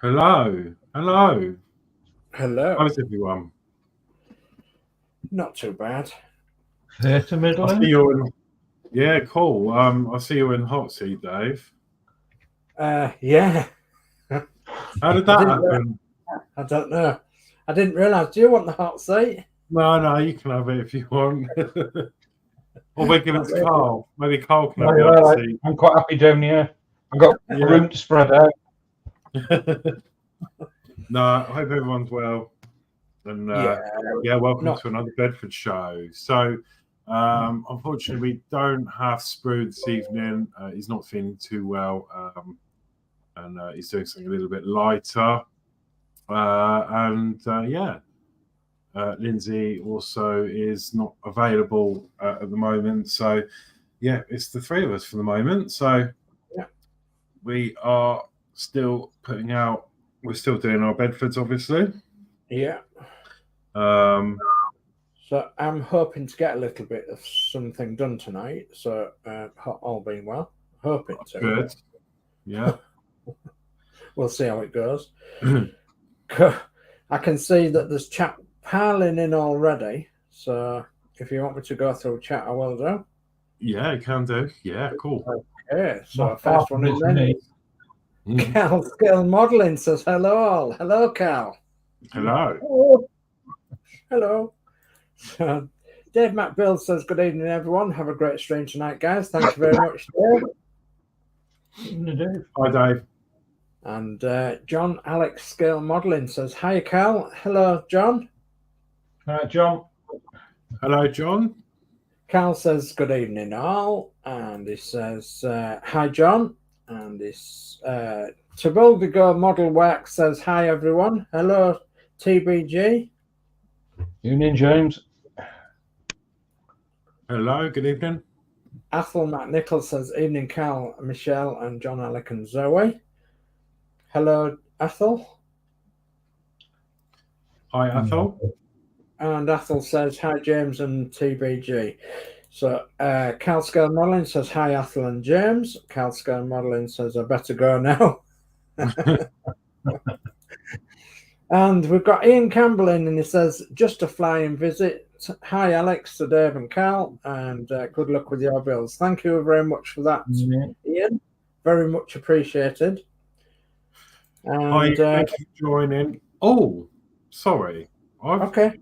Hello. Hello. Hello. How's everyone? Not too bad. Theatre I middling? see you in. Yeah, cool. I see you in hot seat, Dave. Yeah. How did that happen? I don't know. I didn't realise. Do you want the hot seat? No, you can have it if you want. Or we give it to Carl. Maybe Carl can No, have the you're hot right. seat. I'm quite happy down here. I've got Yeah. room to spread out. No, I hope everyone's well. And welcome to another Bedford show. So, unfortunately, we don't have Sprue this evening. He's not feeling too well, and he's doing something a little bit lighter. Lindsay also is not available at the moment. So, yeah, it's the three of us for the moment. So, we are still putting out. We're still doing our Bedfords, obviously. Yeah. So I'm hoping to get a little bit of something done tonight. So all being well, hoping to. Good. Yeah. We'll see how it goes. I can see that there's chat piling in already. So if you want me to go through chat, I will do. Yeah, you can do. Yeah, cool. Okay. So first one in then. Cal Scale Modelling says hello all. Hello, Cal. Hello. Hello. Dave McBill says good evening everyone. Have a great stream tonight, guys. Thank you very much, Dave. Hi, Dave. And John Alex Scale Modelling says hi, Cal. Hello, John. Hi, John. Hello, John. Cal says good evening all, and he says hi, John. And this Taboldigo Model Work says hi everyone. Hello, TBG. Evening, James. Hello, good evening. Athel McNichol says evening, Cal, Michelle, and John Alec and Zoe. Hello, Athel. Hi, Athel. And Athel says hi, James and TBG. So Cal Scale Modelling says hi, Athel and James. Cal Scale Modelling says I better go now. And we've got Ian Campbell in, and he says just a flying visit. Hi, Alex, to Dave and Cal, and good luck with your bills. Thank you very much for that, Ian. Very much appreciated. And, hi, thank you for joining. Oh, sorry. Okay.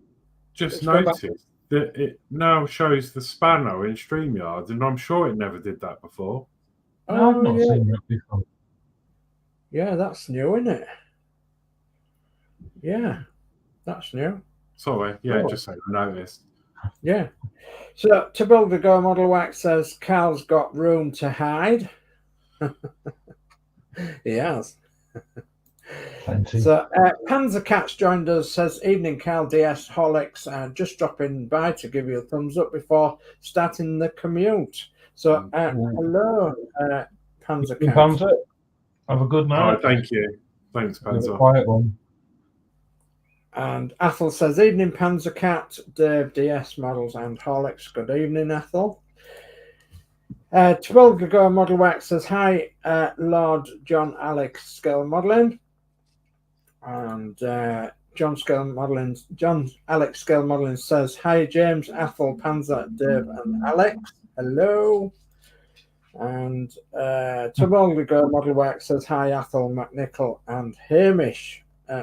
Just noticed that it now shows the spanner in StreamYard, and I'm sure it never did that before. No, I've not seen that before. Yeah, that's new, isn't it? Yeah, that's new. Sorry, yeah, just so I noticed. Yeah. So to build the Go Model Wax says Cal's got room to hide. He has. Plenty. So Panzer Cat's joined us, says evening Cal DS Horlicks, just dropping by to give you a thumbs up before starting the commute. So hello, Panzer Cat. Panzer, have a good night. Oh, thank you. Thanks, Panzer. Quiet one. And Athel says, evening Panzer Cat, Dave DS Models and Horlicks. Good evening, Athel. Go Model Wax says, hi, Lord John Alex Scale Modelling. And John Alex Scale Modelling says, hi, James, Athel, Panzer, Dave and Alex. Hello. And Go Model Wax says, hi, Athel, McNichol and Hamish.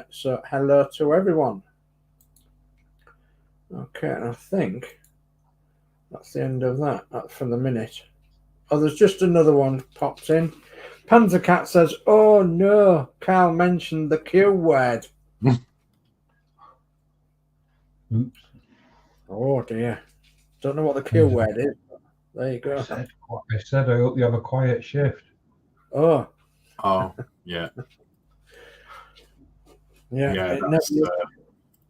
So hello to everyone. Okay, and I think that's the end of that for the minute. Oh, there's just another one popped in. Panzer Cat says, oh no, Carl mentioned the Q word. Oops. Oh dear. Don't know what the Q word is. There you go. I said I hope you have a quiet shift. Oh, yeah. Yeah,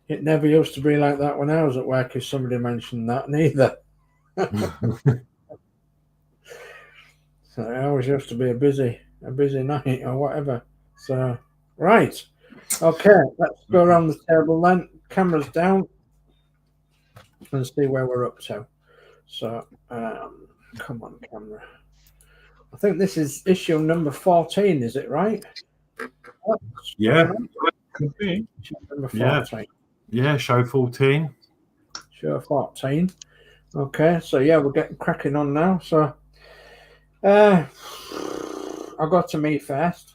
it never used to be like that when I was at work if somebody mentioned that, neither. So it always used to be a busy night or whatever. So, right. Okay, let's go around the table then. Cameras down and see where we're up to. So, come on, camera. I think this is issue number 14, is it right? Yeah. Could be. Number Yeah. 14. Yeah, show 14. Show 14. Okay, so yeah, we're getting cracking on now. So I got to me first.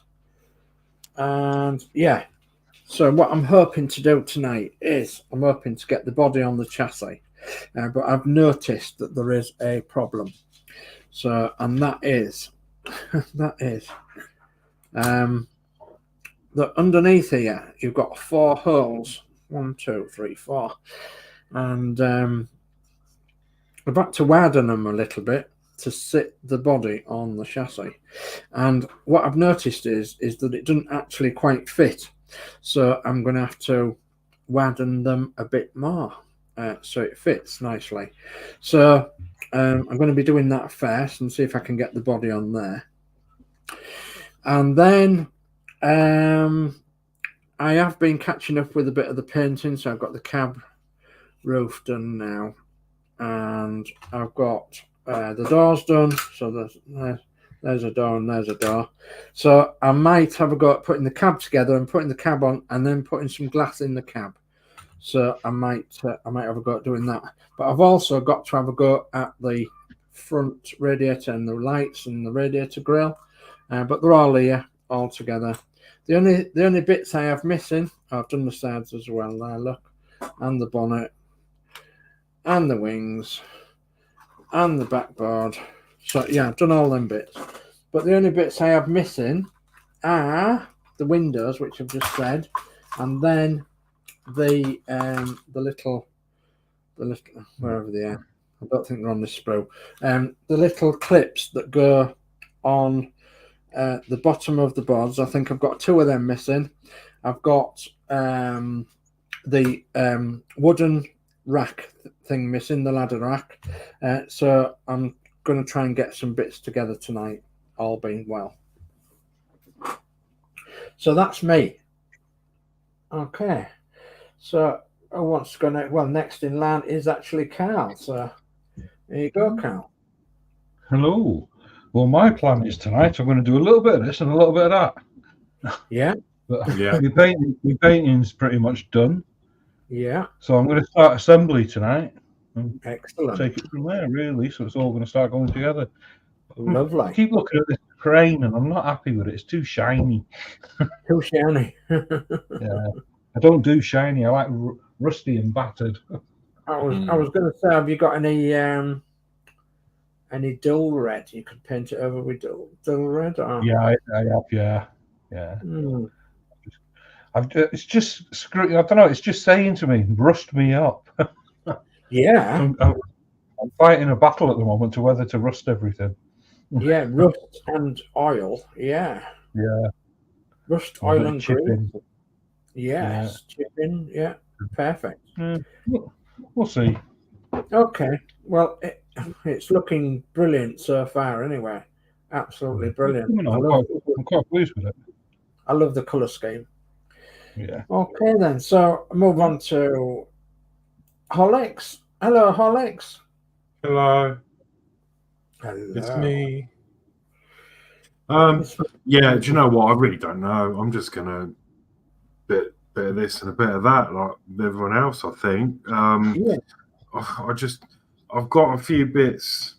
And yeah, so what I'm hoping to do tonight is I'm hoping to get the body on the chassis. But I've noticed that there is a problem. So, and that is that underneath here you've got 4 holes. 1, 2, 3, 4. And I've had to widen them a little bit to sit the body on the chassis. And what I've noticed is that it doesn't actually quite fit. So I'm going to have to widen them a bit more so it fits nicely. So I'm going to be doing that first and see if I can get the body on there. And then I have been catching up with a bit of the painting. So I've got the cab roof done now. And I've got the doors done. So there's a door and there's a door. So I might have a go at putting the cab together and putting the cab on and then putting some glass in the cab. So I might have a go at doing that. But I've also got to have a go at the front radiator and the lights and the radiator grille. But they're all here all together. The only bits I have missing, I've done the sides as well there, look, and the bonnet and the wings and the backboard. So yeah, I've done all them bits. But the only bits I have missing are the windows, which I've just said, and then the little wherever they are. I don't think they're on this sprue. The little clips that go on the bottom of the boards. I think I've got 2 of them missing. I've got the wooden rack thing missing, the ladder rack. So I'm going to try and get some bits together tonight, all being well. So that's me. Okay. So who wants to go next? Well, next in line is actually Carl. So there you go, Carl. Hello. Well, my plan is tonight I'm going to do a little bit of this and a little bit of that. Yeah. But yeah. My painting's pretty much done. Yeah. So I'm going to start assembly tonight. Excellent. Take it from there, really. So it's all going to start going together. Lovely. I keep looking at this crane and I'm not happy with it. It's too shiny. Too shiny. Yeah. I don't do shiny. I like rusty and battered. I was going to say, have you got any dull red? You could paint it over with dull red. Or? Yeah, I have. Yeah. Mm. It's just I don't know. It's just saying to me, rust me up. Yeah. I'm fighting a battle at the moment to whether to rust everything. Yeah, rust and oil. Yeah. Yeah. Rust, oil, and chipping. grease. Yes, yeah. Chipping. Yeah, perfect. We'll see. Okay. Well, it's looking brilliant so far. Anyway, absolutely brilliant. I'm quite pleased with it. I love the colour scheme. Yeah. Okay then. So move on to Holix. Hello, Holix. Hello. Hello. It's me. Yeah, do you know what? I really don't know. I'm just gonna bit of this and a bit of that, like everyone else, I think. Yeah. I've got a few bits.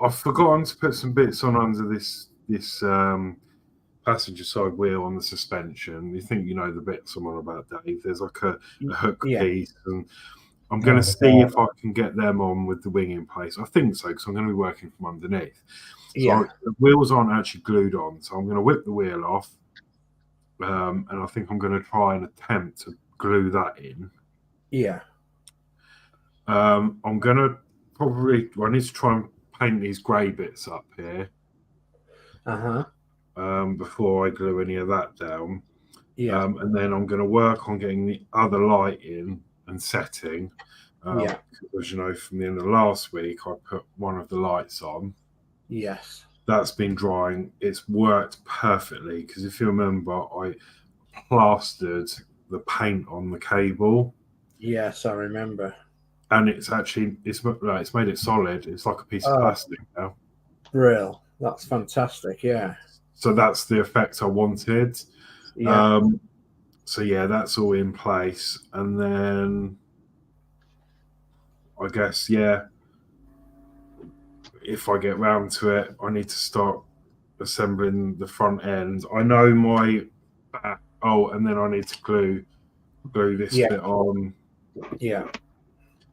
I've forgotten to put some bits on under this passenger side wheel on the suspension. You think you know the bits I'm on about, Dave. There's like a hook piece, and I'm going to see if I can get them on with the wing in place. I think so, because I'm going to be working from underneath. So the wheels aren't actually glued on, so I'm going to whip the wheel off, and I think I'm going to try and attempt to glue that in. Yeah. I'm going to I need to try and paint these grey bits up here. Before I glue any of that down. Yeah. And then I'm going to work on getting the other light in and setting. As you know, from the end of last week, I put one of the lights on. Yes. That's been drying. It's worked perfectly, because if you remember, I plastered the paint on the cable. Yes, I remember. And it's made it solid. It's like a piece of plastic now. Real. That's fantastic. Yeah. So that's the effect I wanted. Yeah. So yeah, that's all in place, and then I guess if I get round to it, I need to start assembling the front end. I know my back. Oh, and then I need to glue this bit on. Yeah.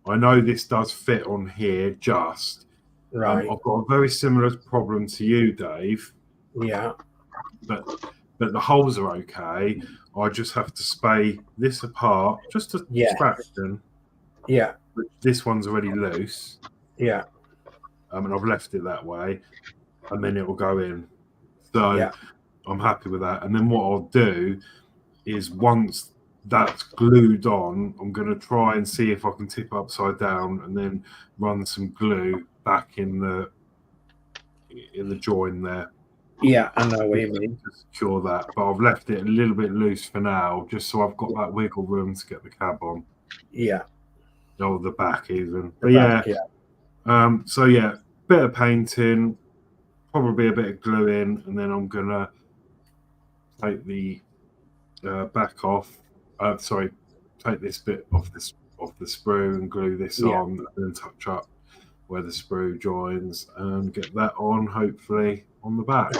I know this does fit on here just. Right. I've got a very similar problem to you, Dave. Yeah. But the holes are okay. I just have to spay this apart, just a fraction. Yeah. This one's already loose. Yeah. And I've left it that way, and then it will go in. So I'm happy with that. And then what I'll do is once that's glued on, I'm going to try and see if I can tip upside down and then run some glue back in the join there. Yeah, I know what you mean. To secure that, but I've left it a little bit loose for now, just so I've got that wiggle room to get the cab on. Yeah. Or the back even. The back, so yeah, bit of painting, probably a bit of gluing, and then I'm gonna take the back off. Take this bit off the sprue and glue this on, and then touch up where the sprue joins and get that on, hopefully, on the back.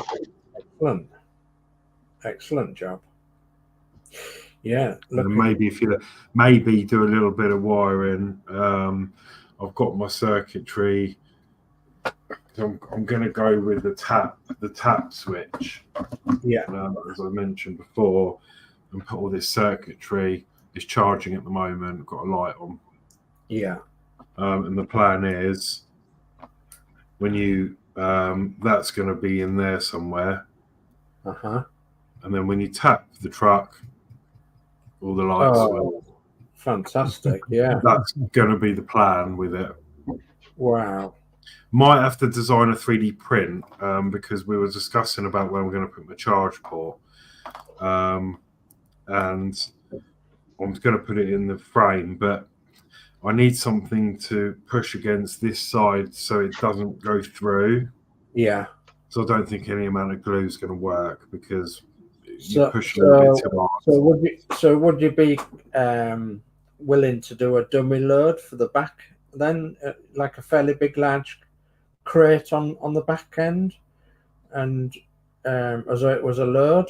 Excellent job. Yeah. And maybe if you maybe do a little bit of wiring. I've got my circuitry. I'm going to go with the tap switch. Yeah. As I mentioned before, and put all this circuitry. It's charging at the moment. Got a light on. Yeah. And the plan is when you that's going to be in there somewhere. And then when you tap the truck, all the lights will. Fantastic! Yeah. That's going to be the plan with it. Wow. Might have to design a 3D print because we were discussing about where we're going to put my charge port. And I'm going to put it in the frame, but I need something to push against this side so it doesn't go through. Yeah. So I don't think any amount of glue is going to work because you're pushing a bit too hard. So would you be willing to do a dummy load for the back then, like a fairly big, large crate on the back end, and as it was a load?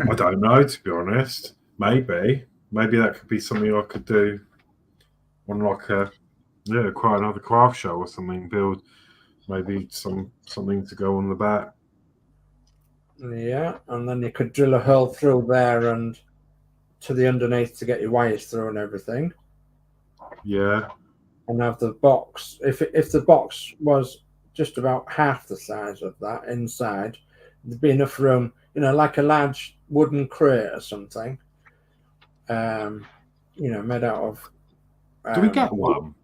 I don't know, to be honest. Maybe that could be something I could do on like quite another craft show or something. Build maybe something to go on the back. Yeah, and then you could drill a hole through there and to the underneath to get your wires through and everything. Yeah. And have the box. If the box was just about half the size of that inside, there'd be enough room, like a large wooden crate or something. Made out of. Do we get one?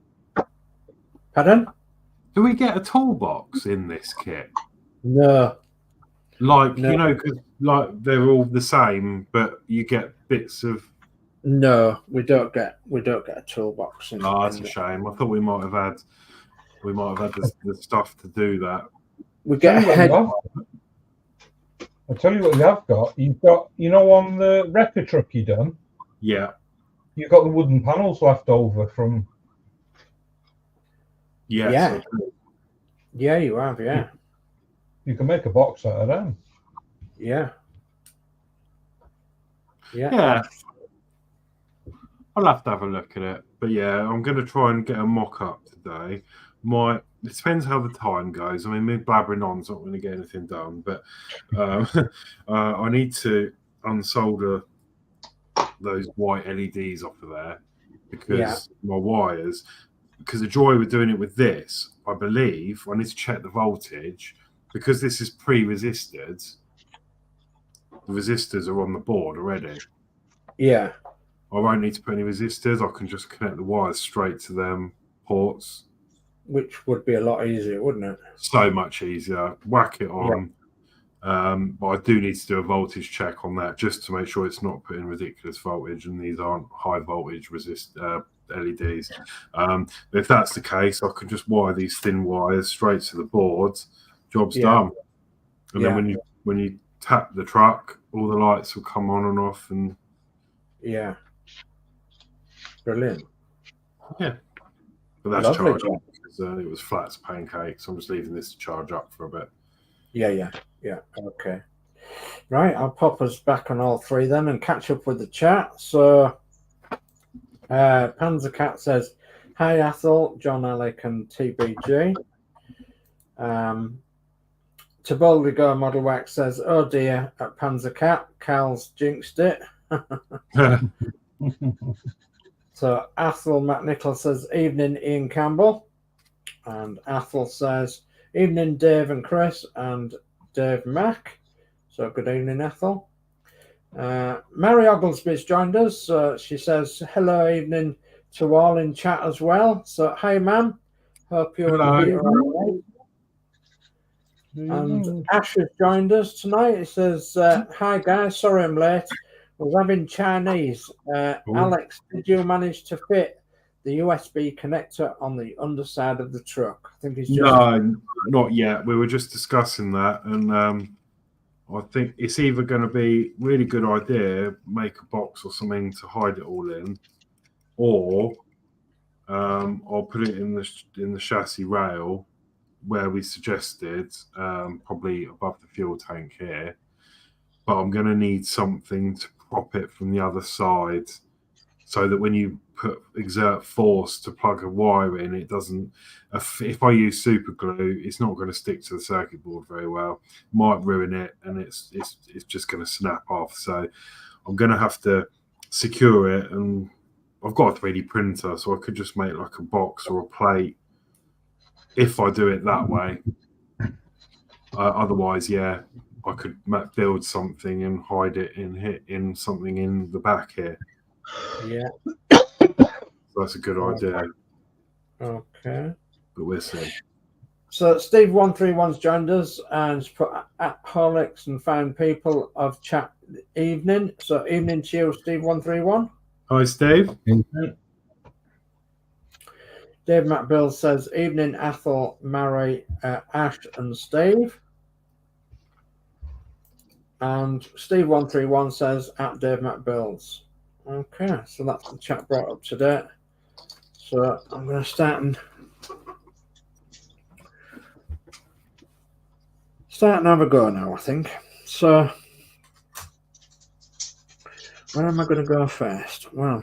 Pardon? Do we get a toolbox in this kit? No. Because they're all the same, but you get bits of. No, we don't get a toolbox. That's a shame. I thought we might have had the stuff to do that. We get a head. I'll tell you what you have got. You've got, on the wrecker truck you done. Yeah. You've got the wooden panels left over from. Yes, yeah. Yeah, you have. Yeah. You can make a box out of them. Yeah. Yeah. Yeah. I'll have to have a look at it. But yeah, I'm going to try and get a mock-up today. It depends how the time goes. I mean, me blabbering on is not going to get anything done. But I need to unsolder those white LEDs off of there because my wires. Because the joy with doing it with this, I believe, I need to check the voltage. Because this is pre-resisted, the resistors are on the board already. Yeah. I won't need to put any resistors. I can just connect the wires straight to them ports. Which would be a lot easier, wouldn't it? So much easier. Whack it on. Yeah. But I do need to do a voltage check on that just to make sure it's not putting ridiculous voltage and these aren't high voltage LEDs. If that's the case, I can just wire these thin wires straight to the boards. Job's done. And then when you tap the truck, all the lights will come on and off, and brilliant. Yeah, but that's Lovely, charged up because it was flat as pancakes. So I'm just leaving this to charge up for a bit. Yeah. Okay. Right, I'll pop us back on all three then and catch up with the chat. So, Panzer Cat says, "Hi Athol, John, Alec, and TBG." To boldly go, Model Wax says, "Oh dear, at Panzer Cat, Cal's jinxed it." So Athol McNichol says, "Evening, Ian Campbell," and Athol says, "Evening, Dave and Chris and Dave Mack." So good evening, Ethel. Mary Oglesby's joined us. So she says, "Hello, evening to all in chat as well." So hi, ma'am. Hope you and Peter are all right. And Ash has joined us tonight. He says, "Hi guys, sorry I'm late. We're having Chinese. Alex, did you manage to fit the USB connector on the underside of the truck?" I think he's just not yet. We were just discussing that, and I think it's either going to be really good idea, make a box or something to hide it all in, or I'll put it in the chassis rail where we suggested, probably above the fuel tank here. But I'm going to need something to prop it from the other side, so that when you exert force to plug a wire in, it doesn't. If I use super glue, it's not going to stick to the circuit board very well. Might ruin it, and it's just going to snap off. So I'm going to have to secure it, and I've got a 3D printer, so I could just make like a box or a plate if I do it that way. Otherwise, I could build something and hide it in something in the back here. Yeah. So that's a good idea. Okay. But we'll see. So Steve 131's joined us and he's put at Horlicks and Fine People of chat evening. So evening to you, Steve 131. Hi, Steve. Dave McBill says, "Evening, Athol, Mary, Ash, and Steve." And Steve 131 says, "At Dave McBill's." Okay, so that's the chat brought up to date. So I'm going to start and have a go now, I think. So where am I going to go first? Well,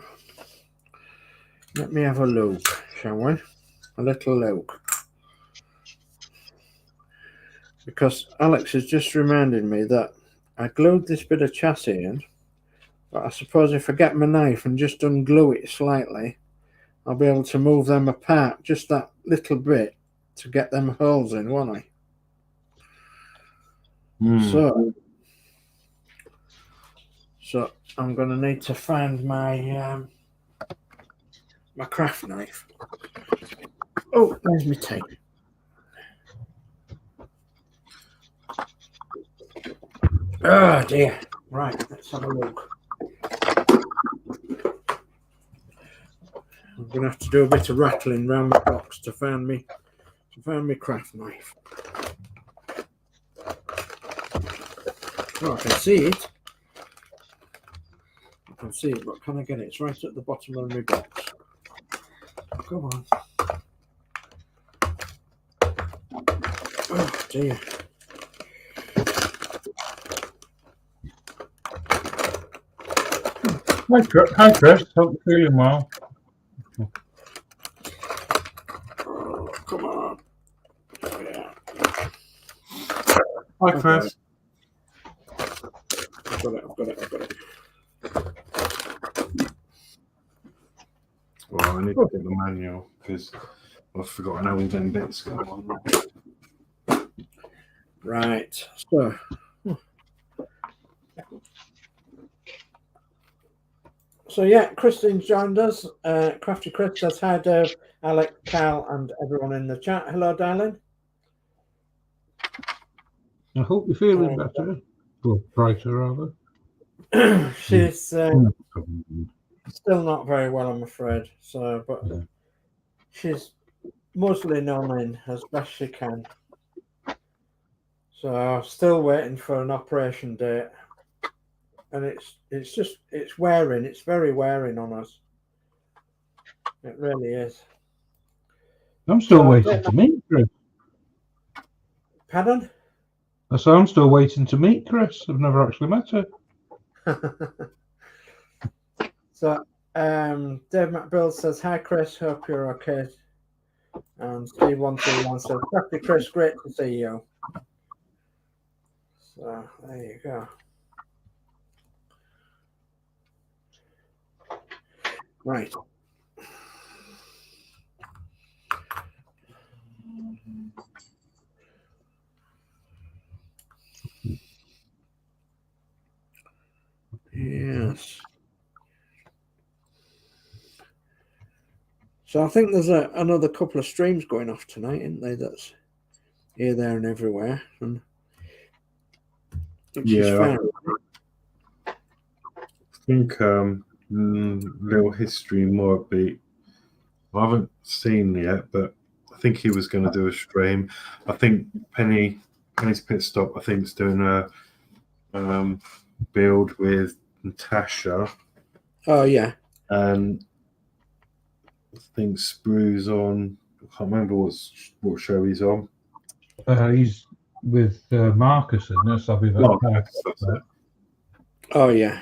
let me have a look, shall we? A little look. Because Alex has just reminded me that I glued this bit of chassis in, but I suppose if I get my knife and just unglue it slightly, I'll be able to move them apart just that little bit to get them holes in, won't I? So I'm going to need to find my my craft knife. Oh, there's my tape. Oh dear. Right, let's have a look. I'm going to have to do a bit of rattling around my box to find me craft knife. Oh, I can see it. But can I get it? It's right at the bottom of my box. Come on. Oh dear. Hi, Chris. Hope you're feeling well. Oh, come on. Yeah. Hi, Chris. I've got it. Well, I need to get the manual because I've forgotten how all them bits go on. Right. So yeah, Christine's joined us. Crafty Chris says hi, Dave, Alec, Cal, and everyone in the chat. Hello, darling. I hope you're feeling better. Or brighter, rather. She's still not very well, I'm afraid. So, but she's muzzling on in as best she can. So still waiting for an operation date, and it's wearing. It's very wearing on us. It really is. I'm still waiting to meet Chris. Pardon? So I'm still waiting to meet Chris. I've never actually met her. So Dave McBill says, "Hi Chris, hope you're okay." And Steve 121 says, "Happy Chris, great to see you." So there you go. Right. Yes. So I think there's another couple of streams going off tonight, isn't there? That's here, there, and everywhere, and which is fair. I think little history might be. I haven't seen yet, but I think he was going to do a stream. I think Penny's Pit Stop. I think is doing a build with Natasha. Oh yeah. And I think Sprue's on. I can't remember what show he's on. He's with Marcus, isn't it? So Marcus, that's it. Oh yeah.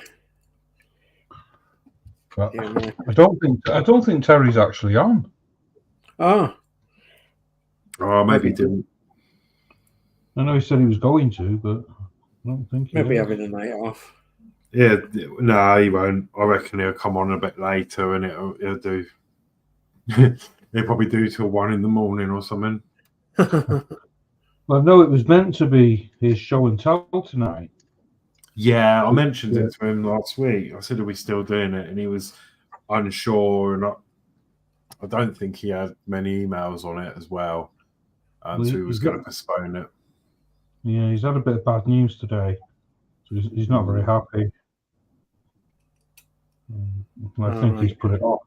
But yeah, I don't think Terry's actually on. Oh. Oh, maybe he didn't. I know he said he was going to, but I don't think he maybe is. having a night off. Yeah, no, he won't. I reckon he'll come on a bit later, and he'll do. He'll probably do till 1 a.m. or something. Well, no, it was meant to be his show and tell tonight. Yeah, I mentioned it to him last week. I said, "Are we still doing it?" And he was unsure, and I don't think he had many emails on it as well, so he was going to postpone it. Yeah, he's had a bit of bad news today, so he's not very happy. I think he's put it off.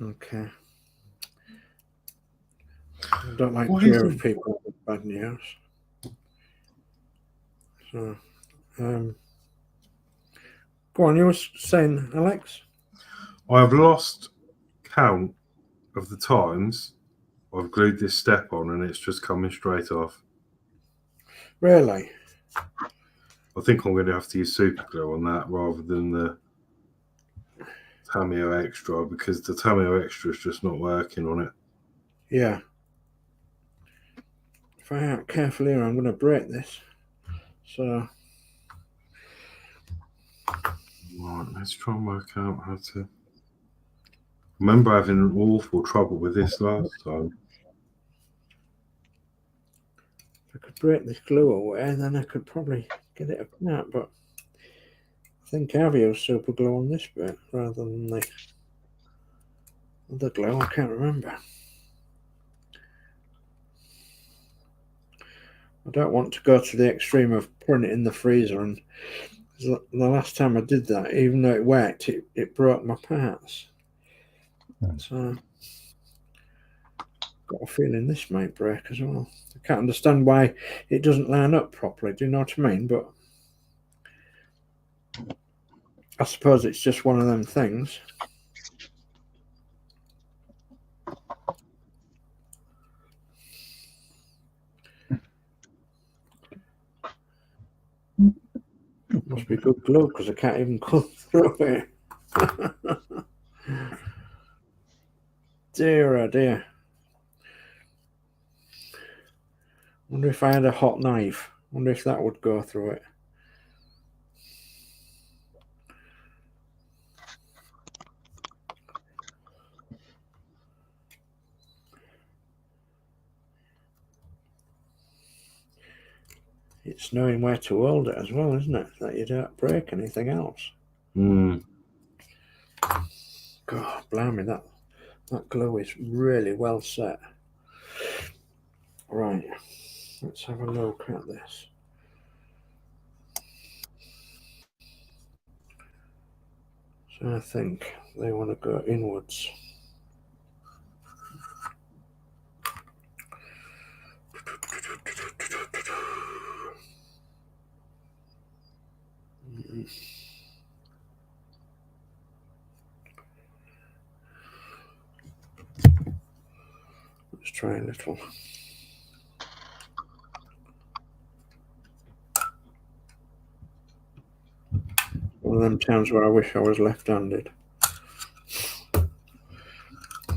Okay. I don't like to hear of people with bad news. So, go on. You were saying, Alex? I've lost count of the times I've glued this step on, and it's just coming straight off. Really? I think I'm going to have to use super glue on that rather than the Tameo Extra, because the Tameo Extra is just not working on it. Yeah. If I act carefully here, I'm going to break this. So. Right, let's try and work out how to. I remember having awful trouble with this last time. If I could break this glue away, then I could probably get it apart, but I think I've used super glue on this bit rather than the other glue. I can't remember. I don't want to go to the extreme of putting it in the freezer, and the last time I did that, even though it worked, it broke my parts. So got a feeling this might break as well. I can't understand why it doesn't line up properly. Do you know what I mean? But I suppose it's just one of them things. Must be good glue because I can't even cut through it. Dear, oh dear. Wonder if I had a hot knife. Wonder if that would go through it. It's knowing where to hold it as well, isn't it? That you don't break anything else. Mm. God, blimey, that glue is really well set. Right, let's have a look at this. So I think they want to go inwards. Let's try a little. One of them times where I wish I was left-handed.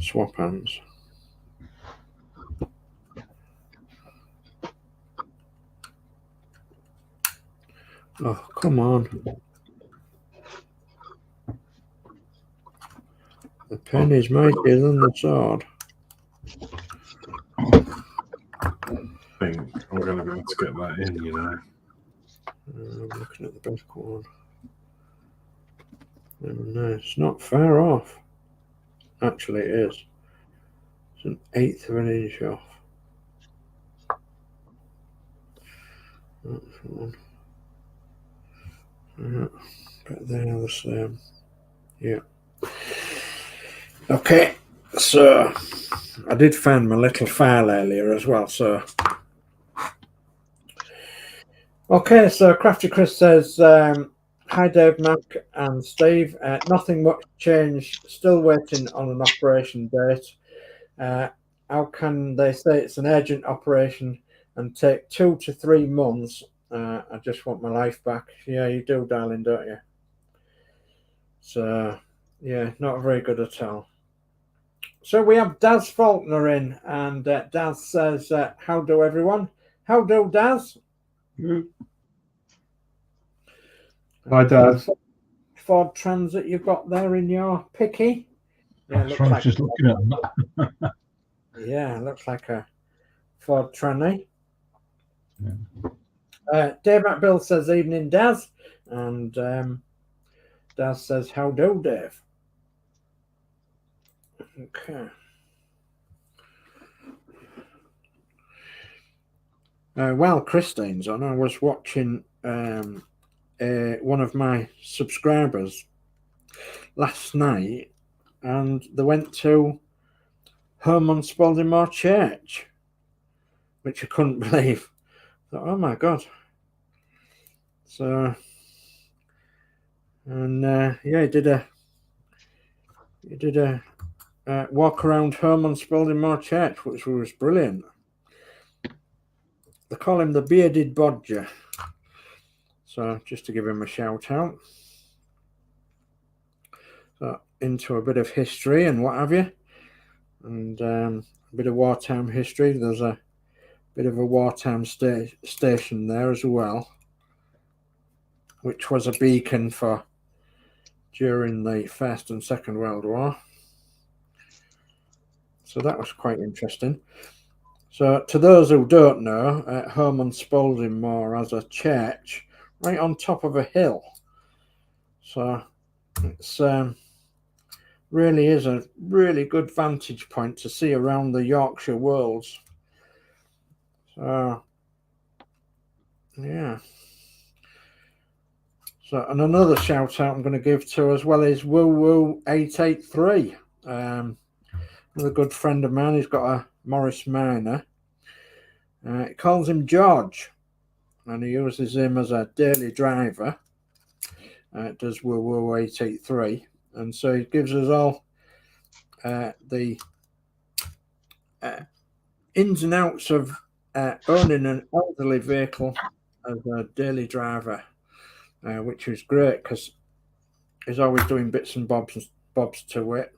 Swap hands. Oh, come on. The pen is mightier than the sword. I think I'm going to be able to get that in, you know. I'm looking at the back one. No, it's not far off. Actually, it is. It's an 1/8 of an inch off. That's one. Yeah, but they are the same. Yeah. Okay, so I did find my little file earlier as well. So, okay, so Crafty Chris says, "Hi Dave, Mac, and Steve. Nothing much changed. Still waiting on an operation date. How can they say it's an urgent operation and take 2 to 3 months? I just want my life back." Yeah, you do, darling, don't you? So, yeah, not very good at all. So we have Daz Faulkner in, and Daz says, "How do everyone? How do, Daz?" Hi, Daz. Ford Transit you've got there in your picky? Yeah, that's right. Like just looking at that. Yeah, looks like a Ford Tranny. Yeah. Dave McBill says, "Evening, Daz," and Daz says, "How do, Dave?" Okay. While Christine's on, I was watching one of my subscribers last night, and they went to Herman Spalding Church, which I couldn't believe. I thought, oh my God. So, and yeah, he did a walk around Herman Spalding Church, which was brilliant. They call him the Bearded Bodger. So just to give him a shout out. So into a bit of history and what have you. And a bit of wartime history. There's a bit of a wartime station there as well, which was a beacon for during the First and Second World War. So that was quite interesting. So to those who don't know, Herman Spalding Moor has a church right on top of a hill. So it's really is a really good vantage point to see around the Yorkshire Wolds. So yeah. So, and another shout out I'm going to give to as well is Woo Woo 883. Another good friend of mine. He's got a Morris Minor. He calls him George, and he uses him as a daily driver. Does Woo Woo 883, and so he gives us all the ins and outs of owning an elderly vehicle as a daily driver. Which is great because he's always doing bits and bobs to it.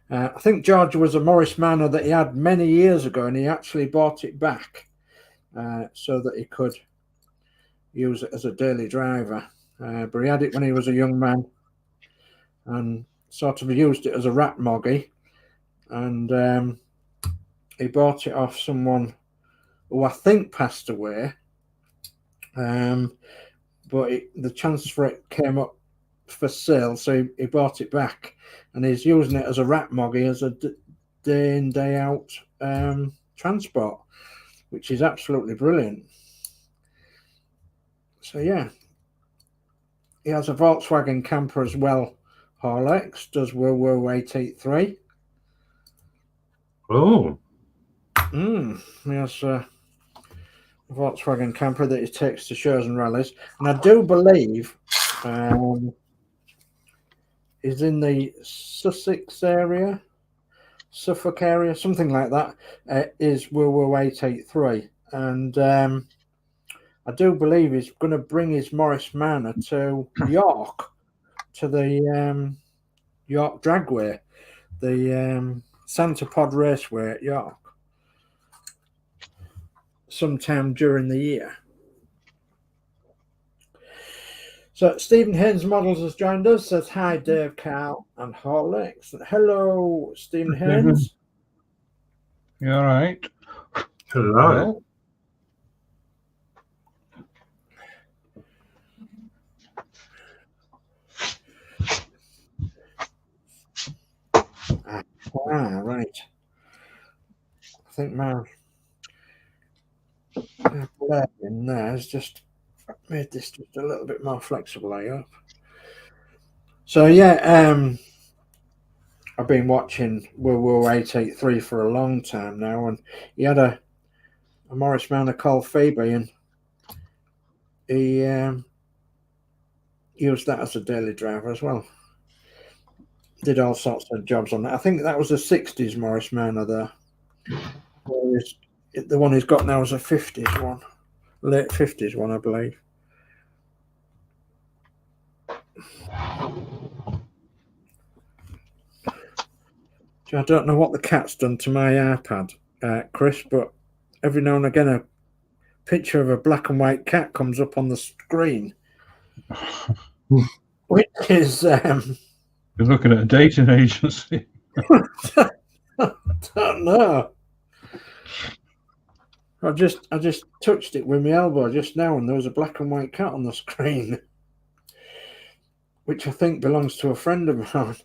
I think George was a Morris Manor that he had many years ago, and he actually bought it back so that he could use it as a daily driver. But he had it when he was a young man and sort of used it as a rat moggy. And he bought it off someone who I think passed away. But the chance for it came up for sale, so he bought it back, and he's using it as a rat moggy, as a day in, day out transport, which is absolutely brilliant. So yeah, he has a Volkswagen camper as well. Horlex does Woo Woo 883. Oh. He has a Volkswagen camper that he takes to shows and rallies, and I do believe is in the Sussex area, Suffolk area, something like that, is WOO 883. And I do believe he's going to bring his Morris Manor to York, to the York Dragway, the Santa Pod Raceway at York, sometime during the year. So Stephen Haynes Models has joined us, says hi Dave, Carl and Horlicks. Hello Stephen Haynes. You all right? Hello. Right. I think my blade in there has just made this just a little bit more flexible, I hope. So yeah, I've been watching WOO 883 for a long time now, and he had a Morris Manor called Phoebe, and he used that as a daily driver as well. Did all sorts of jobs on that. I think that was a 60s Morris Manor there. Whereas the one he's got now is a 50s one, late 50s one, I believe. I don't know what the cat's done to my iPad, Chris, but every now and again a picture of a black and white cat comes up on the screen, which is You're looking at a dating agency. I don't know. I just touched it with my elbow just now, and there was a black and white cat on the screen, which I think belongs to a friend of mine.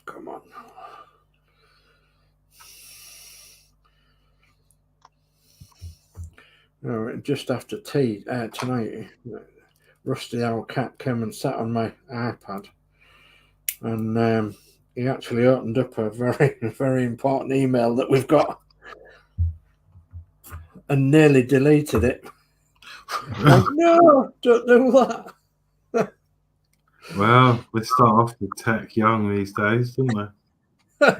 Come on. Oh, just after tea tonight, Rusty our cat came and sat on my iPad, and he actually opened up a very, very important email that we've got and nearly deleted it. Like, no, don't do that. Well, they start off with tech young these days, don't they?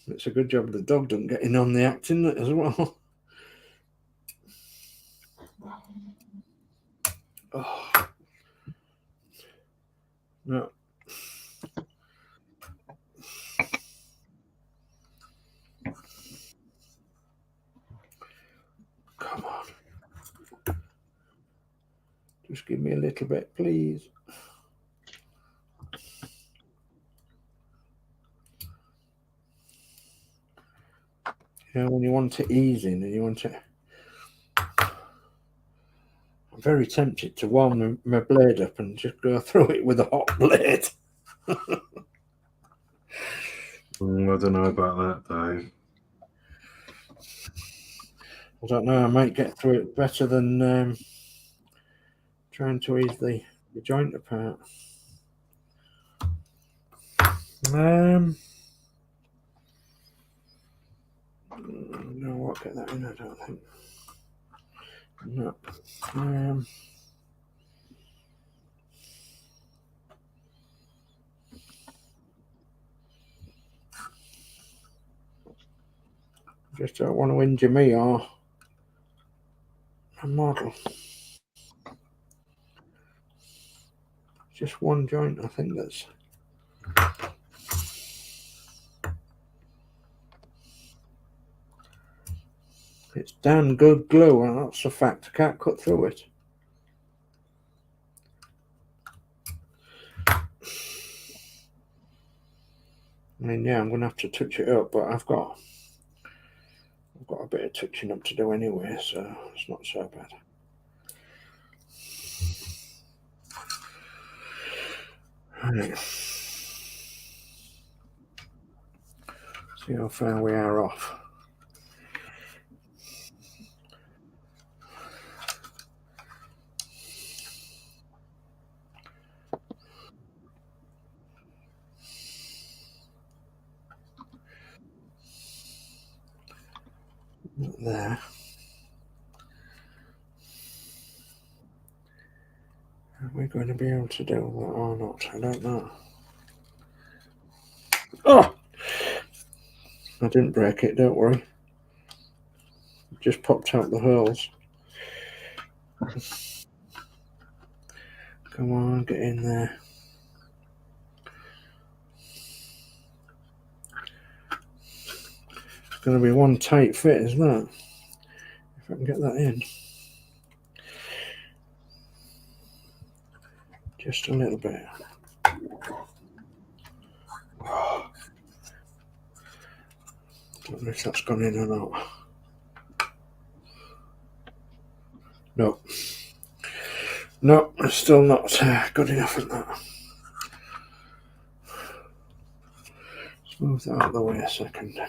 It's a good job the dog doesn't get in on the acting as well. Oh. No. Come on. Just give me a little bit, please. You know, when you want to ease in and you want to... I'm very tempted to warm my blade up and just go through it with a hot blade. I don't know about that, though. I don't know, I might get through it better than trying to ease the joint apart. No, won't get that in, I don't think. No. Just don't want to injure me or a model. Just one joint, I think that's... It's damn good glue, and that's a fact. I can't cut through it. I mean, yeah, I'm going to have to touch it up, but I've got a bit of touching up to do anyway, so it's not so bad. Right. See how far we are off. Not there. Are we going to be able to do that or not? I don't know. Oh! I didn't break it, don't worry. It just popped out the holes. Come on, get in there. It's going to be one tight fit, isn't it? If I can get that in. Just a little bit. Don't know if that's gone in or not. No. No, it's still not good enough at that. Let's move that out of the way a second.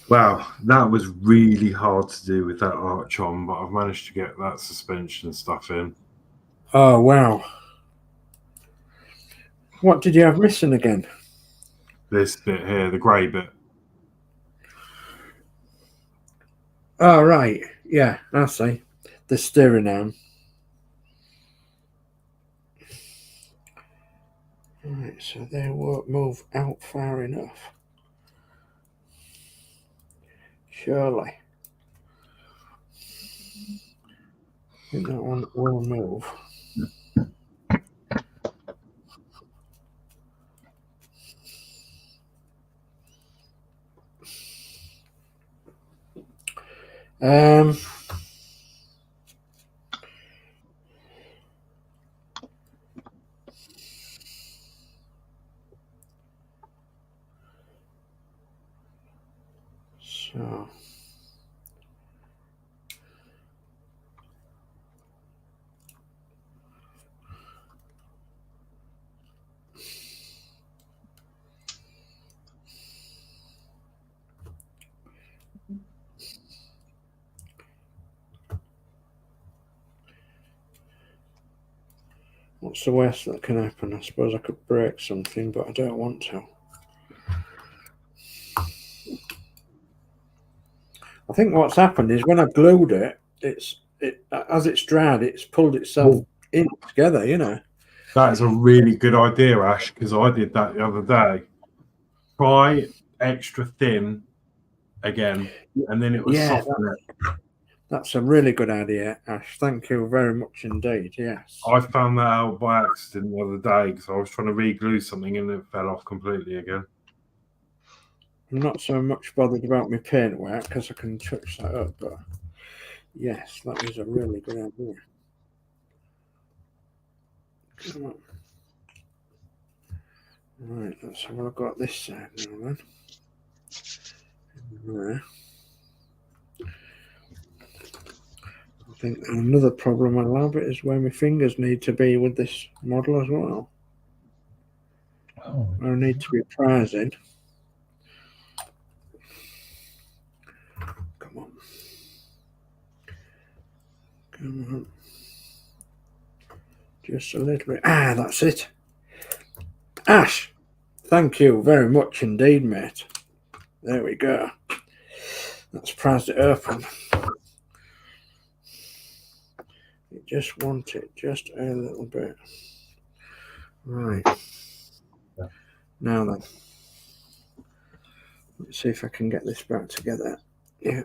Wow, that was really hard to do with that arch on, but I've managed to get that suspension stuff in. Oh, wow. What did you have missing again? This bit here, the grey bit. Oh, right. Yeah, I see. The steering arm. Right, so they won't move out far enough. Surely. I think that one will move. So what's the worst that can happen? I suppose I could break something, but I don't want to. I think what's happened is when I glued it, as it's dried, it's pulled itself in together, you know. That is a really good idea, Ash, because I did that the other day. Try extra thin again, and then it will soften it. That's a really good idea, Ash. Thank you very much indeed. Yes. I found that out by accident the other day because I was trying to re-glue something and it fell off completely again. I'm not so much bothered about my paintwork because I can touch that up, but yes, that is a really good idea. Come on. Right, let's have a look at this side now then. There. I think another problem I'll have is where my fingers need to be with this model as well. Oh. I need to be prizing. Come on. Come on. Just a little bit. Ah, that's it. Ash, thank you very much indeed, mate. There we go. Let's prise it open. You just want it just a little bit. Right. Now then. Let's see if I can get this back together. Yeah.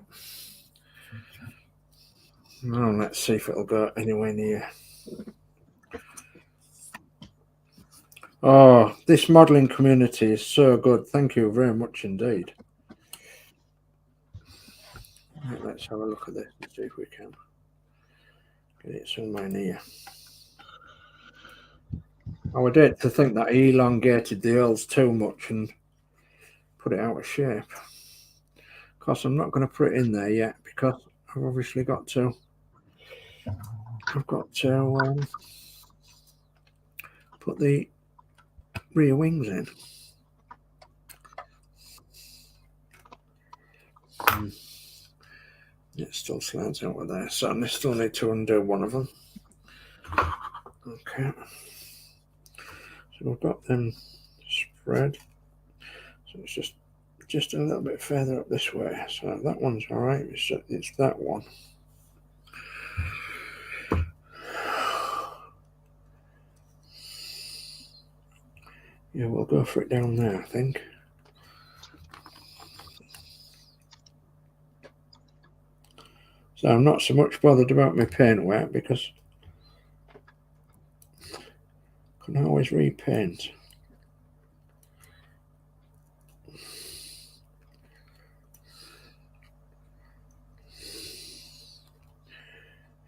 Now let's see if it'll go anywhere near. Oh, this modelling community is so good. Thank you very much indeed. Right, let's have a look at this and see if we can get it somewhere near. I would hate to think that he elongated the holes too much and put it out of shape. Of course, I'm not going to put it in there yet because I've obviously got to. I've got to put the rear wings in. It still slides out of there, so I still need to undo one of them. Okay. So we've got them spread. So it's just just a little bit further up this way. So that one's all right. It's that one. Yeah, we'll go for it down there, I think. So I'm not so much bothered about my paint wet because I can always repaint.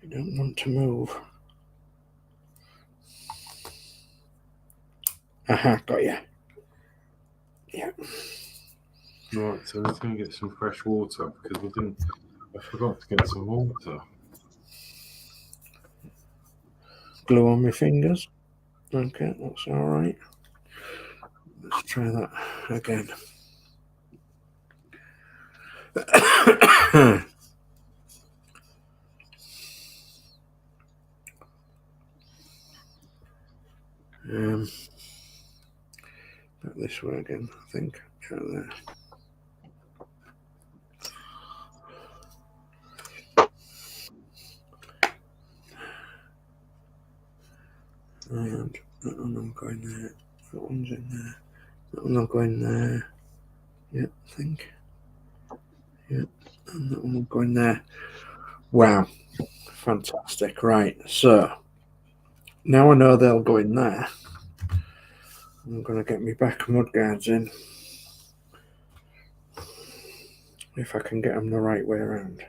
I don't want to move. Aha, got you. Yeah. Right, so let's go and get some fresh water because I forgot to get some water. Glue on my fingers. Okay, that's all right. Let's try that again. Back this way again, I think. Right there. And that one will go in there. That one's in there. That one will go in there. Yep, I think. Yep, and that one will go in there. Wow, fantastic. Right, so now I know they'll go in there. I'm going to get me back mud guards in. If I can get them the right way around.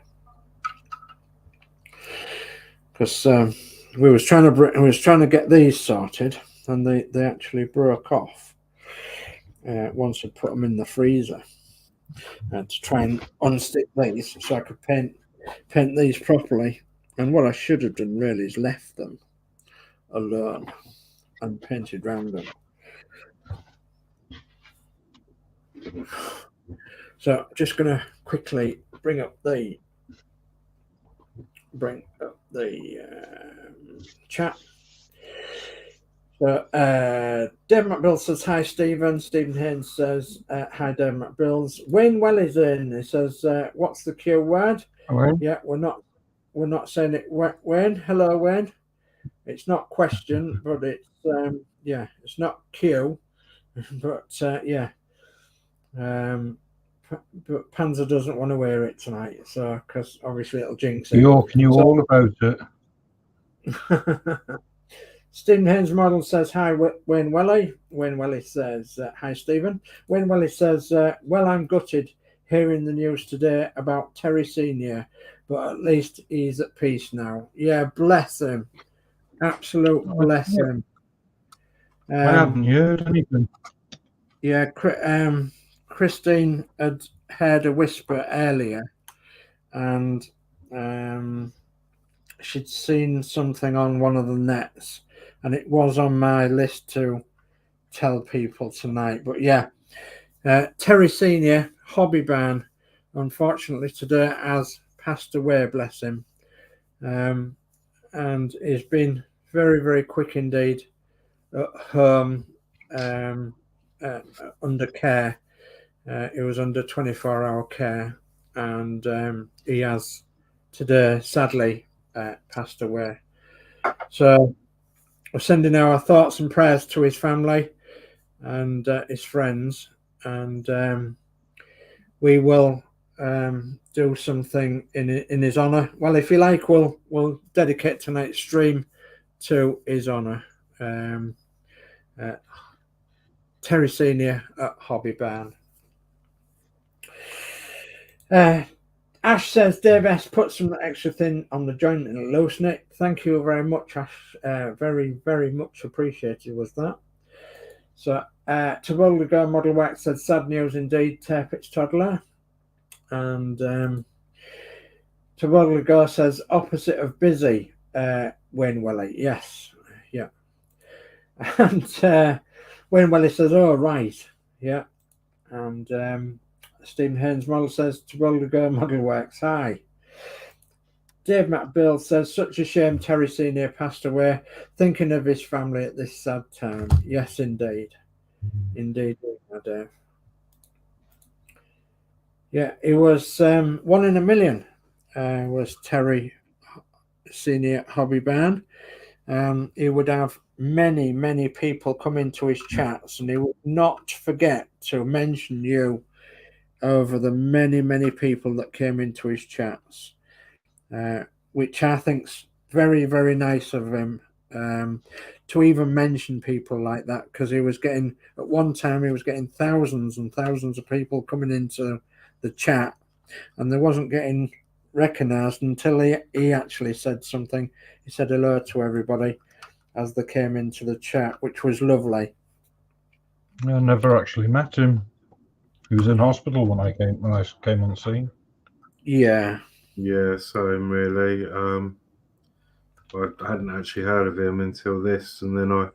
Because we was trying to get these sorted, and they actually broke off once I put them in the freezer. To try and unstick these so I could paint these properly. And what I should have done really is left them alone and painted round them. So I'm just going to quickly bring up the chat. So Dave McBill says hi, Stephen. Stephen Haynes says hi, Dave McBills. Wayne Welly's in. He says, "What's the Q word?" Wayne? Yeah, we're not saying it. Wayne, hello, Wayne. It's not question, but it's it's not Q, but yeah. But Panzer doesn't want to wear it tonight, so because obviously it'll jinx it. York knew all about it. Stephen Haynes model says hi, Wayne Welly. Wayne Welly says hi, Stephen. Wayne Welly says, well, I'm gutted hearing the news today about Terry Senior, but at least he's at peace now. Yeah, bless him. Absolute bless him. I haven't heard anything. Yeah, Christine had heard a whisper earlier, and she'd seen something on one of the nets, and it was on my list to tell people tonight. But yeah, Terry Senior, hobby barn, unfortunately today has passed away, bless him, and he's been very, very quick indeed at home, under care. He was under 24-hour care, and he has today sadly passed away. So we're sending our thoughts and prayers to his family and his friends, and we will do something in his honor. Well, if you like, we'll dedicate tonight's stream to his honor. Terry Senior at Hobby Barn. Ash says, Dave S. put some extra thin on the joint and loosen it. Thank you very much, Ash. Very, very much appreciated was that. So, Tavola Girl Model Wax said, sad news indeed, Tape its toddler. And Tavola Girl says, opposite of busy, Wayne Welly. Yes, yeah. And Wayne Welly says, oh, right, yeah. And Stephen Haynes model says, Tavola Girl Model Works, hi. Dave McBill says, such a shame Terry Senior passed away. Thinking of his family at this sad time. Yes, indeed. Indeed, Dave. Yeah, he was 1 in a million. Was Terry Senior Hobby Barn. He would have many people come into his chats, and he would not forget to mention you over the many people that came into his chats, which I think's very nice of him, to even mention people like that, because he was getting, at one time he was getting thousands and thousands of people coming into the chat, and they wasn't getting recognized until he actually said something. He said hello to everybody as they came into the chat, which was lovely. I never actually met him. He was in hospital when I came on scene. Yeah. Yeah, same really. I hadn't actually heard of him until this, and then I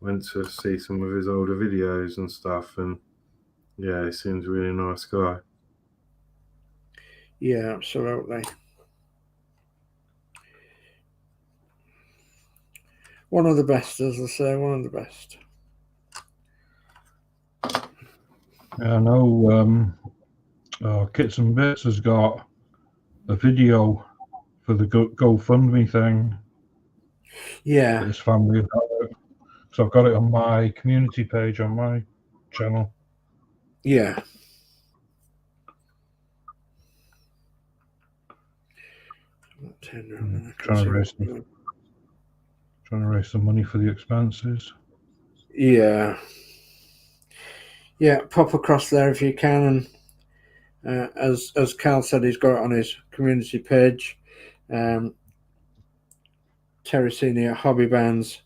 went to see some of his older videos and stuff, and yeah, he seems a really nice guy. Yeah, absolutely. One of the best, as I say, one of the best. Yeah, I know Kits and Bits has got a video for the GoFundMe thing. Yeah. That his family have got it. So I've got it on my community page on my channel. Yeah. Trying to raise some money for the expenses. Yeah. Yeah, pop across there if you can, and as Carl said, he's got it on his community page. Terry Senior Hobby Band's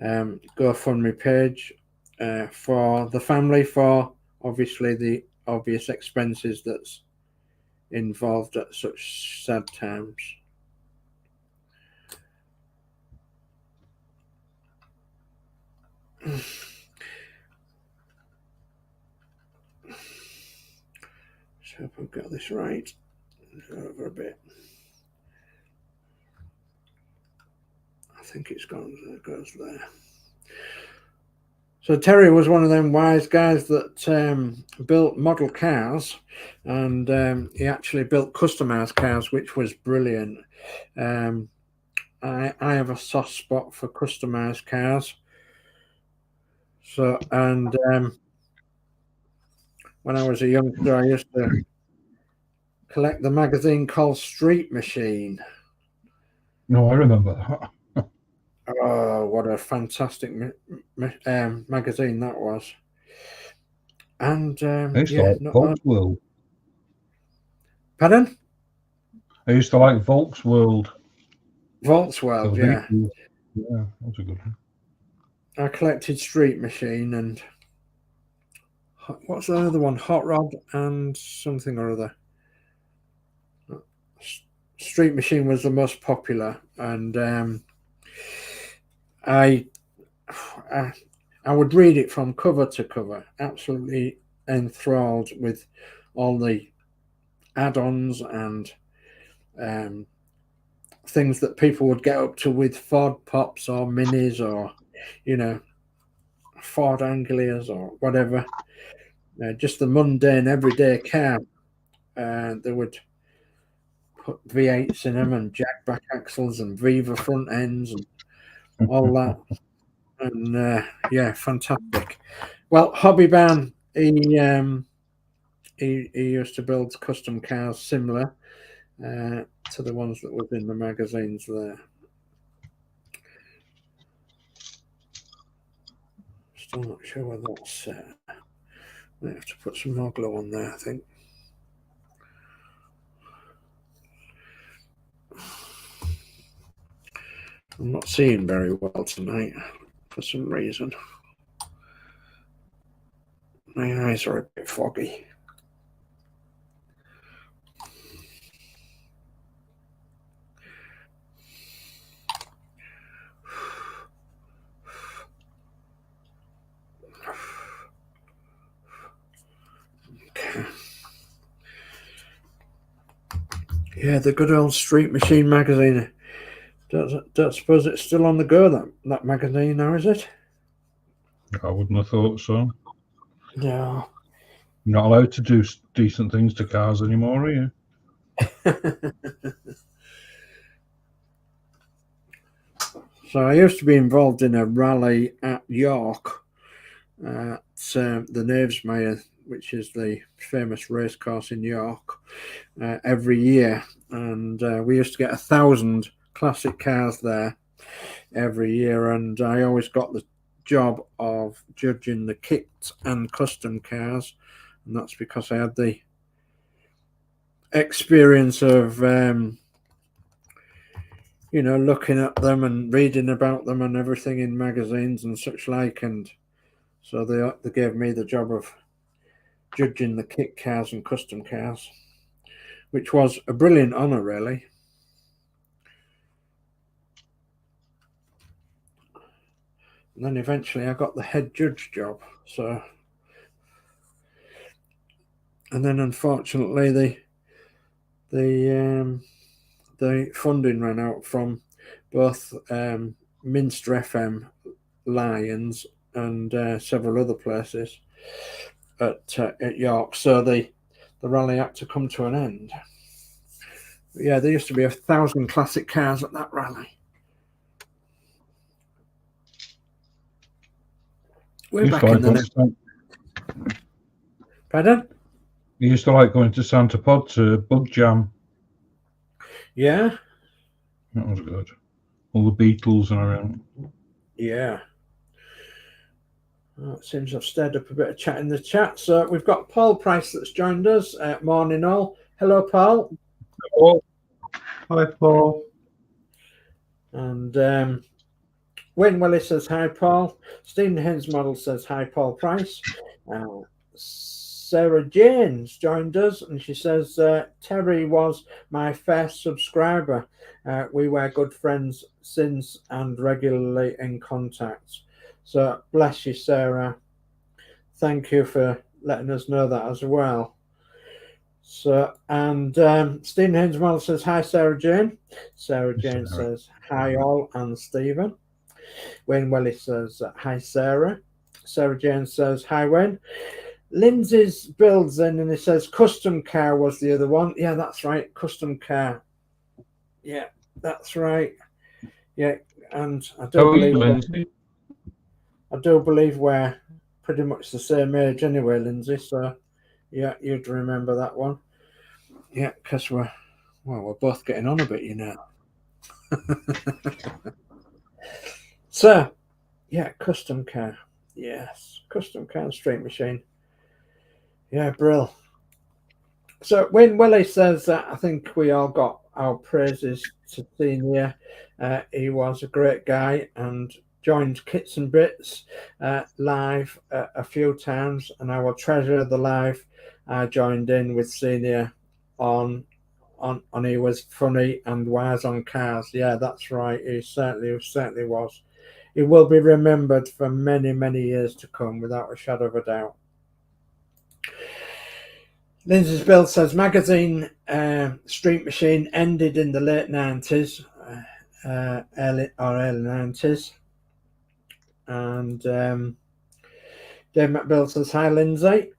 GoFundMe page for the family, for obviously the obvious expenses that's involved at such sad times. So if I've got this right, over a bit. I think it goes there. So Terry was one of them wise guys that built model cars, and he actually built customized cars, which was brilliant. I have a soft spot for customized cars. So, and when I was a youngster, I used to collect the magazine called Street Machine. No, I remember that. Oh, what a fantastic magazine that was. And I used to like Volksworld. Pardon? I used to like Volksworld. Volksworld, yeah. Yeah, that's a good one. I collected Street Machine and what's the other one? Hot Rod and something or other. Street Machine was the most popular, and I would read it from cover to cover, absolutely enthralled with all the add-ons and things that people would get up to with Ford Pops or Minis or, you know, Ford Anglias or whatever. Just the mundane everyday car. They would put V8s in them and jack back axles and Viva front ends and all that. And yeah, fantastic. Well, Hobby Barn, he used to build custom cars similar to the ones that were in the magazines there. Still not sure whether that's set. I have to put some more glue on there, I think. I'm not seeing very well tonight for some reason. My eyes are a bit foggy. Okay. Yeah, the good old Street Machine magazine. Don't suppose it's still on the go, that magazine now, is it? I wouldn't have thought so. No. You're not allowed to do decent things to cars anymore, are you? So I used to be involved in a rally at York at the Knavesmire, which is the famous racecourse in York, every year. And we used to get 1,000 classic cars there every year. And I always got the job of judging the kit and custom cars. And that's because I had the experience of looking at them and reading about them and everything in magazines and such like. And so they gave me the job of judging the kit cars and custom cars, which was a brilliant honour, really. And then eventually I got the head judge job. So, and then unfortunately the funding ran out from both Minster FM, Lions, and several other places at York. So the rally had to come to an end. But yeah, there used to be 1,000 classic cars at that rally. We're back in the Pardon? You used to like going to Santa Pod to Bug Jam. Yeah. That was good. All the Beatles and everything. Yeah. Well, it seems I've stirred up a bit of chat in the chat. So we've got Paul Price that's joined us. Morning all. Hello, Paul. Hello. Hi, Paul. And Wayne Willis says hi, Paul. Stephen Haynes Model says hi, Paul Price. Sarah Jane's joined us, and she says Terry was my first subscriber. We were good friends since and regularly in contact. So bless you, Sarah. Thank you for letting us know that as well. So, and Stephen Haynes Model says hi, Sarah Jane. Sarah Jane says hi all, and Stephen. Wayne Welly says hi, Sarah. Sarah Jane says hi, Wayne. Lindsay's builds in and he says custom car was the other one. Yeah, that's right. Custom car. Yeah, that's right. Yeah, and I do believe we're pretty much the same age anyway, Lindsay. So yeah, you'd remember that one. Yeah, because we're both getting on a bit, you know. So yeah, custom car. Yes, custom car and street machine. Yeah, brill. So Wayne Willie says that I think we all got our praises to Senior. He was a great guy and joined Kits and Bits live a few times, and I will treasure the live I joined in with Senior on he was funny and wise on cars. Yeah, that's right. He certainly was. He will be remembered for many, many years to come, without a shadow of a doubt. Lindsay's Bill says magazine Street Machine ended in the late 90s, early 90s. And Dave McBill says hi, Lindsay.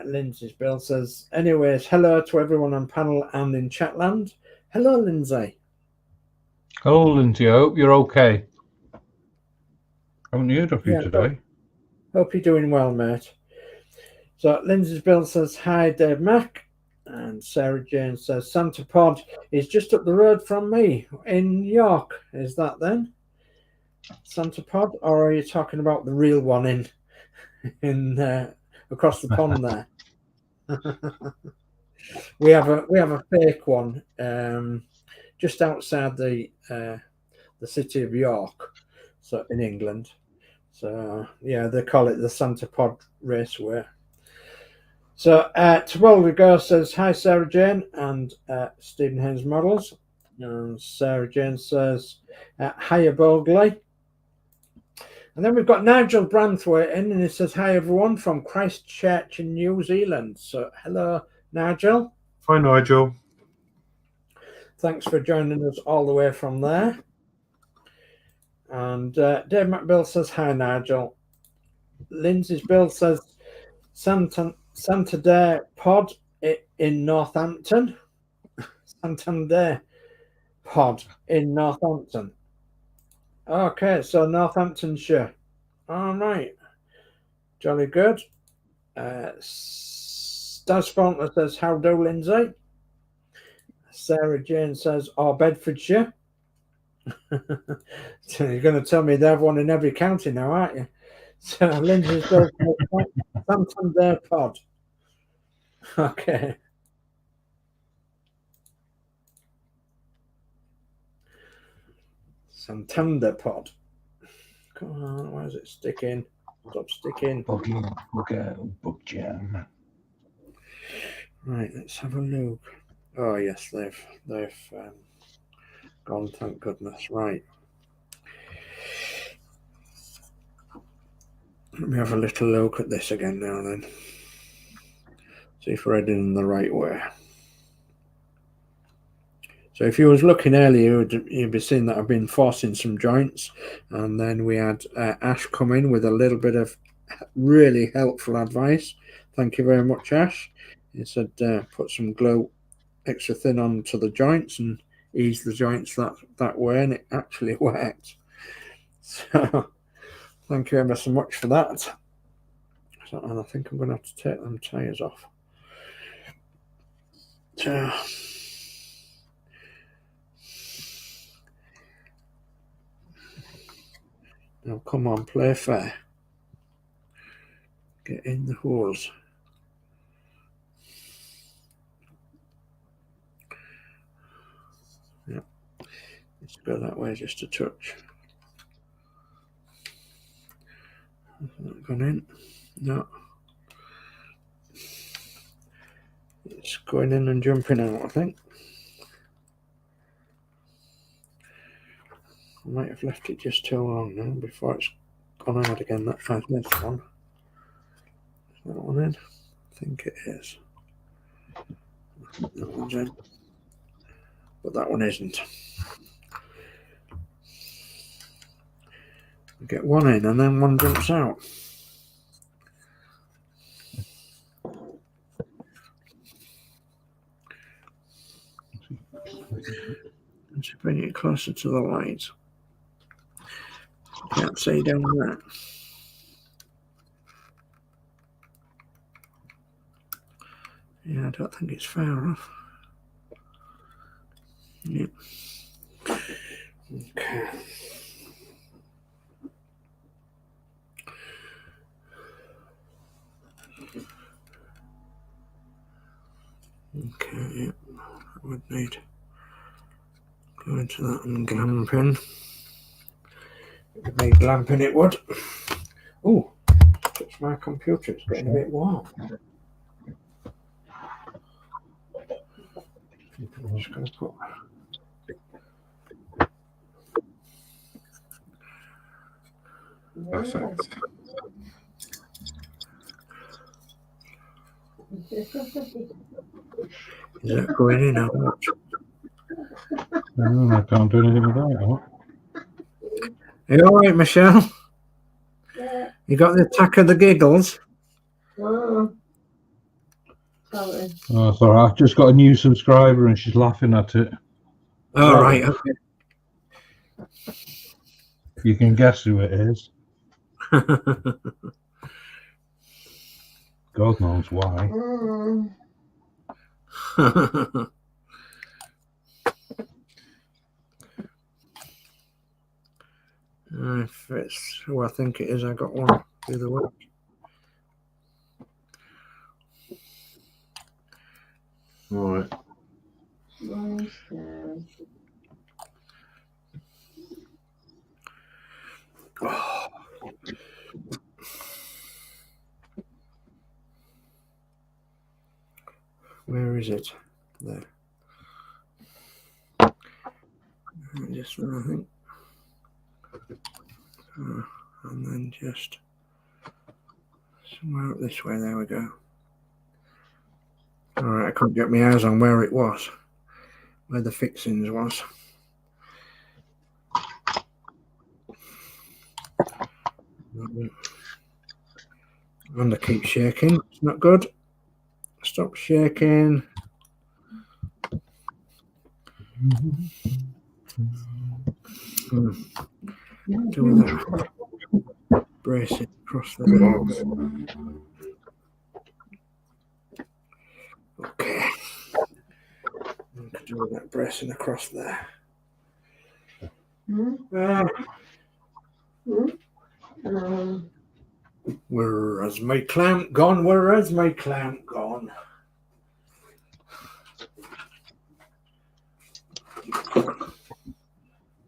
Lindsay's Bill says, anyways, hello to everyone on panel and in chatland. Hello, Lindsay. Hello, Lindsay. I hope you're okay. I haven't heard of you today. Hope you're doing well, mate. So Lindsay's Bill says hi, Dave Mack, and Sarah Jane says Santa Pod is just up the road from me in York. Is that then Santa Pod, or are you talking about the real one in across the pond there? we have a fake one just outside the city of York, so in England. So yeah, they call it the Santa Pod Raceway. So Tawalga Go says hi, Sarah Jane and Stephen Haynes Models. And Sarah Jane says hiya, Bogley. And then we've got Nigel Branthwaite in, and he says hi, everyone, from Christchurch in New Zealand. So hello, Nigel. Hi, Nigel. Thanks for joining us all the way from there. And Dave McBill says hi, Nigel. Lindsay's Bill says Santa Santander Pod in Northampton. Santander Pod in Northampton. Okay, so Northamptonshire. All right. Jolly good. Stas Faulkner says, how do, Lindsay? Sarah Jane says, or Bedfordshire. So you're going to tell me they have one in every county now, aren't you? So Lindsay's goes Santander Pod. Okay. Santander Pod. Come on, why is it sticking? Stop sticking. Book jam. Right, let's have a look. Oh yes, they've gone. Thank goodness. Right. Let me have a little look at this again now. Then see if we're heading in the right way. So if you was looking earlier, you'd be seeing that I've been forcing some joints, and then we had Ash come in with a little bit of really helpful advice. Thank you very much, Ash. He said put some glow extra thin onto the joints and ease the joints that way, and it actually worked. So thank you ever so much for that. So, and I think I'm going to have to take them tyres off. So, now come on, play fair. Get in the holes. Yeah, let's go that way just a touch. Has that gone in? No. It's going in and jumping out, I think. I might have left it just too long now before it's gone out again. That has this one. Is that one in? I think it is. That one's in. But that one isn't. We get one in and then one jumps out. Let's bring it closer to the light. Can't see down there. Yeah, I don't think it's far enough. Yep. Okay. Okay, yep. I would need go into that and glamping. It would need glamping, it would. Oh, touch my computer, it's getting a bit warm. I'm just going to put. Perfect. Is that going in or what? I can't do anything with that. Are you all right, Michelle? Yeah. You got the attack of the giggles? Oh. Sorry. Oh, sorry, I've just got a new subscriber and she's laughing at it. All right, okay. You can guess who it is. God knows why. If it's who I think it is, I got one through the week. Right. Oh. Where is it? There. Just I think. And then just somewhere up this way. There we go. All right, I couldn't get my eyes on where it was, where the fixings was. And I keep shaking. It's not good. Stop shaking. Do that. Brace it across the legs. Okay. Do that bracing across there. Where has my clamp gone? Where has my clamp gone?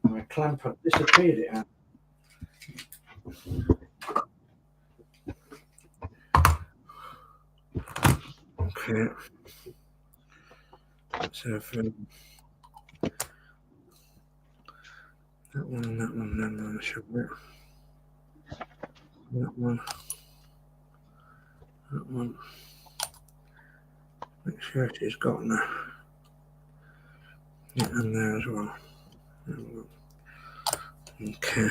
My clamp had disappeared. It had. Okay. So that one, that should work. That one. Make sure she's got that. Yeah, and there as well. Okay.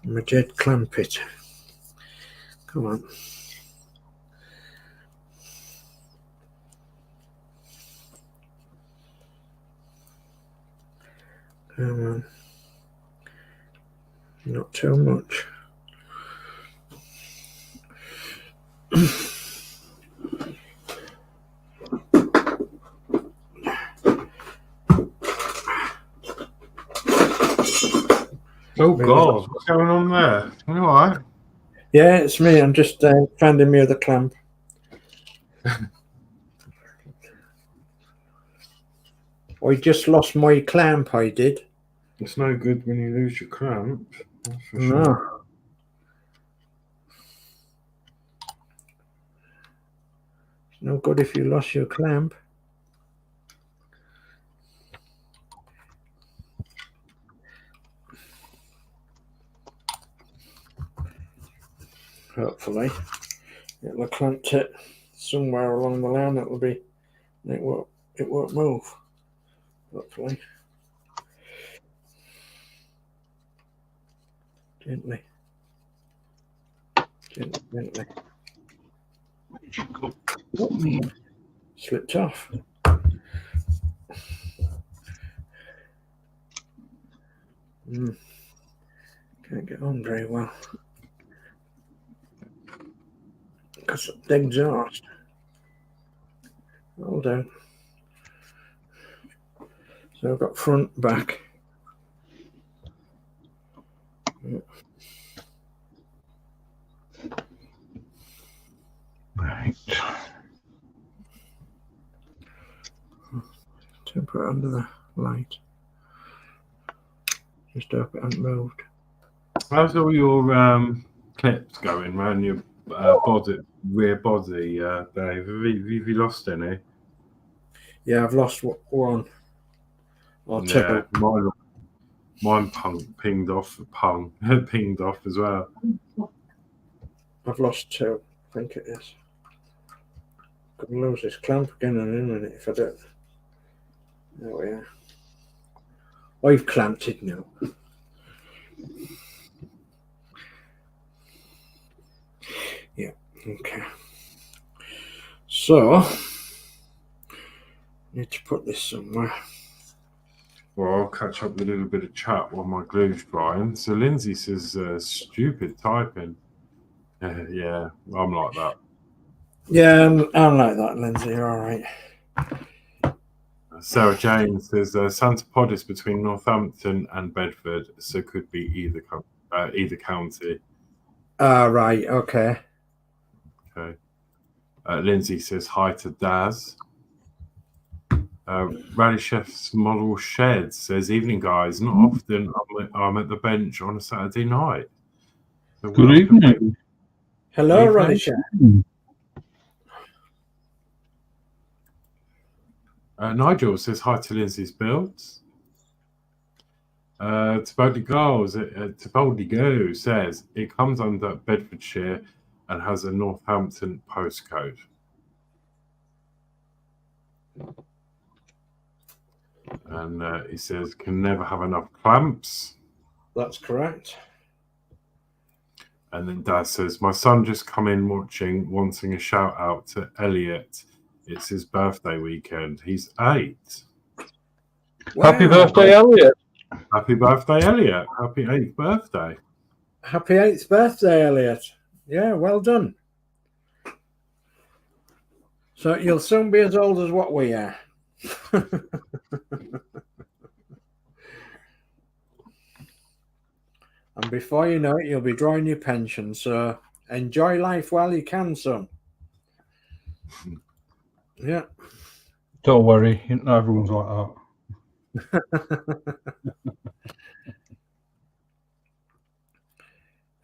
Majed clamp it. Come on. Come on. Not too much. Oh God, what's going on there? You all right? Yeah, it's me. I'm just finding me the clamp. I just lost my clamp, I did. It's no good when you lose your clamp. That's for No. sure. It's no good if you lost your clamp. Hopefully, it'll clamp it somewhere along the line. It'll be. It won't move. Hopefully. Gently. Gently. Slipped off. Can't get on very well. Because the exhaust. Hold on. So I've got front, back. Right. To put it under the light. Just hope it hasn't moved. How's all your clips going around your rear body, Dave? Have you lost any? Yeah, I've lost one. Or two. Mine pinged off as well. I've lost two. I think it is. Could lose this clamp again in a minute if I don't. There we are. I've clamped it now. Yeah, okay. So, need to put this somewhere. Well, I'll catch up with a little bit of chat while my glue's drying. So Lindsay says, stupid typing. Yeah, I'm like that. Yeah, I'm like that, Lindsay. You're all right. Sarah Jane says Santa Pod is between Northampton and Bedford, so could be either county. Right, okay. Okay. Lindsay says hi to Daz. Rally Chef's Model Shed says, evening guys, not often I'm at the bench on a Saturday night. So Good evening. Hello, Rally Chef. Nigel says hi to Lindsay's builds. Tabodi Go says it comes under Bedfordshire and has a Northampton postcode. And he says can never have enough clamps. That's correct. And then Dad says, my son just come in watching, wanting a shout out to Elliot. It's his birthday weekend. He's 8. Wow. Happy birthday, Elliot. Happy birthday, Elliot. Happy 8th birthday. Happy 8th birthday, Elliot. Yeah, well done. So you'll soon be as old as what we are. And before you know it, you'll be drawing your pension. So enjoy life while you can, son. Yeah. Don't worry, not everyone's like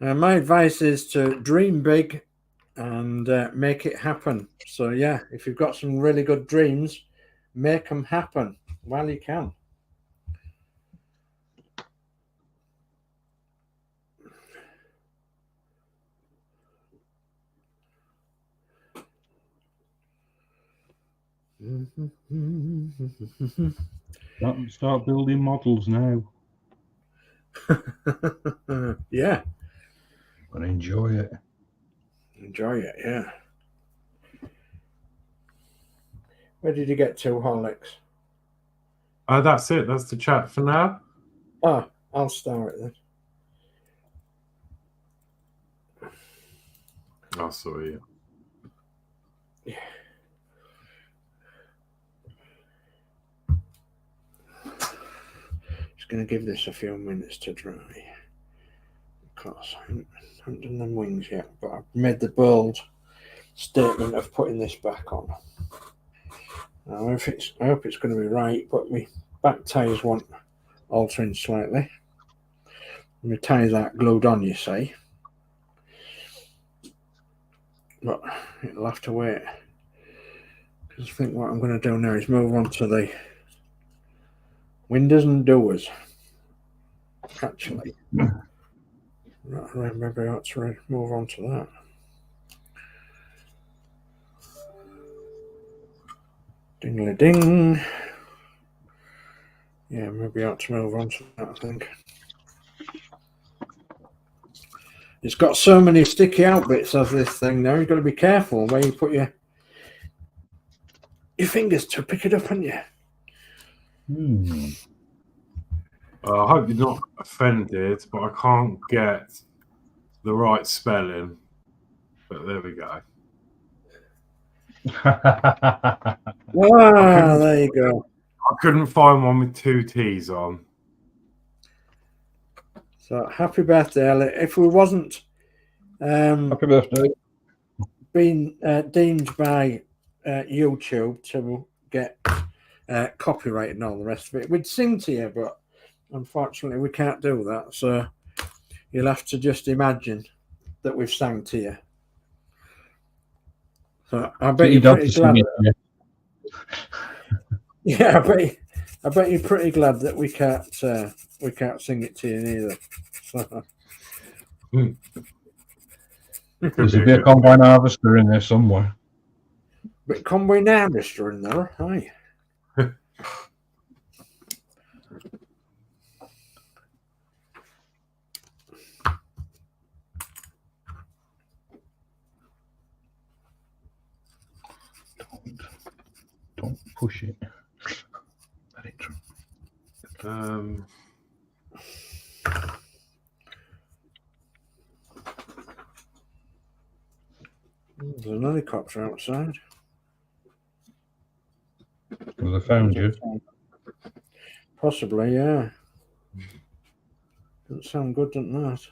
that. My advice is to dream big and make it happen. So yeah, if you've got some really good dreams, make them happen while you can. Start building models now. Yeah. But enjoy it. Enjoy it, yeah. Where did you get to, Horlicks? That's it. That's the chat for now. Oh, I'll start it then. Oh, sorry. Yeah. Just going to give this a few minutes to dry. Because I haven't done them wings yet, but I've made the bold statement of putting this back on. Now, I hope it's going to be right, but my back tyres want altering slightly. My tyres aren't glued on, you see. But it'll have to wait. Because I think what I'm going to do now is move on to the windows and doors. Actually. Right, maybe I ought to move on to that. Dingly ding. Yeah, maybe I ought to move on to that, I think. It's got so many sticky out bits of this thing now, you've got to be careful where you put your fingers to pick it up, haven't you? I hope you're not offended, but I can't get the right spelling. But there we go. There you go. I couldn't find one with 2 T's on. So happy birthday, Elliot. If we wasn't happy birthday being deemed by YouTube to get copyright and all the rest of it, we'd sing to you, but unfortunately we can't do that. So you'll have to just imagine that we've sang to you. So I bet you're pretty glad. Yeah, I bet you're pretty glad that we can't sing it to you neither. So. There's a bit of combine harvester in there somewhere. Bit combine harvester in there, aye. Don't push it. Let it There's an helicopter outside. Well, they found you. Possibly, yeah. Doesn't sound good, doesn't that?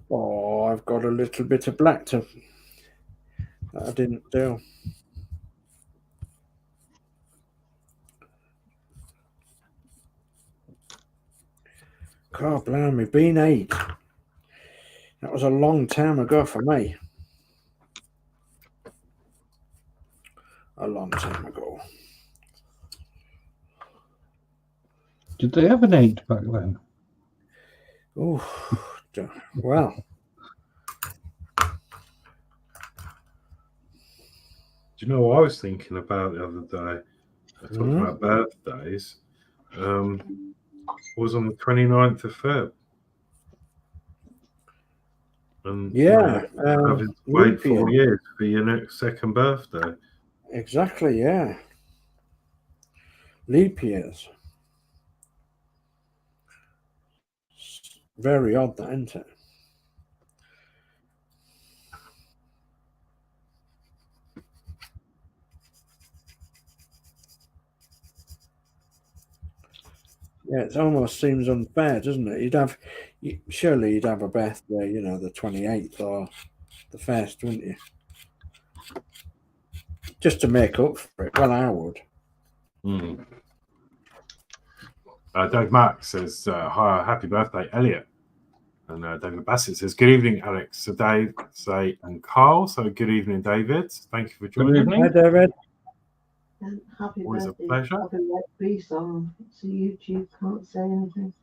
Oh, I've got a little bit of black that I didn't do. God blimey, been 8. That was a long time ago for me. A long time ago. Did they have an 8 back then? Oh, well. Do you know what I was thinking about the other day? I talked about birthdays. Was on the 29th of Feb. And having to wait 4 years for your next second birthday. Exactly, yeah. Leap years. Very odd, that, isn't it? Yeah, it almost seems unfair, doesn't it? Surely you'd have a birthday, the 28th or the 1st, wouldn't you? Just to make up for it. Well, I would. Dave Mack says, hi, happy birthday, Elliot. And David Bassett says, good evening, Alex. So Dave, Say, and Carl. So good evening, David. Thank you for joining. Good evening. Hi, David. And happy Always birthday. a pleasure. I've been let free, so YouTube can't say anything.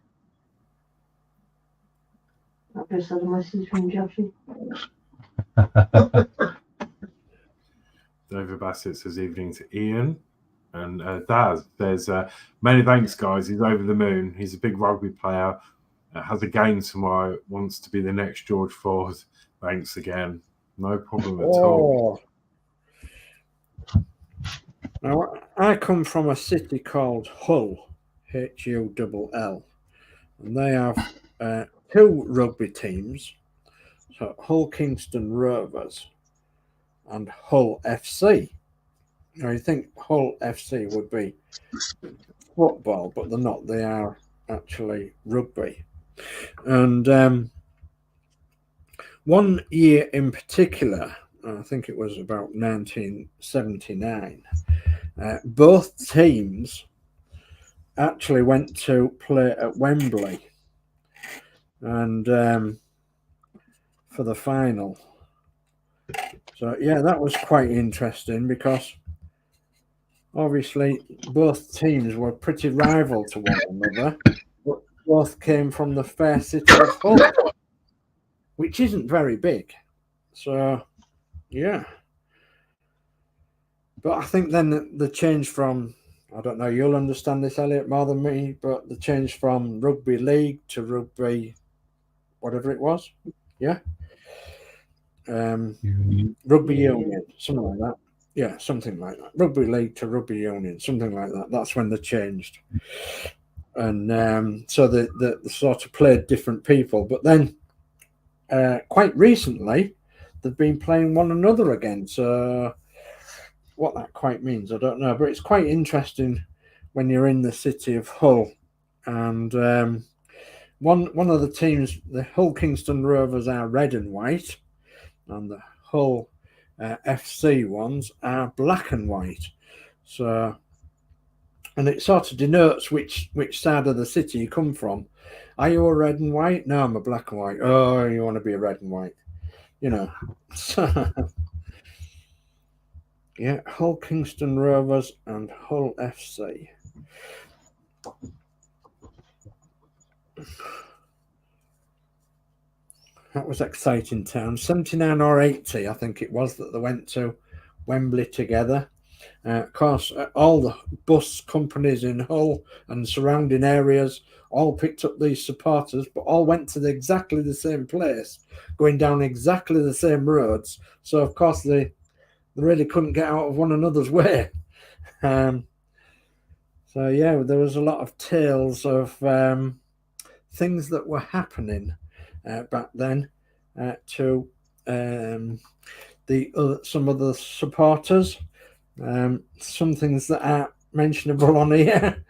I've just had a message from Joshy. David Bassett says, evening to Ian. And Daz says, many thanks, guys. He's over the moon. He's a big rugby player. Has a game tomorrow. Wants to be the next George Ford. Thanks again. No problem at all. Now, I come from a city called Hull, Hull, and they have 2 rugby teams, so Hull Kingston Rovers and Hull FC. Now, you think Hull FC would be football, but they're not. They are actually rugby. And one year in particular, I think it was about 1979, both teams actually went to play at Wembley and for the final. So yeah, that was quite interesting because obviously both teams were pretty rival to one another, but both came from the fair city of Hull, which isn't very big. So yeah, but I think then the change from, I don't know, you'll understand this, Elliot, more than me, but the change from rugby league to rugby, whatever it was, yeah, rugby union, something like that. Yeah, something like that. Rugby league to rugby union, something like that. That's when they changed, and so they sort of played different people. But then, quite recently, they've been playing one another again. So what that quite means, I don't know. But it's quite interesting when you're in the city of Hull, and one of the teams, the Hull Kingston Rovers, are red and white, and the Hull FC ones are black and white. So, and it sort of denotes which side of the city you come from. Are you a red and white? No, I'm a black and white. Oh, you want to be a red and white, So, yeah, Hull Kingston Rovers and Hull FC. That was exciting town. 79 or 80, I think it was, that they went to Wembley together. Of course, all the bus companies in Hull and surrounding areas all picked up these supporters, but all went to exactly the same place, going down exactly the same roads. So, of course, they really couldn't get out of one another's way. So, yeah, there was a lot of tales of things that were happening back then to some of the supporters. Some things that aren't mentionable on here,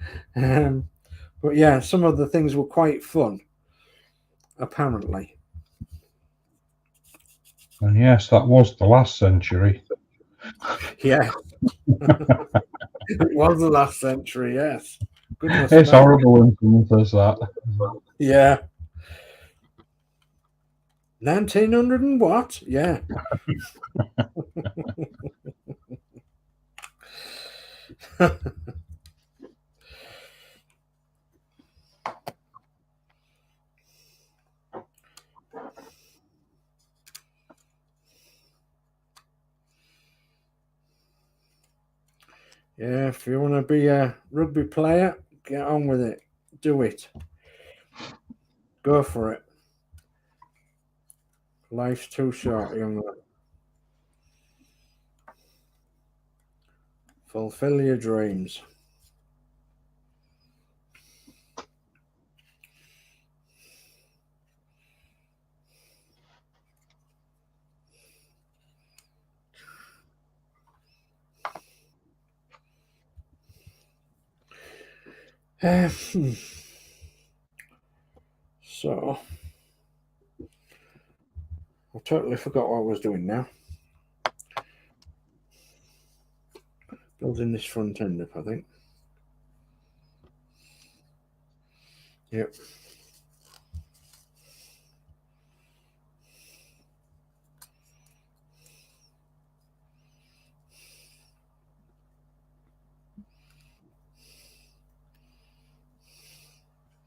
but yeah, some of the things were quite fun, apparently. And yes, that was the last century. Yeah, it was the last century. Yes, goodness, it's man. horrible when someone says that. Yeah. 1900 and what? Yeah. Yeah, if you want to be a rugby player, get on with it. Do it. Go for it. Life's too short, young man. Fulfill your dreams. So, I totally forgot what I was doing now. Building this front end up, I think. Yep.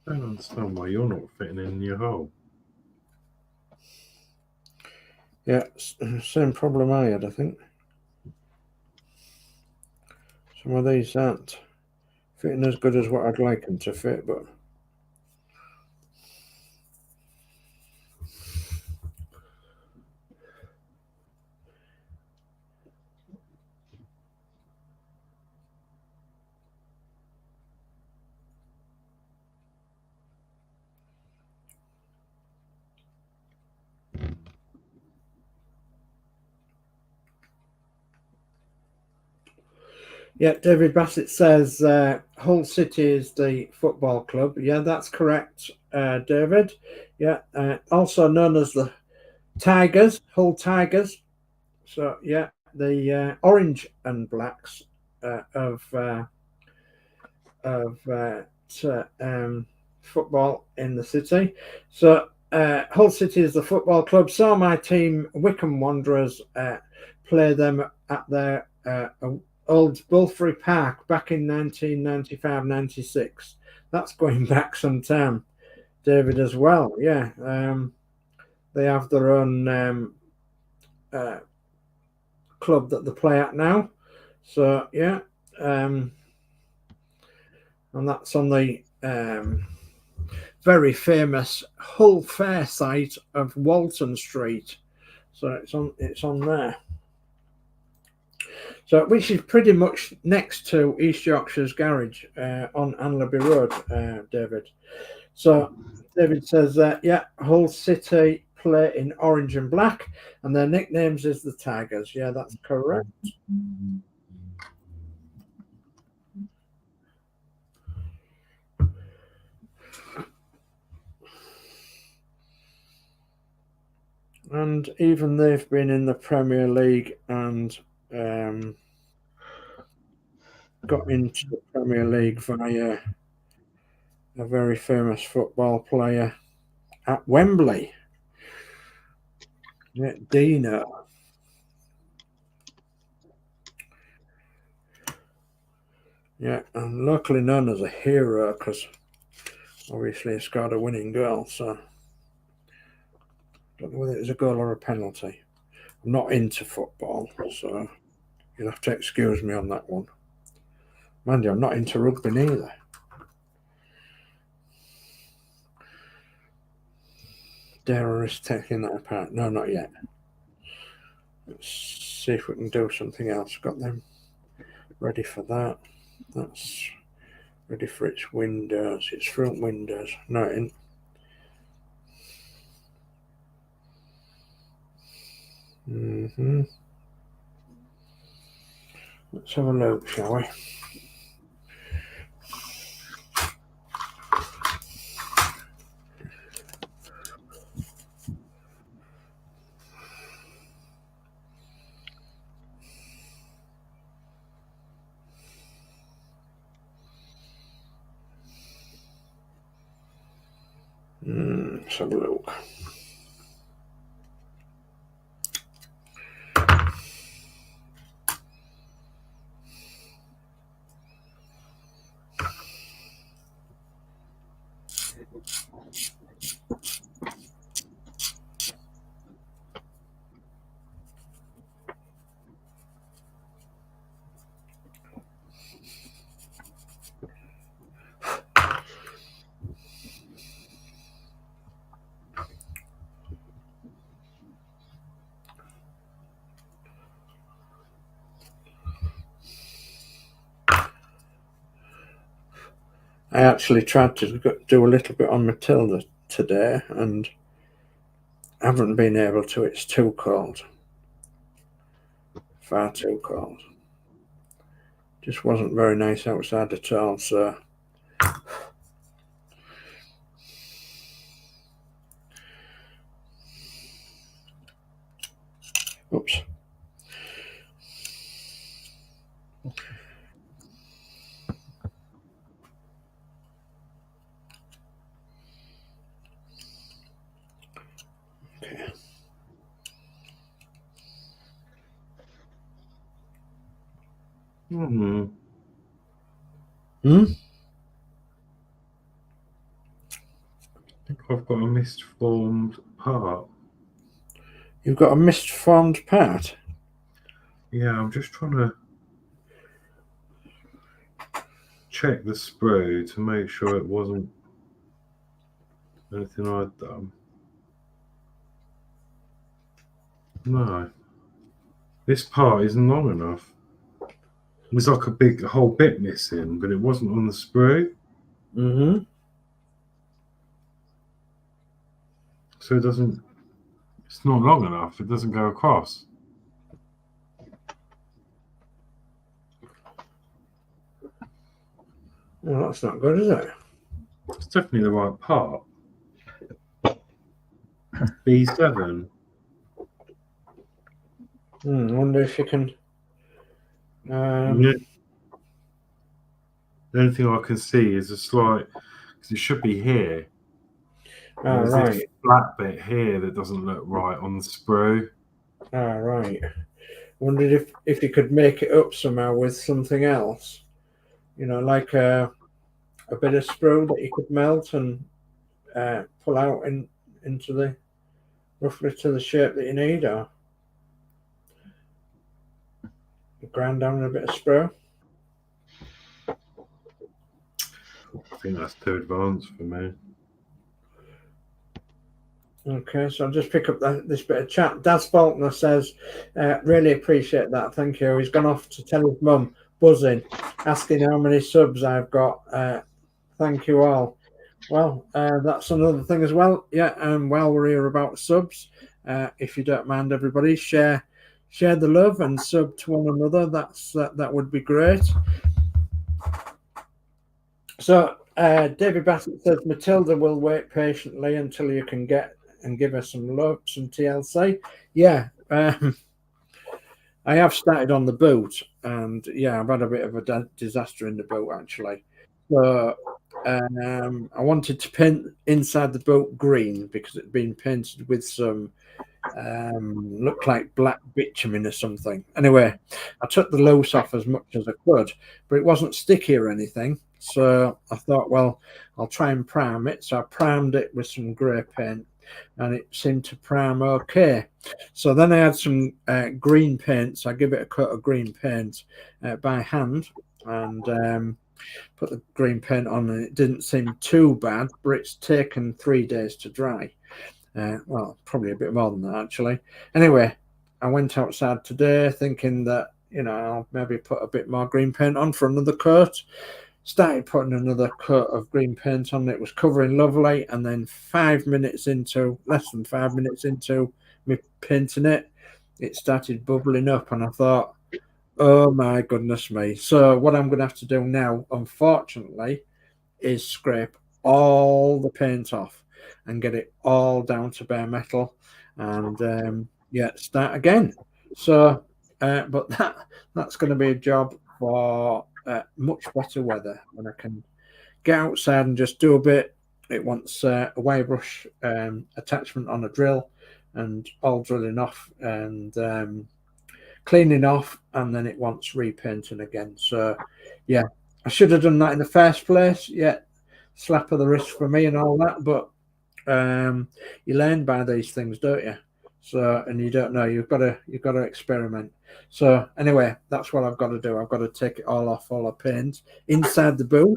I don't understand why you're not fitting in your hole. Yeah, same problem I had, I think. Some of these aren't fitting as good as what I'd like them to fit, but yeah, David Bassett says Hull City is the football club. Yeah, that's correct, David. Yeah, also known as the Tigers, Hull Tigers. So, yeah, the orange and blacks of football in the city. So, Hull City is the football club. So, my team, Wycombe Wanderers, play them at their old Bulfrey Park back in 1995-96. That's going back some time, David, as well. Yeah, they have their own club that they play at now. So yeah, and that's on the very famous Hull Fair site of Walton Street. So it's on there. So, which is pretty much next to East Yorkshire's garage on Anlaby Road, David. So, David says, yeah, Hull City play in orange and black, and their nicknames is the Tigers. Yeah, that's correct. And even they've been in the Premier League and got into the Premier League via a very famous football player at Wembley. Yeah, Dino. Yeah, and locally known as a hero because obviously he scored a winning goal. So I don't know whether it was a goal or a penalty. I'm not into football, so you'll have to excuse me on that one. Mind you, I'm not into rugby neither. Dare I risk taking that apart? No, not yet. Let's see if we can do something else. Got them ready for that. That's ready for its windows, its front windows. No, it ain't. Let's have a look, shall we? Let's have a look. I actually tried to do a little bit on Matilda today and haven't been able to. It's too cold. Far too cold. Just wasn't very nice outside at all, so oops. Okay. Hmm. I think I've got a misformed part. You've got a misformed part? Yeah, I'm just trying to check the sprue to make sure it wasn't anything I'd done. No. This part isn't long enough. There's like a whole bit missing, but it wasn't on the sprue. Mm-hmm. So it's not long enough. It doesn't go across. Well, that's not good, is it? It's definitely the right part. B7. I wonder if you can. Yeah. The only thing I can see is a slight, because it should be here. There's Right. this flat bit here that doesn't look right on the sprue. Right. Wondered if you could make it up somehow with something else. You know, like a bit of sprue that you could melt and pull out into the roughly to the shape that you need, or grind down a bit of sprue. I think that's too advanced for me. Okay, so I'll just pick up this bit of chat. Daz Faulkner says, really appreciate that. Thank you. He's gone off to tell his mum, buzzing, asking how many subs I've got. Thank you all. Well, that's another thing as well. Yeah, and while we're here about subs, if you don't mind, everybody, share the love and sub to one another. That would be great. So David Bassett says Matilda will wait patiently until you can get and give her some love, some TLC. Yeah, I have started on the boot, and yeah, I've had a bit of a disaster in the boot actually. So I wanted to paint inside the boat green because it had been painted with some looked like black bitumen or something. Anyway, I took the loose off as much as I could, but it wasn't sticky or anything. So I thought, well, I'll try and prime it. So I primed it with some grey paint, and it seemed to prime okay. So then I had some green paint. So I give it a coat of green paint by hand, and put the green paint on, and it didn't seem too bad, but it's taken 3 days to dry. Well, probably a bit more than that, actually. Anyway, I went outside today thinking that, you know, I'll maybe put a bit more green paint on for another coat. Started putting another coat of green paint on. It was covering lovely. And then less than 5 minutes into me painting it, it started bubbling up. And I thought, oh my goodness me. So what I'm going to have to do now, unfortunately, is scrape all the paint off and get it all down to bare metal and start again. So but that's going to be a job for much better weather when I can get outside and just do a bit. It wants a wire brush attachment on a drill and all drilling off and cleaning off, and then it wants repainting again. So yeah, I should have done that in the first place. Yeah, slap of the wrist for me and all that, but you learn by these things, don't you? So, and you don't know, you've got to experiment. So anyway, that's what I've got to do. I've got to take it all off, all the paint inside the boot,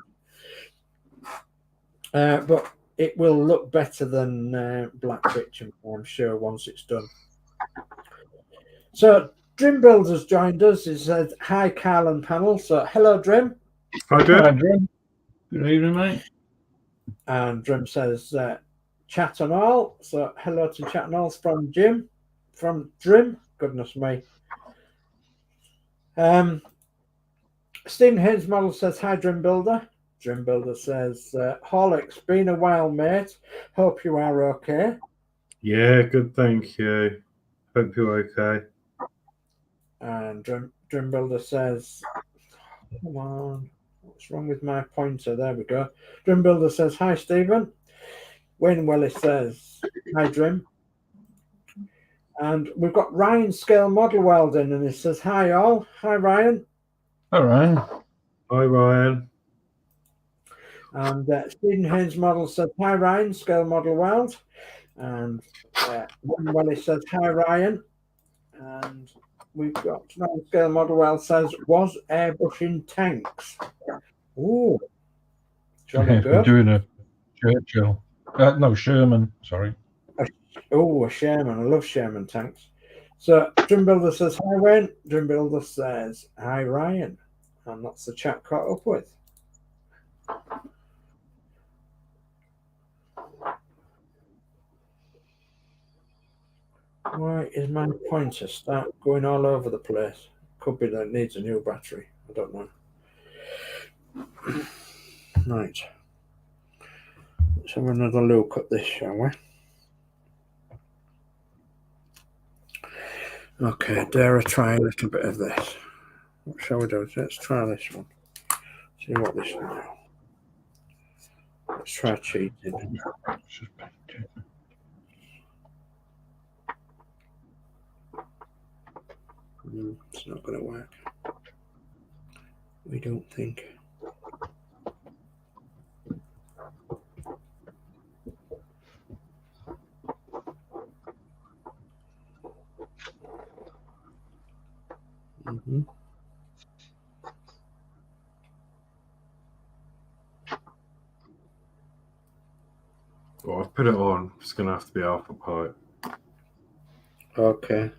but it will look better than black bitumen, I'm sure, once it's done. So Drim Builders joined us. He said, hi, Carl and panel. So hello, Drim. Hi, Drim. Good evening, mate. And Drim says, chat and all. So hello to chat and all from Jim, from Drim. Goodness me. Stephen Haynes Model says, hi, Drim Builder. Drim Builder says, Horlicks, been a while, mate. Hope you are okay. Yeah, good, thank you. Hope you're okay. And Drim Builder says, come on, what's wrong with my pointer? There we go. Drim Builder says, hi, Stephen. Wayne Wellis says, hi, Drim. And we've got Ryan Scale Model Welding, and he says, hi, all. Hi, Ryan. All right. Hi, Ryan. And Stephen Haynes Model says, hi, Ryan, Scale Model Weld. And Wayne Wellis says, hi, Ryan. And we've got Ryan Scale Model Weld says, was airbrushing tanks. Ooh. Jolly We're good. doing a Churchill. No, Sherman. Sorry. Oh, a Sherman. I love Sherman tanks. So Drim Builder says, hi, Wayne. Drim Builder says, hi, Ryan. And that's the chat caught up with. Why is my pointer start going all over the place? Could be that it needs a new battery. I don't know. Right. Let's have another look at this, shall we? Okay, dare I try a little bit of this? What shall we do? Let's try this one. See what this will do. Let's try cheating. It's not going to work. We don't think. Well, I've put it on. It's going to have to be alpha pipe. Okay.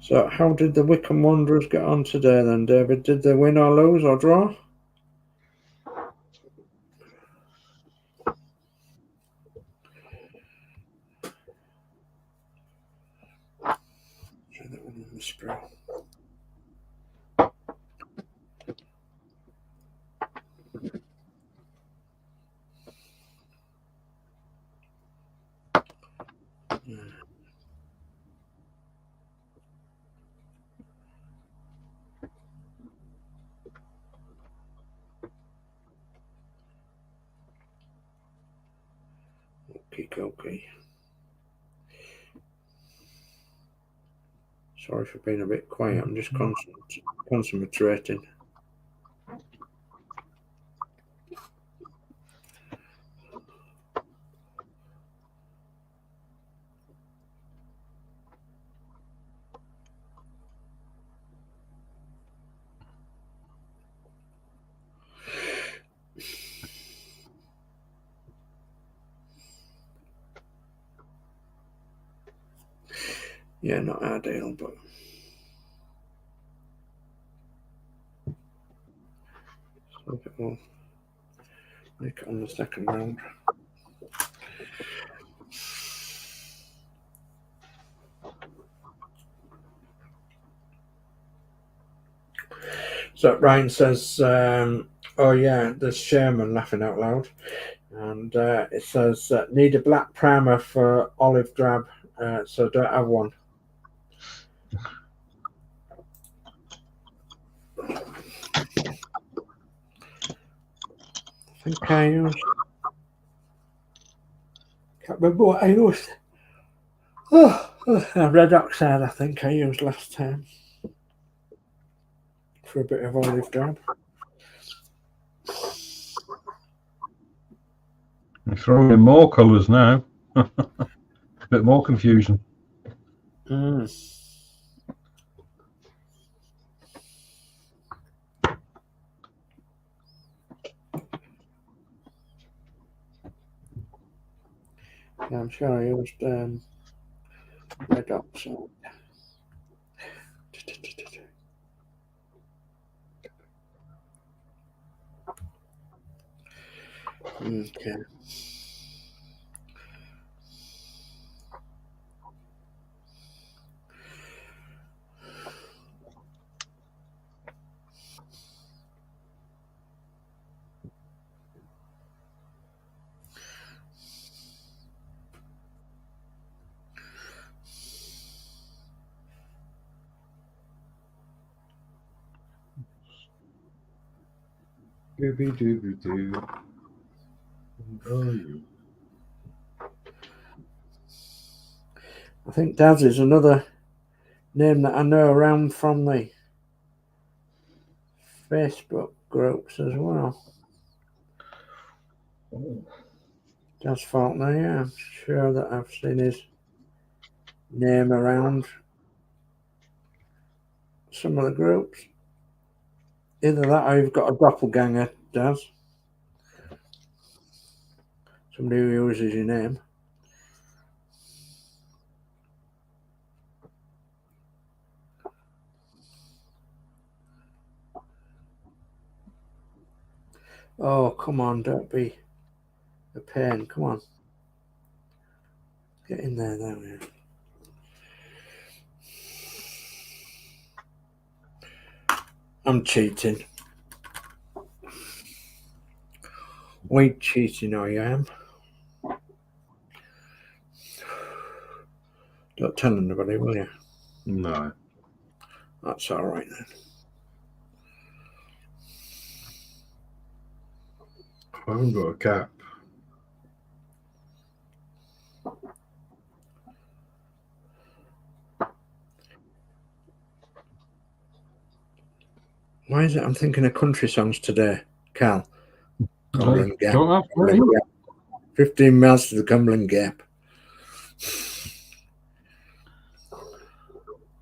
So how did the Wickham Wanderers get on today then, David? Did they win or lose or draw? Try that one on the spray. Okay. Sorry for being a bit quiet. I'm just concentrating. Yeah, not ideal, but so it will make it on the second round. So Ryan says, oh yeah, there's Sherman laughing out loud. And it says, need a black primer for olive drab, so don't have one. I think I used, can't remember what I used. Red oxide, I think I used last time for a bit of olive drab. You're throwing in more colours now. A bit more confusion. Yeah, I'm sure I used red oxide. Okay. Dooby dooby doo. Oh, you. I think Daz is another name that I know around from the Facebook groups as well. Daz Faulkner, yeah, I'm sure that I've seen his name around some of the groups. Either that or you've got a doppelganger, Daz. Somebody who uses your name. Oh, come on, don't be a pain. Come on. Get in there, there we are. I'm cheating. Wait, cheating, I am. Don't tell anybody, will you? No. That's all right then. I haven't got a cap. Why is it I'm thinking of country songs today, Cal? Cumberland Gap. Don't have Cumberland Gap. 15 miles to the Cumberland Gap.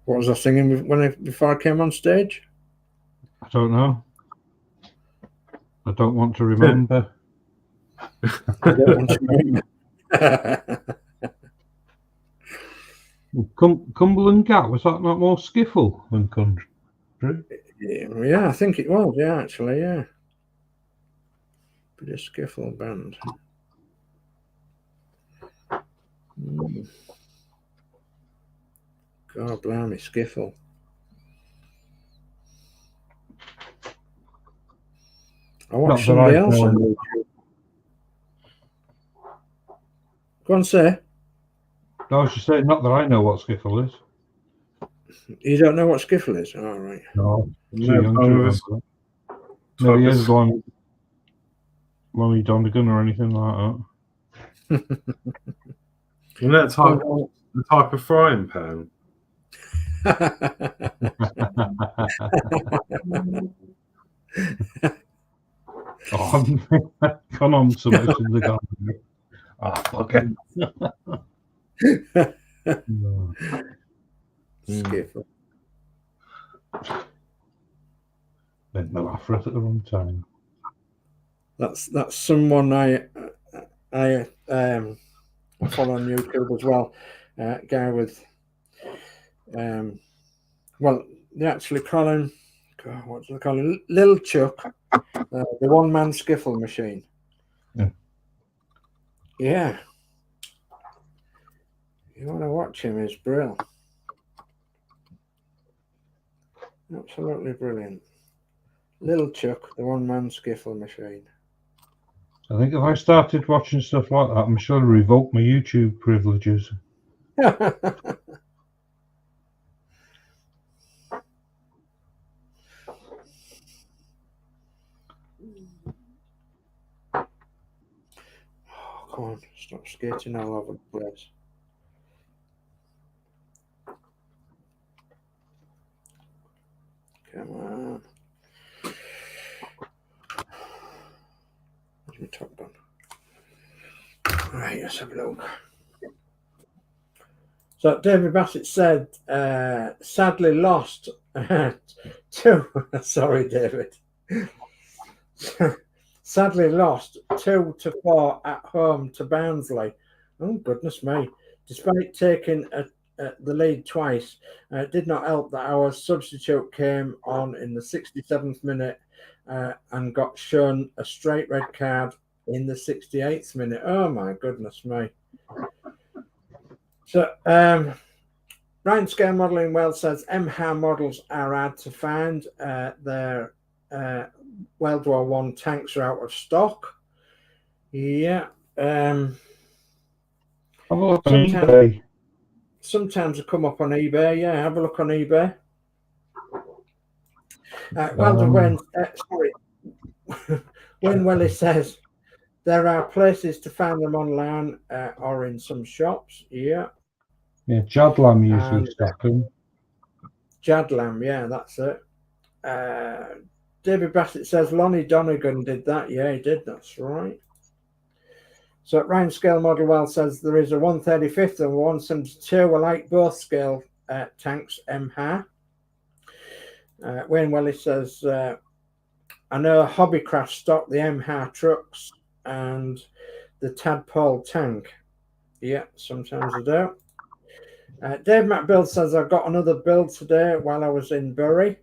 What was I singing before I came on stage? I don't know. I don't want to remember. I don't want to remember. Cumberland Gap, was that not more skiffle than country? Yeah, I think it was. Yeah, actually, yeah. Bit of skiffle band. God blimey, skiffle. I watched somebody else on YouTube. Go on, say. I was just saying, not that I know what skiffle is. You don't know what skiffle is? All right. No, No, no, he is one when he Donegan or anything like that. And that type of frying pan. Oh, I've gone on so much in the garden. Oh, okay. No. Skiffle. Then the laugh at the wrong time. That's someone I follow on YouTube as well. Guy with well, they actually call him, God, what do they call him? Little Chuck, the one-man skiffle machine. Yeah. You want to watch him, he's brilliant. Absolutely brilliant. Little Chuck, the one-man skiffle machine. I think if I started watching stuff like that, I'm sure to revoke my YouTube privileges. Oh, come on, stop skating all over the place. Come on. Where's my top gun? Right, let's have a look. So David Bassett said, sadly lost two. Sorry, David. Sadly lost 2-4 at home to Barnsley Oh, goodness me. Despite taking the lead twice, it did not help that our substitute came on in the 67th minute and got shown a straight red card in the 68th minute. Oh, my goodness me. So, Ryan Scale Modelling Well says Emhar models are hard to find. Their World War I tanks are out of stock. Yeah. Sometimes they come up on eBay. Yeah, have a look on eBay. Wayne Welly says there are places to find them online or in some shops. Yeah. Yeah, Jadlam usually stock them. Jadlam, yeah, that's it. David Bassett says Lonnie Donegan did that. Yeah, he did. That's right. So Ryan Scale Model Well says there is a 135th and 172. I like both scale tanks, Emhar. Wayne Welly says, I know Hobbycraft stock the Emhar Trucks and the Tadpole tank. Yeah, sometimes I do. Dave McBuild says I got another build today while I was in Bury.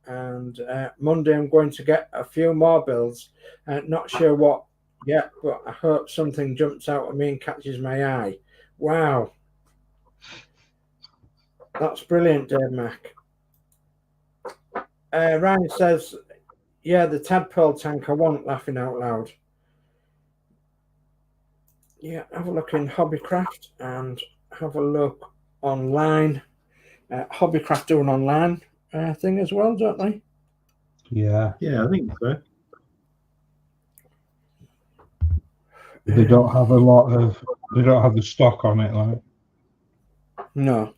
And Monday I'm going to get a few more builds. Not sure what yet, but I hope something jumps out at me and catches my eye. Wow. That's brilliant, Dave Mac. Ryan says, yeah, the Tadpole tank I want, laughing out loud. Yeah, have a look in Hobbycraft and have a look online. Hobbycraft do an online thing as well, don't they? Yeah, I think so. They don't have a lot of. They don't have the stock on it, like. No.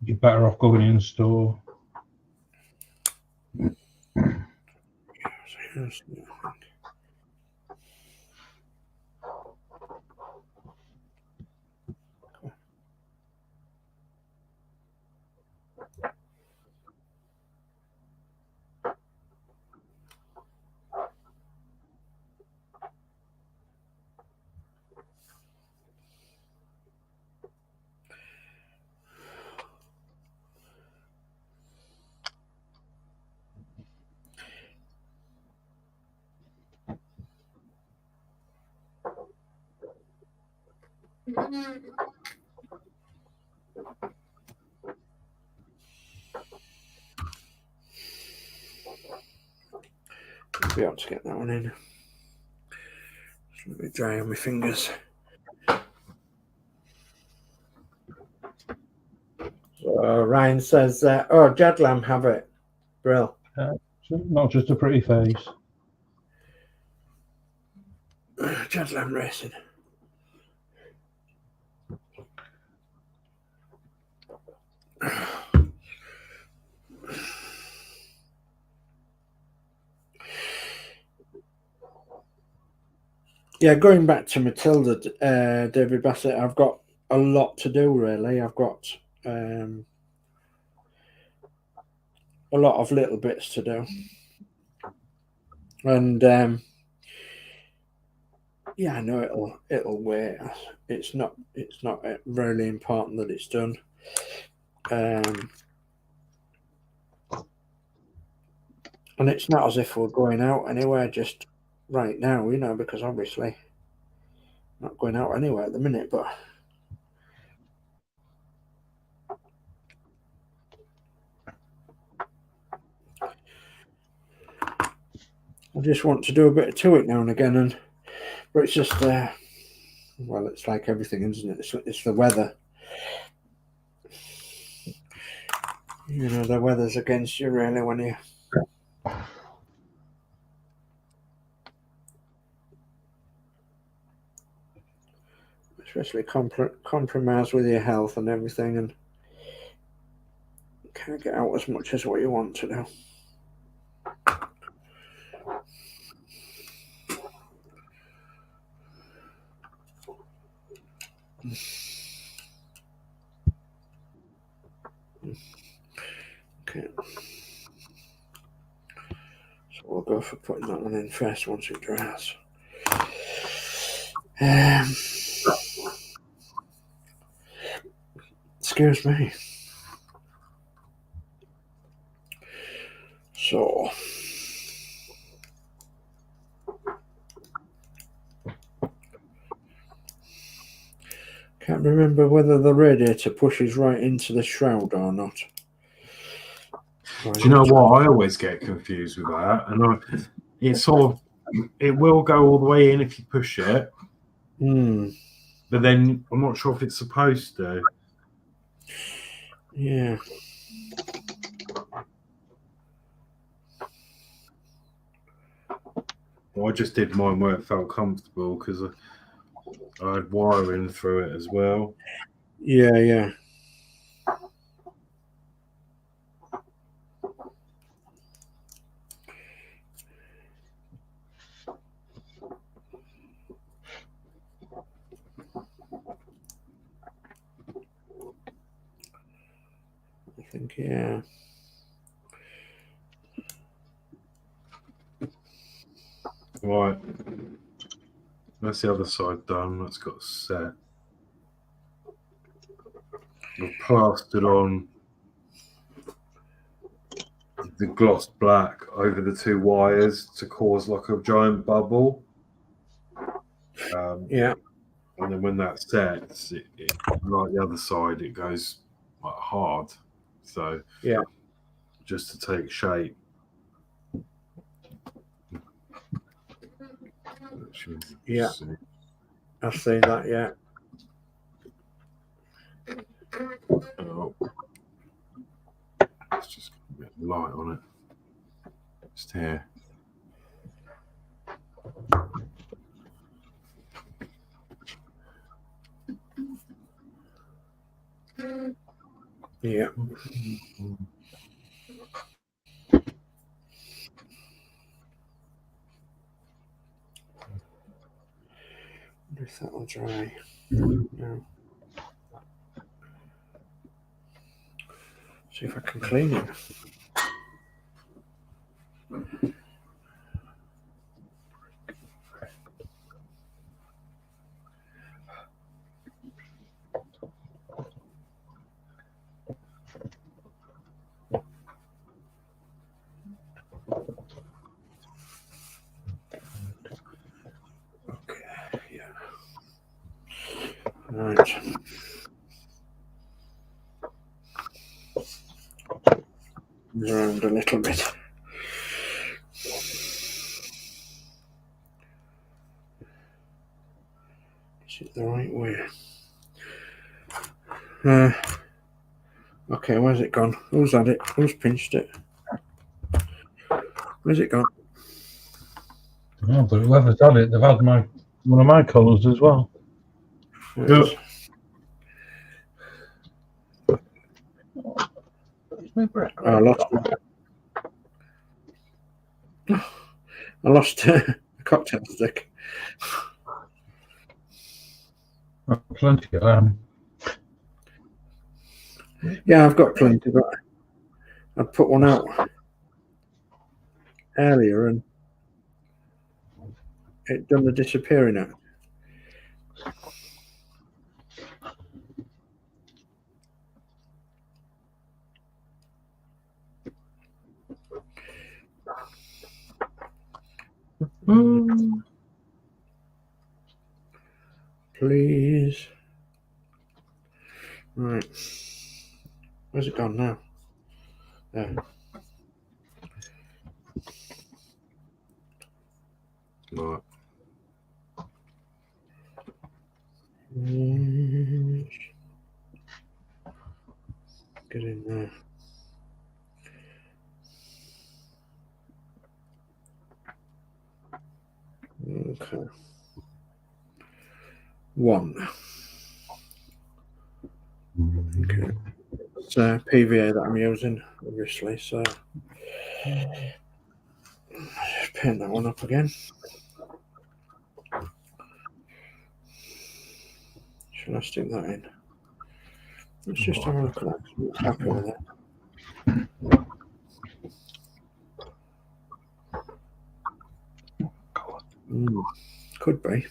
You're better off going in store. Be able to get that one in. Let me dry on my fingers. So Ryan says, oh, Jadlam have it. Brill. Not just a pretty face. Jadlam Racing. Yeah, going back to Matilda, David Bassett, I've got a lot to do, really. I've got a lot of little bits to do. And yeah, I know it'll wait. It's not really important that it's done. And it's not as if we're going out anywhere just right now, because obviously not going out anywhere at the minute, but I just want to do a bit to it now and again, but it's just well, it's like everything, isn't it? It's the weather. The weather's against you, really, when you especially compromise with your health and everything, and can't get out as much as what you want to do. Okay. So we'll go for putting that one in first once it dries. excuse me. So, can't remember whether the radiator pushes right into the shroud or not. Do you know what? I always get confused with that, and it's sort of, it will go all the way in if you push it, but then I'm not sure if it's supposed to. Yeah. Well, I just did mine where it felt comfortable because I had wiring through it as well. Yeah, yeah. I think, yeah. Right. That's the other side done. That's got set. I've plastered on the gloss black over the two wires to cause like a giant bubble. Yeah. And then when that sets, it like the other side, it goes like hard. So Yeah. just to take shape. Yeah. I see that, yeah. Oh. Let's just get a bit of light on it. Just here. Yeah. Wonder if that'll dry. No. See if I can clean it. Okay, yeah. Right. Around a little bit. Is it the right way? Okay, where's it gone? Who's had it? Who's pinched it? Where's it gone? Oh, but whoever's had it, they've had one of my colours as well. Right. I lost a cocktail stick. Plenty of them. Yeah, I've got plenty, but I put one out earlier and it done the disappearing act. Please. Right. Where's it gone now? There. Right. Get in there. Okay. One. Okay. It's PVA that I'm using, obviously, so just paint that one up again. Shall I stick that in? Let's just have a look at that. I'm happy with that. Could be.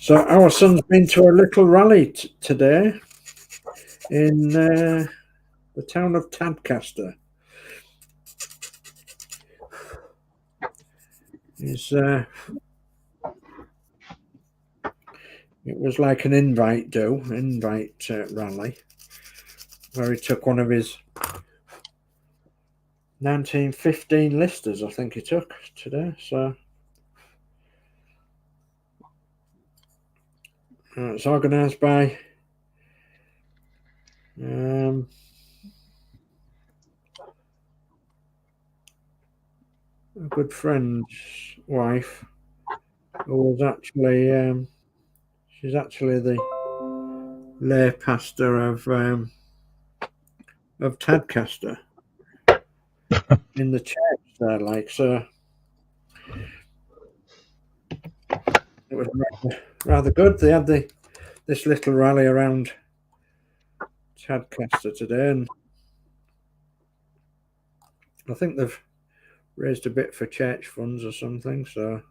So our son's been to a little rally today in the town of Tadcaster. It was like an invite rally where he took one of his 1915 listers, I think he took today. So it's organised by a good friend's wife, who was actually she's actually the lay pastor of Tadcaster in the church there, like, so it was rather good. They had this little rally around Tadcaster today, and I think they've raised a bit for church funds or something, so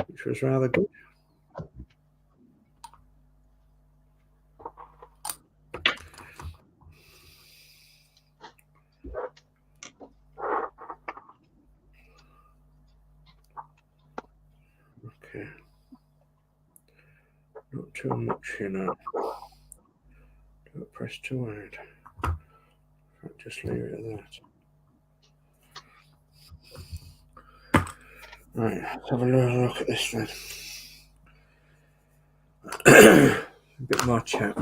which was rather good. Okay, not too much, you know. Don't press too hard. I'll just leave it at that. Right, let's have a look at this then. A bit more chat.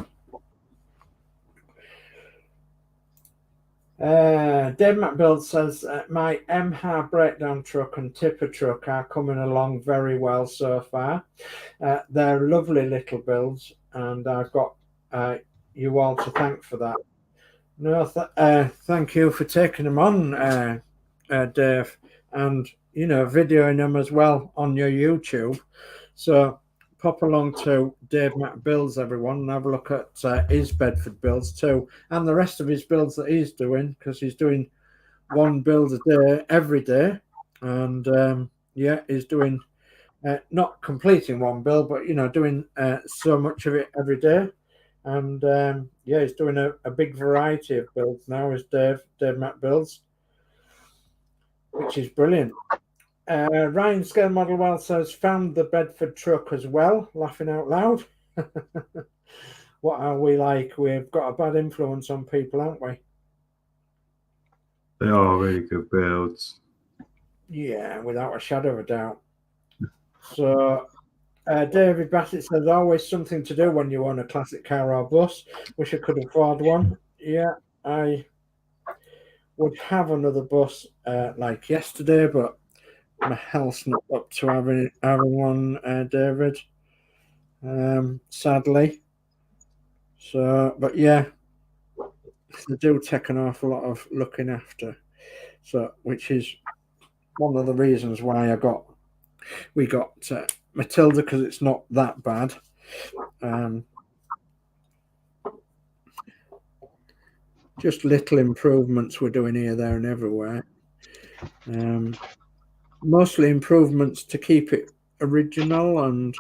Dave McBuild says my Emhar breakdown truck and tipper truck are coming along very well so far. They're lovely little builds, and I've got you all to thank for that. No, thank you for taking them on, Dave, and videoing them as well on your YouTube. So pop along to Dave McBuilds, everyone, and have a look at his Bedford builds too, and the rest of his builds that he's doing, because he's doing one build a day every day, and he's doing not completing one build, but doing so much of it every day, and he's doing a big variety of builds now as Dave McBuilds, which is brilliant. Ryan Scale Model Well says, found the Bedford truck as well, laughing out loud. What are we like? We've got a bad influence on people, haven't we? They are really good builds. Yeah, without a shadow of a doubt. So David Bassett says, always something to do when you own a classic car or bus. Wish I could afford one. Yeah, I would have another bus like yesterday, but my health's not up to having one, David, sadly. So, but yeah, they do take an awful lot of looking after. So, which is one of the reasons why we got Matilda, because it's not that bad. Just little improvements we're doing here, there, and everywhere. Mostly improvements to keep it original, and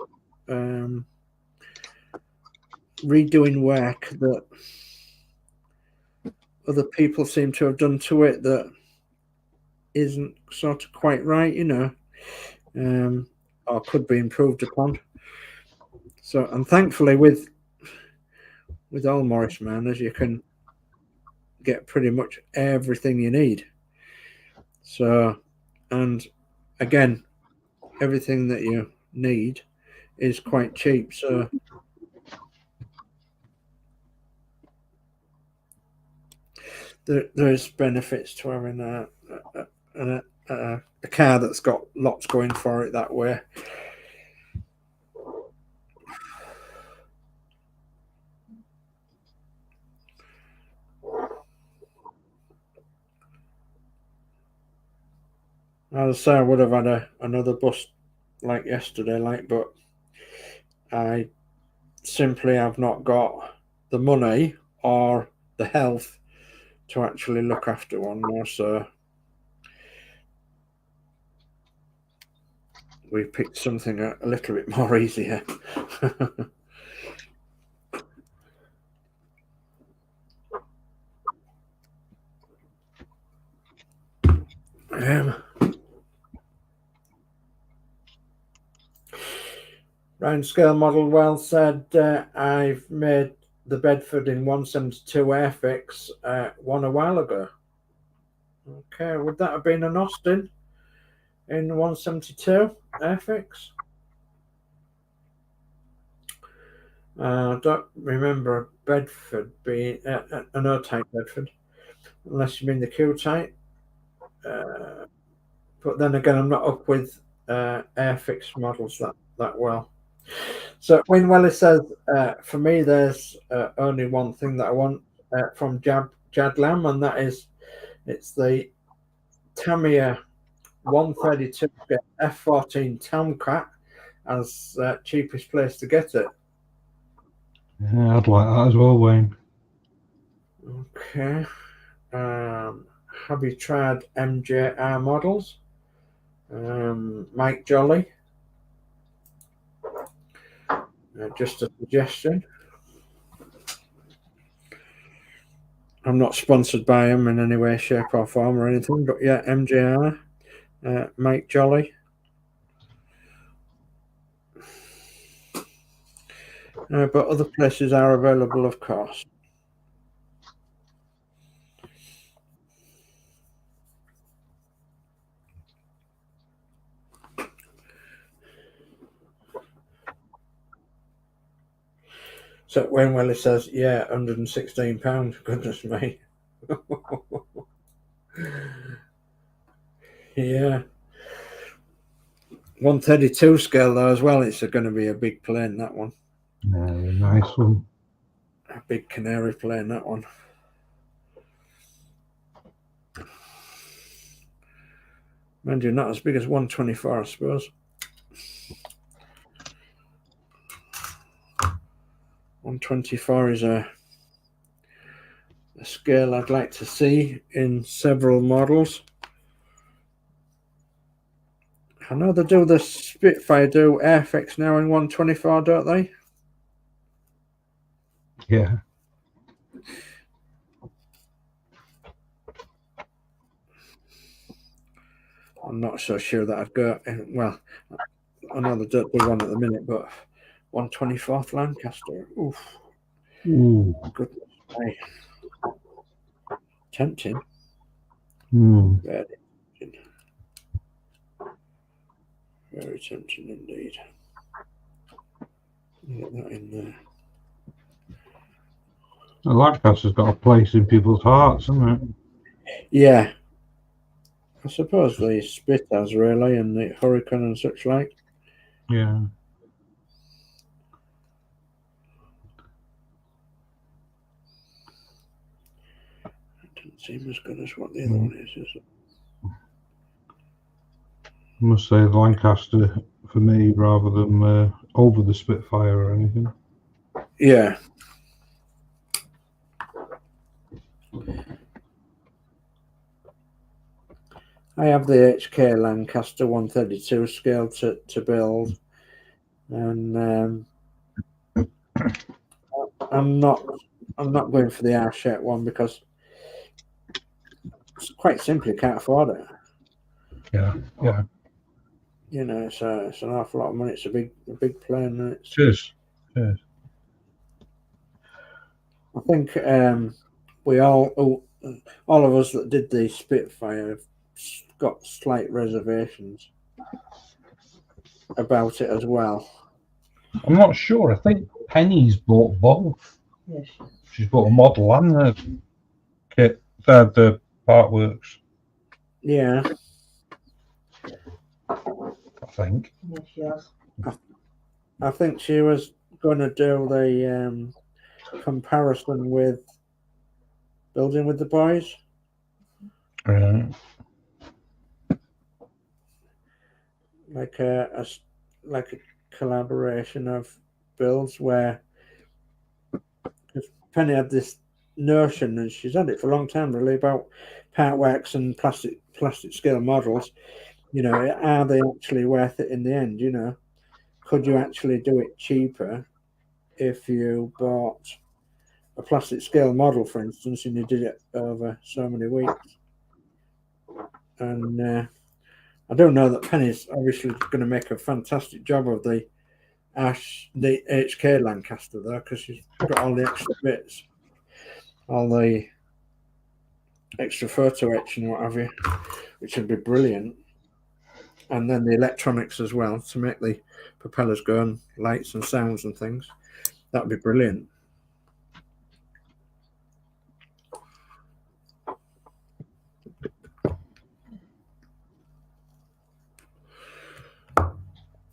redoing work that other people seem to have done to it that isn't sort of quite right, or could be improved upon. So, and thankfully with all Morris Manners, you can get pretty much everything you need. So, and again, everything that you need is quite cheap. So there's benefits to having a car that's got lots going for it that way. As I say, I would have had another bus like yesterday, but I simply have not got the money or the health to actually look after one more. So we picked something a little bit more easier. Round scale model well said. I've made the Bedford in 172 Airfix one a while ago. Okay, would that have been an Austin in 172 Airfix? I don't remember a Bedford being an O-type Bedford, unless you mean the Q-type. But then again, I'm not up with Airfix models that well. So Wayne Welly says, for me, there's only one thing that I want from Jad Lamb, and that is it's the Tamiya 132 F14 Tomcat as cheapest place to get it. Yeah, I'd like that as well, Wayne. Okay. Have you tried MJR models? Mike Jolly. Just a suggestion. I'm not sponsored by him in any way, shape, or form or anything, but yeah, MJR, Mike Jolly. But other places are available, of course. So Wayne Welly says, yeah, £116. Goodness me. Yeah. 132 scale though as well. It's going to be a big plane, that one. Yeah, a nice one. A big canary plane, that one. Mind you, not as big as 124, I suppose. 124 is a scale I'd like to see in several models. I know they do the Spitfire do Airfix now in 124, don't they? Yeah. I'm not so sure that I'd go. Well, I know they don't do one at the minute, but 124th Lancaster. Oof. Ooh. Goodness me. Tempting. Mm. Very tempting. Very tempting indeed. Get that in there. The Lancaster's got a place in people's hearts, hasn't it? Yeah. I suppose the Spit has really, and the Hurricane and such like. Yeah. It doesn't seem as good as what the other one is it? I must say the Lancaster for me rather than over the Spitfire or anything. Yeah. I have the HK Lancaster 132 scale to build, and I'm not going for the R-shaped one because it's quite simply can't afford it. Yeah, yeah. You know, it's an awful lot of money. It's a big plane. And it's, Cheers. Cheers. I think we all of us that did the Spitfire have got slight reservations about it as well. I'm not sure. I think Penny's bought both. Yes. She's bought a model and the kit, the part works, Yeah. I think. Yes, she has. I think she was going to do the comparison with Building with the Boys. Right. Like a collaboration of builds where Penny had this notion, and she's had it for a long time really, about part works and plastic scale models, You know, are they actually worth it in the end? You know, could you actually do it cheaper if you bought a plastic scale model, for instance, and you did it over so many weeks? And I don't know that Penny's obviously going to make a fantastic job of the HK Lancaster though, because she's got all the extra bits, all the extra photo etching and what have you, which would be brilliant. And then the electronics as well to make the propellers go and lights and sounds and things. That would be brilliant.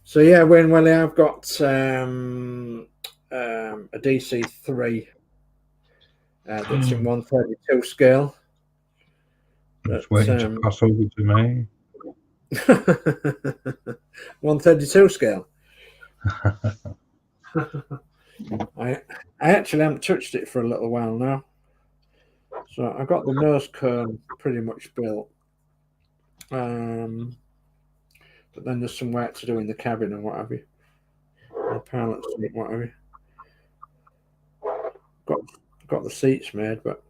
So yeah, Wayne Welly, I've got a DC3 that's in 132 scale. It's waiting to pass over to me. 132 scale. I actually haven't touched it for a little while now. So I got the nose cone pretty much built. But then there's some work to do in the cabin and what have you. The pilot seat, what have you. Got the seats made, but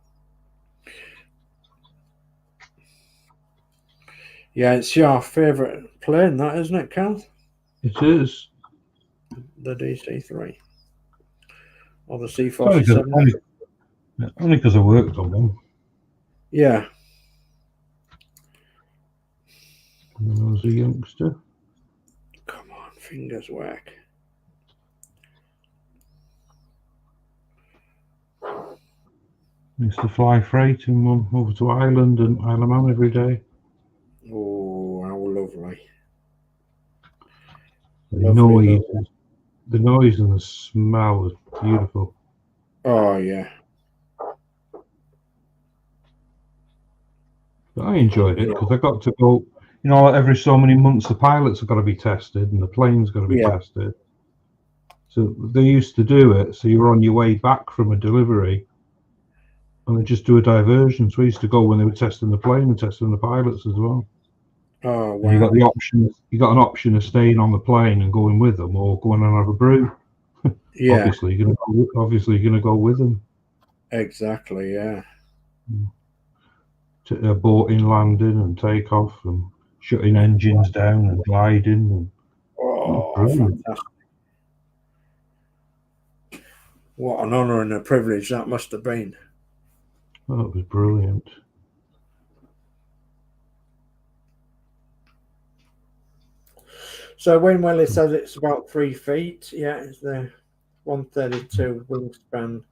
yeah, it's your favourite plane, that, isn't it, Cal? It is. The DC3 or the C47. Only because I worked on them. Yeah. When I was a youngster. Come on, fingers work. I used to fly freight and over to Ireland and Isle of Man every day. Oh, how lovely. The noise and the smell was beautiful. Oh, yeah. But I enjoyed it because I got to go, you know, every so many months the pilots have got to be tested and the plane's got to be tested. So they used to do it, so you were on your way back from a delivery and they just do a diversion. So we used to go when they were testing the plane and testing the pilots as well. Oh, wow. And you got an option of staying on the plane and going with them or going and have a brew. Yeah. Obviously you're gonna go with them. Exactly, yeah. Boating, landing and takeoff and shutting engines down and gliding and fantastic. What an honour and a privilege that must have been. Oh, it was brilliant. So Wayne Welly says it's about 3 feet. Yeah, it's the 132 wingspan,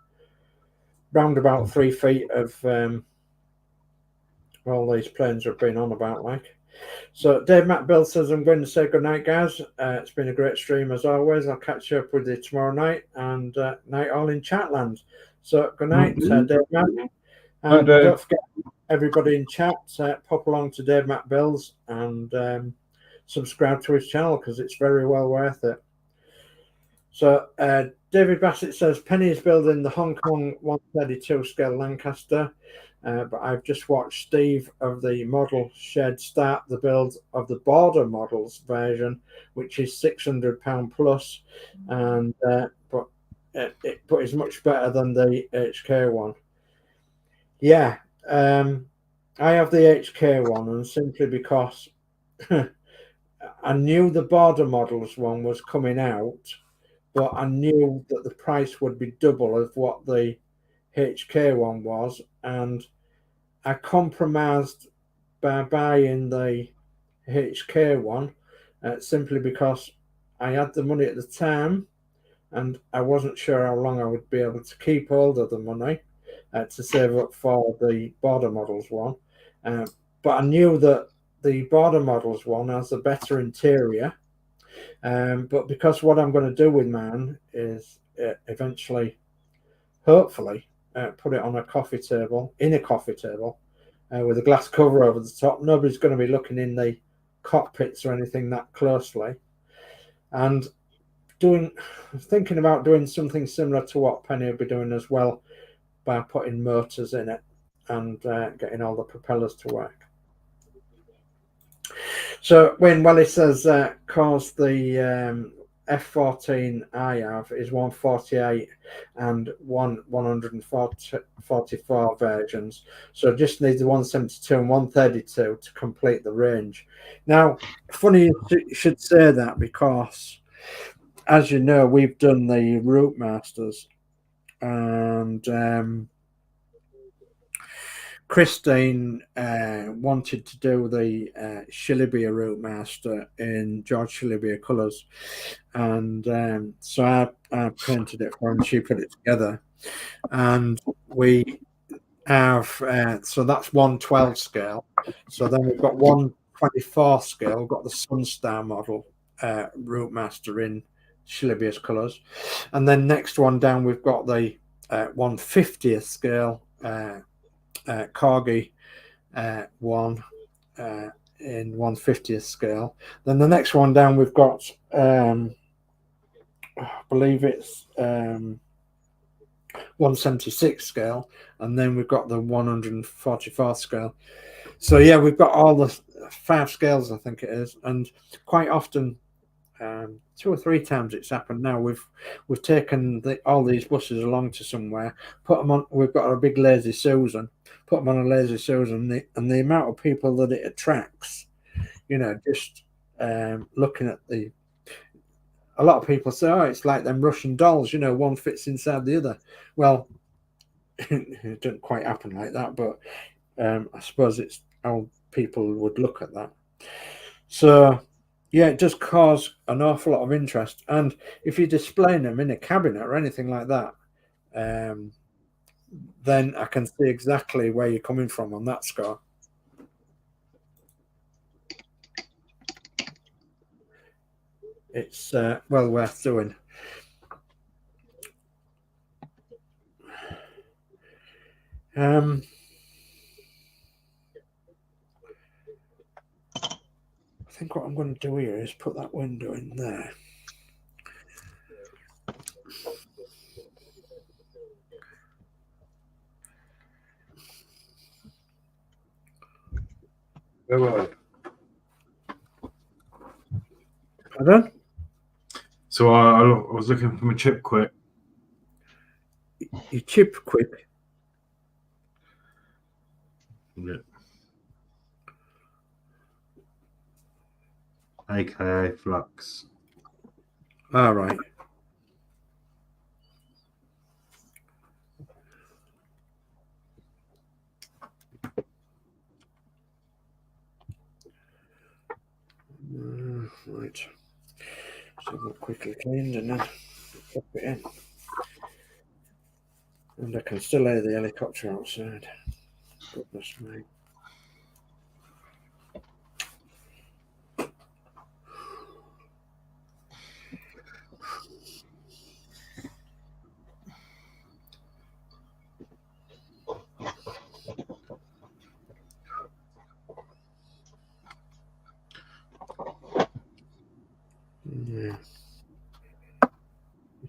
round about 3 feet of all these planes have been on about, like. So Dave Matt Bill says, I'm going to say good night, guys. It's been a great stream as always. I'll catch you up with you tomorrow night, and night all in Chatland. So good night, Dave Matt. And don't forget, everybody in chat, pop along to Dave Matt Bill's and subscribe to his channel because it's very well worth it. So David Bassett says, Penny is building the Hong Kong 132 scale Lancaster. But I've just watched Steve of the model shed start the build of the border models version, which is £600 plus, and but is much better than the HK one. Yeah, I have the HK one, and simply because I knew the border models one was coming out, but I knew that the price would be double of what the HK one was, and I compromised by buying the HK one simply because I had the money at the time and I wasn't sure how long I would be able to keep hold of the money to save up for the border models one. But I knew that the border models one has a better interior. But because what I'm going to do with mine is eventually, hopefully, put it on a coffee table, with a glass cover over the top. Nobody's going to be looking in the cockpits or anything that closely. And thinking about doing something similar to what Penny will be doing as well, by putting motors in it and getting all the propellers to work. So Wayne Welly says cause the F14 I have is 148 and 144 versions. So just needs the 172 and 132 to complete the range. Now, funny you should say that, because as you know, we've done the Route Masters, and Christine wanted to do the Shilibia Route Master in George Shilibia colours, and so I painted it for her and she put it together, and we have so that's 112 scale. So then we've got 124 scale. We've got the Sunstar model Route Master in Shilibia's colours, and then next one down we've got the 150th scale Corgi one in 150th scale. Then the next one down we've got I believe it's 176 scale, and then we've got the 144 scale. So yeah, we've got all the 5 scales, I think it is, and quite often 2 or 3 times it's happened now. We've taken all these buses along to somewhere, put them on. We've got a big Lazy Susan, put them on a Lazy Susan, and the amount of people that it attracts, just looking at the. A lot of people say, "Oh, it's like them Russian dolls, one fits inside the other." Well, it doesn't quite happen like that, but I suppose it's how people would look at that. So. Yeah, it does cause an awful lot of interest. And if you're displaying them in a cabinet or anything like that, then I can see exactly where you're coming from on that score. It's well worth doing. I think what I'm going to do here is put that window in there. Where were we? Pardon? So I was looking for my chip quick. You chip quick? Yeah. AKA Flux. All right. Right. So we'll quickly cleaned and then pop it in. And I can still hear the helicopter outside. Goodness me. Yeah.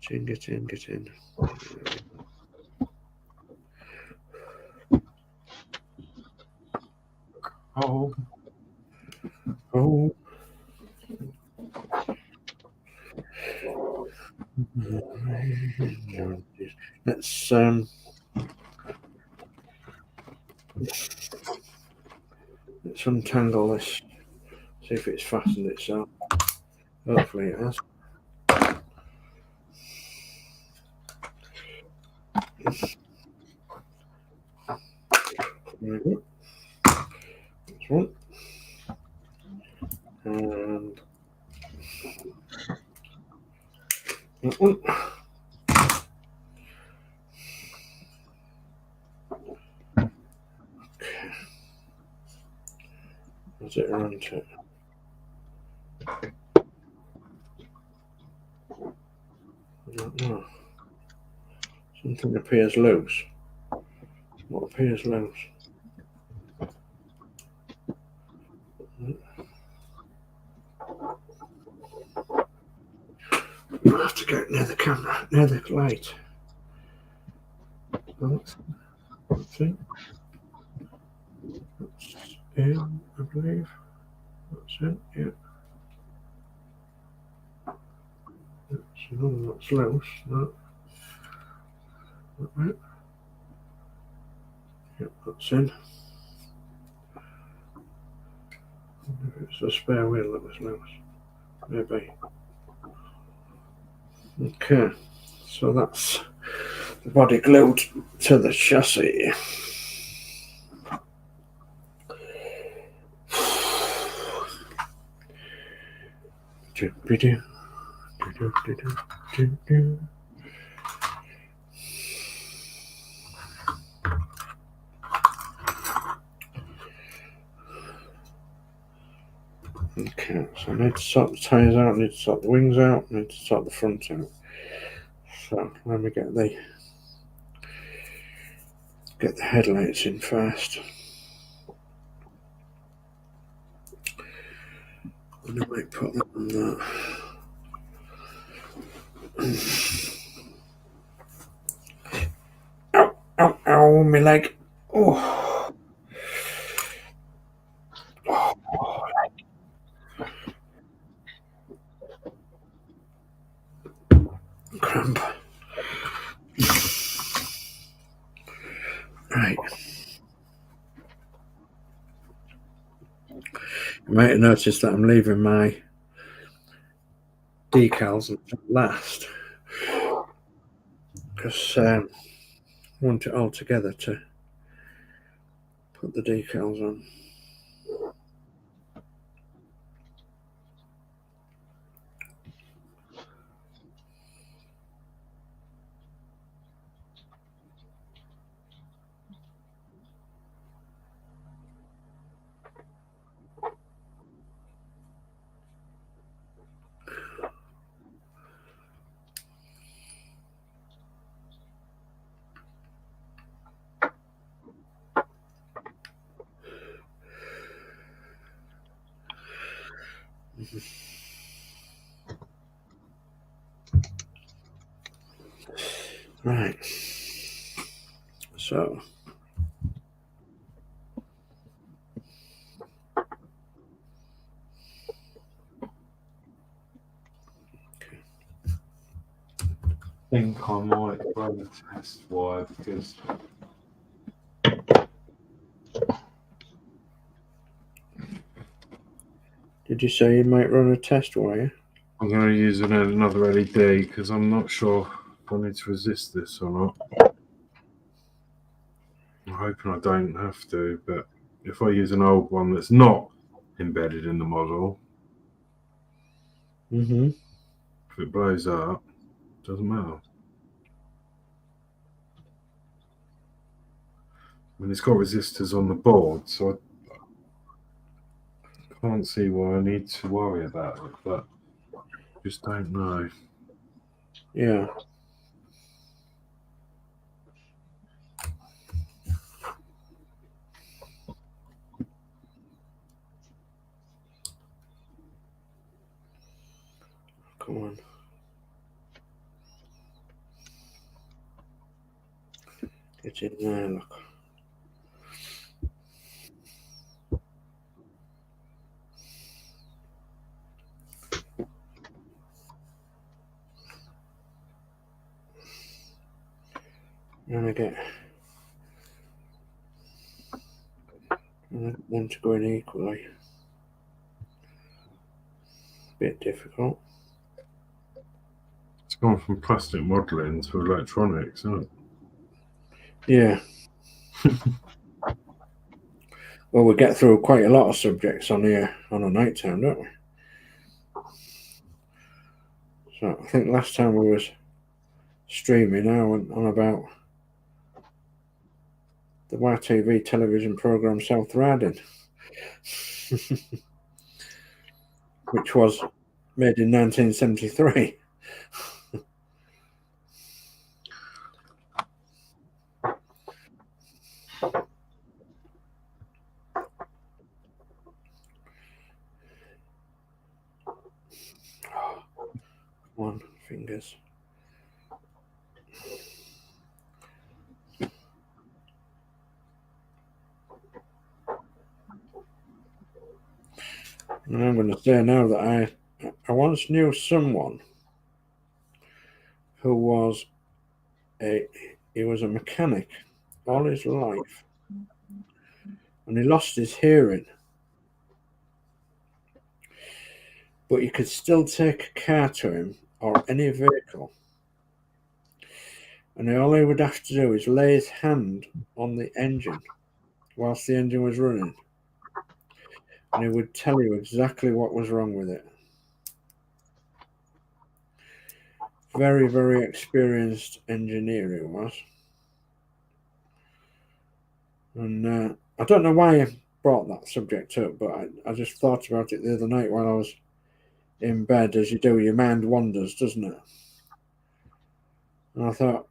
Get in. Oh. Let's untangle this. See if it's fastened itself. Hopefully it has. Very good. That's one. And that one. Okay. How's it around to? I don't know. Something appears loose. What appears loose? I have to get near the camera, near the light. That's it. That's in, I believe. That's it, yeah. That's another that's loose. No. Right. Yep, that's in. It's a spare wheel that was loose. Maybe. Okay, so that's the body glued to the chassis. Okay, so I need to sort the tyres out, I need to sort the wings out, I need to sort the front out. So let me get the headlights in first. And I might put that on that. Ow, ow, ow, my leg. Oh. Oh. Cramp. Right. You might have noticed that I'm leaving my decals until last because I want it all together to put the decals on. Right. So I think I might run a test wire because did you say you might run a test wire? I'm going to use another LED because I'm not sure if I need to resist this or not. I'm hoping I don't have to, but if I use an old one that's not embedded in the model, if it blows up, it doesn't matter. I mean, it's got resistors on the board, so I can't see why I need to worry about it, but I just don't know. Yeah. Come on. Get in there, look. And I get them to go in equally. Bit difficult. It's gone from plastic modelling to electronics, isn't it? Yeah. Well, we get through quite a lot of subjects on here on a night time, don't we? So I think last time we was streaming, I went on about the YTV television programme South Riding, which was made in 1973. One fingers. And I'm going to say now that I once knew someone who was a mechanic all his life, and he lost his hearing, but you could still take a car to him or any vehicle, and all he would have to do is lay his hand on the engine whilst the engine was running, and he would tell you exactly what was wrong with it. Very, very experienced engineer he was. And I don't know why I brought that subject up, but I just thought about it the other night while I was in bed. As you do, your mind wanders, doesn't it? And I thought,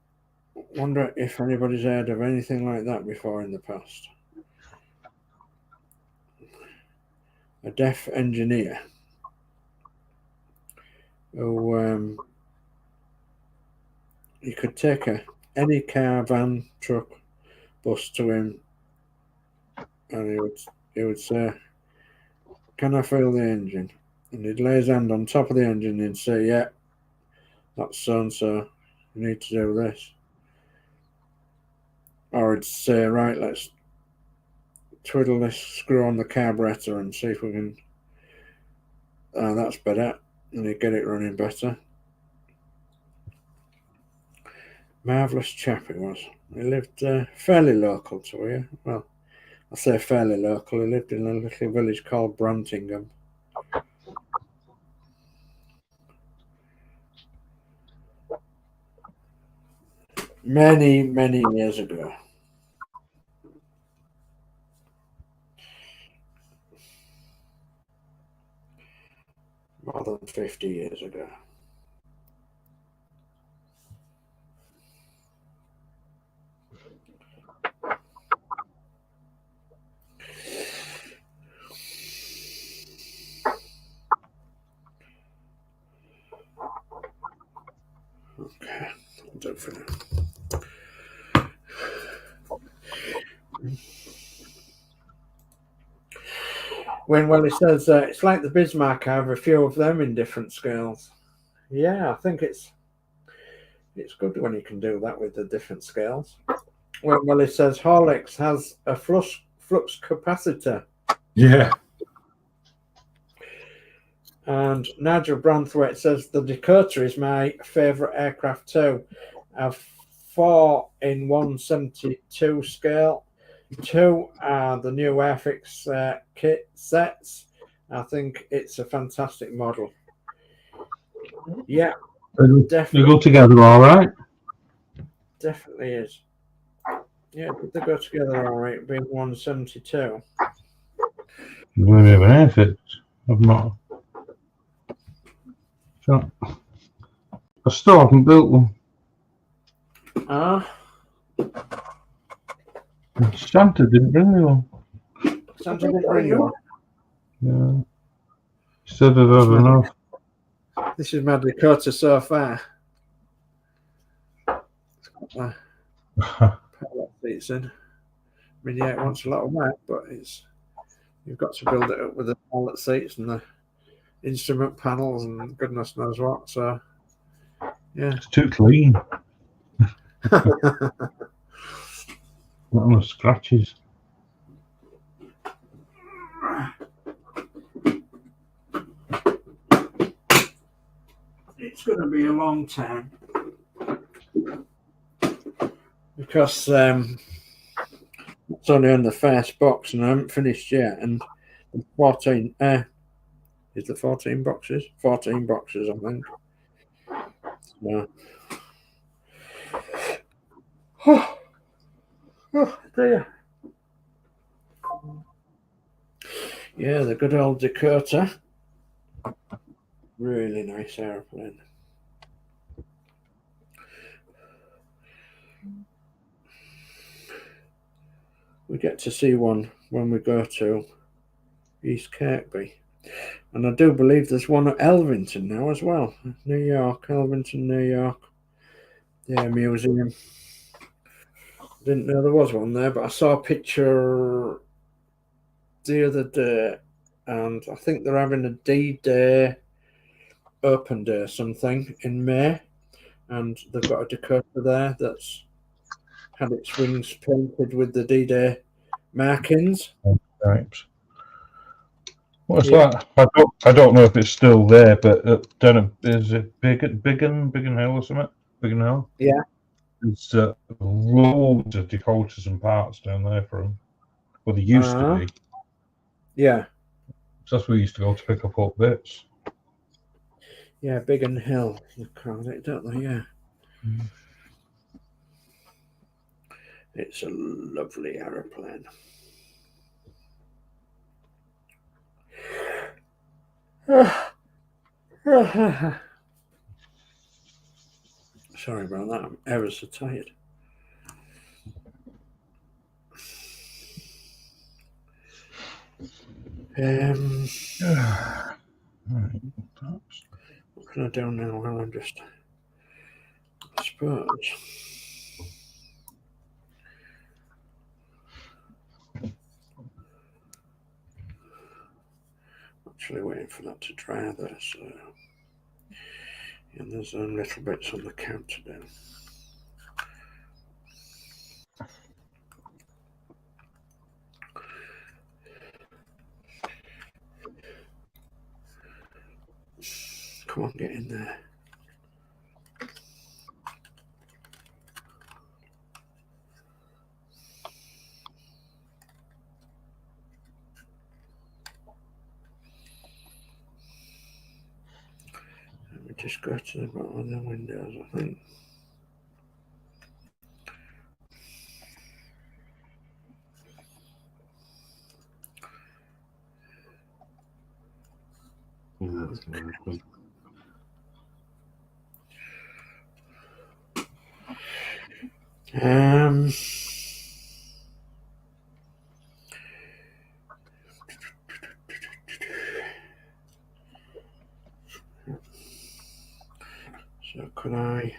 wonder if anybody's heard of anything like that before in the past. A deaf engineer who you could take any car, van, truck, bus to him, and he would say, "Can I feel the engine?" And he'd lay his hand on top of the engine and say, "Yeah, that's so and so. You need to do this." Or he'd say, "Right, let's twiddle this screw on the carburetor and see if we can. That's better." And he'd get it running better. Marvellous chap he was. He lived fairly local to here. Well, I say fairly local. He lived in a little village called Brantingham. Many, many years ago. More than 50 years ago. Okay, I'll do it for now. Well, it says it's like the Bismarck. I have a few of them in different scales. Yeah, I think it's good when you can do that with the different scales. Well, it says Horlicks has a flux capacitor. Yeah. And Nigel Branthwaite says the Dakota is my favourite aircraft too. A 4-in-172 scale. 2 are the new Airfix kit sets. I think it's a fantastic model. Yeah, definitely. They go together all right. Definitely is. Yeah, they go together all right, being 172. Maybe have an Airfix. I've not. So, I still haven't built one. Santa didn't bring me one. Santa didn't bring you one? Yeah. He said I'd have enough. This is my Dakota so far. It's got pallet seats in. I mean, yeah, it wants a lot of work, but you've got to build it up with the pallet seats and the instrument panels and goodness knows what. So, yeah. It's too clean. Not enough scratches. It's going to be a long time because it's only on the first box and I haven't finished yet. And 14 is the 14 boxes? 14 boxes, I think. So. Oh dear. Yeah, the good old Dakota. Really nice airplane. We get to see one when we go to East Kirkby. And I do believe there's one at Elvington now as well. New York, Elvington, New York. Yeah, museum. Didn't know there was one there, but I saw a picture the other day and I think they're having a D-Day open day something in May, and they've got a Dakota there that's had its wings painted with the D-Day markings. Stripes. What's that? I don't know if it's still there, but is it Biggin Hill or something? Biggin Hill? Yeah. There's loads of Dakotas and parts down there from. Well, there used to be. Yeah. So that's where we used to go to pick up bits. Yeah, Biggin Hill, they call it, don't they? Yeah. Mm. It's a lovely aeroplane. Sorry about that. I'm ever so tired. Right. What can I do now? Well, I suppose. Actually waiting for that to dry there, so. And there's little bits on the counter now. Come on, get in there. Let me just go to the bottom of the windows, I think. Yeah, that's going to happen. So could I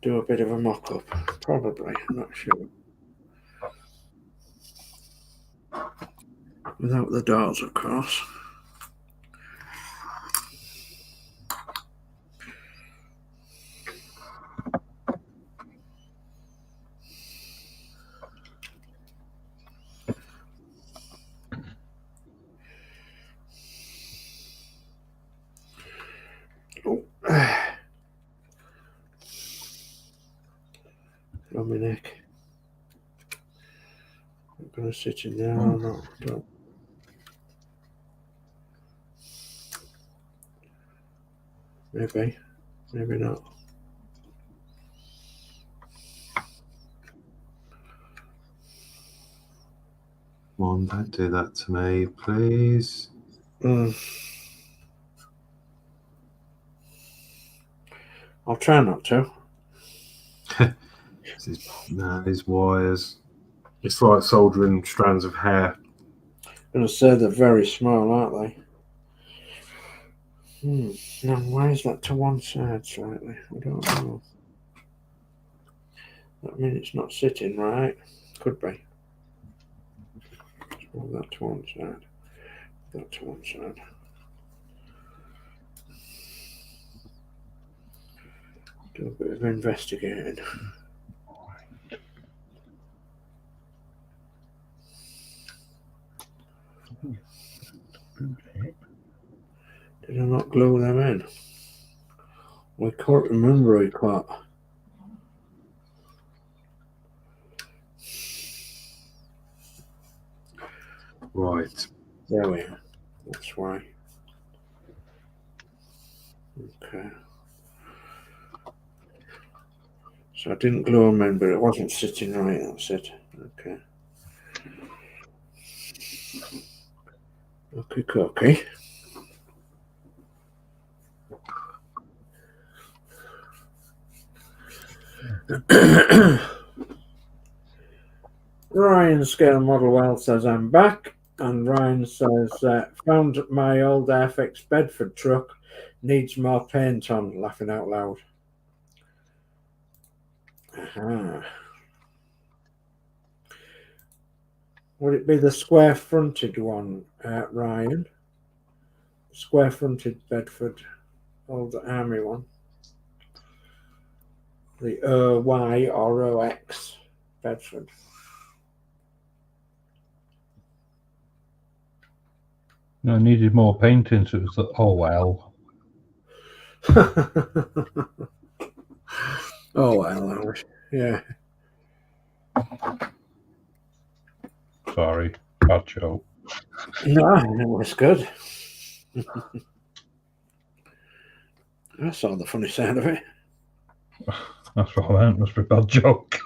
do a bit of a mock-up? Probably, I'm not sure. Without the doors, of course. Oh. On my neck. I'm going to sit in there or not. Don't. Maybe not. Come on, don't do that to me, please. I'll try not to. These wires. It's like soldering strands of hair. I'm going to say they're very small, aren't they? Now, why is that to one side slightly? I don't know. That means it's not sitting right. Could be. Let's move that to one side. That to one side. Do a bit of investigating. Did I not glue them in? I can't remember it quite. Right. There we are. That's why. Okay. So I didn't glue them in, but it wasn't sitting right. That's it. Okay. Okay. Ryan Scale Model Well says I'm back, and Ryan says found my old Airfix Bedford truck needs more paint on. Laughing out loud. Aha. Would it be the square fronted one, Ryan? Square fronted Bedford, old army one. The OY or OX Bedford. No, I needed more painting, so it was the well. Oh well, I wish. Yeah. Sorry, bad joke. No, it was good. I saw the funny side of it. That's what I meant. Must be a bad joke.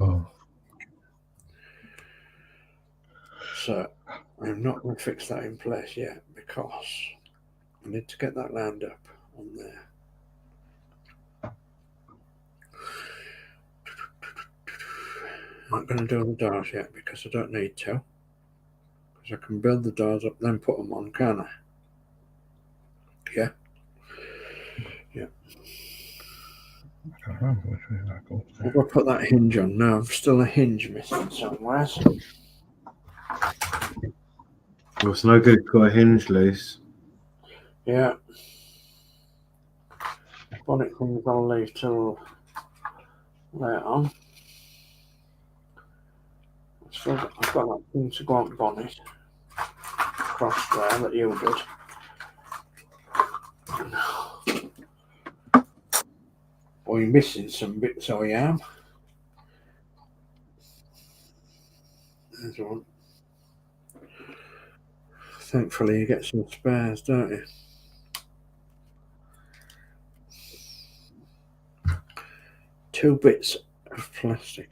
Oh. So I'm not going to fix that in place yet because I need to get that lined up on there. I'm not going to do the doors yet because I don't need to. Because I can build the doors up, then put them on, can't I? Yeah. Yeah. I can't remember which way that goes. We're going to put that hinge on now. There's still a hinge missing somewhere. Well, it's no good. Got a hinge loose. Yeah. Bonnet things I'll leave till later on. I've got that thing to go on bonnet across there that you did. Well, you're missing some bits, I am. There's one. Thankfully, you get some spares, don't you? Two bits of plastic.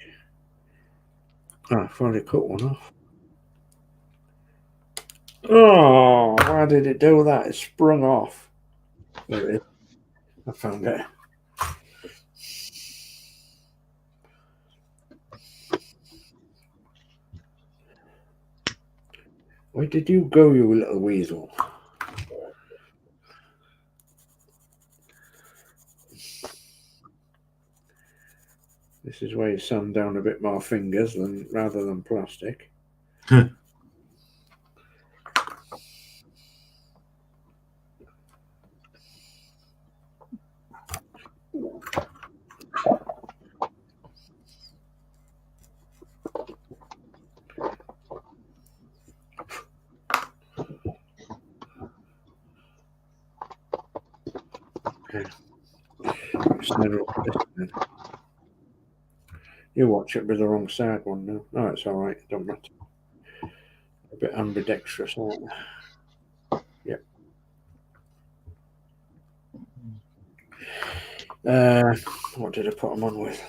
Oh, I've already cut one off. Oh, why did it do that? It sprung off. There it is. I found it. Where did you go, you little weasel? This is where you sand down a bit more fingers rather than plastic. You watch it with the wrong side one now. No, it's all right. It don't matter. A bit ambidextrous, aren't they? Yep. What did I put them on with?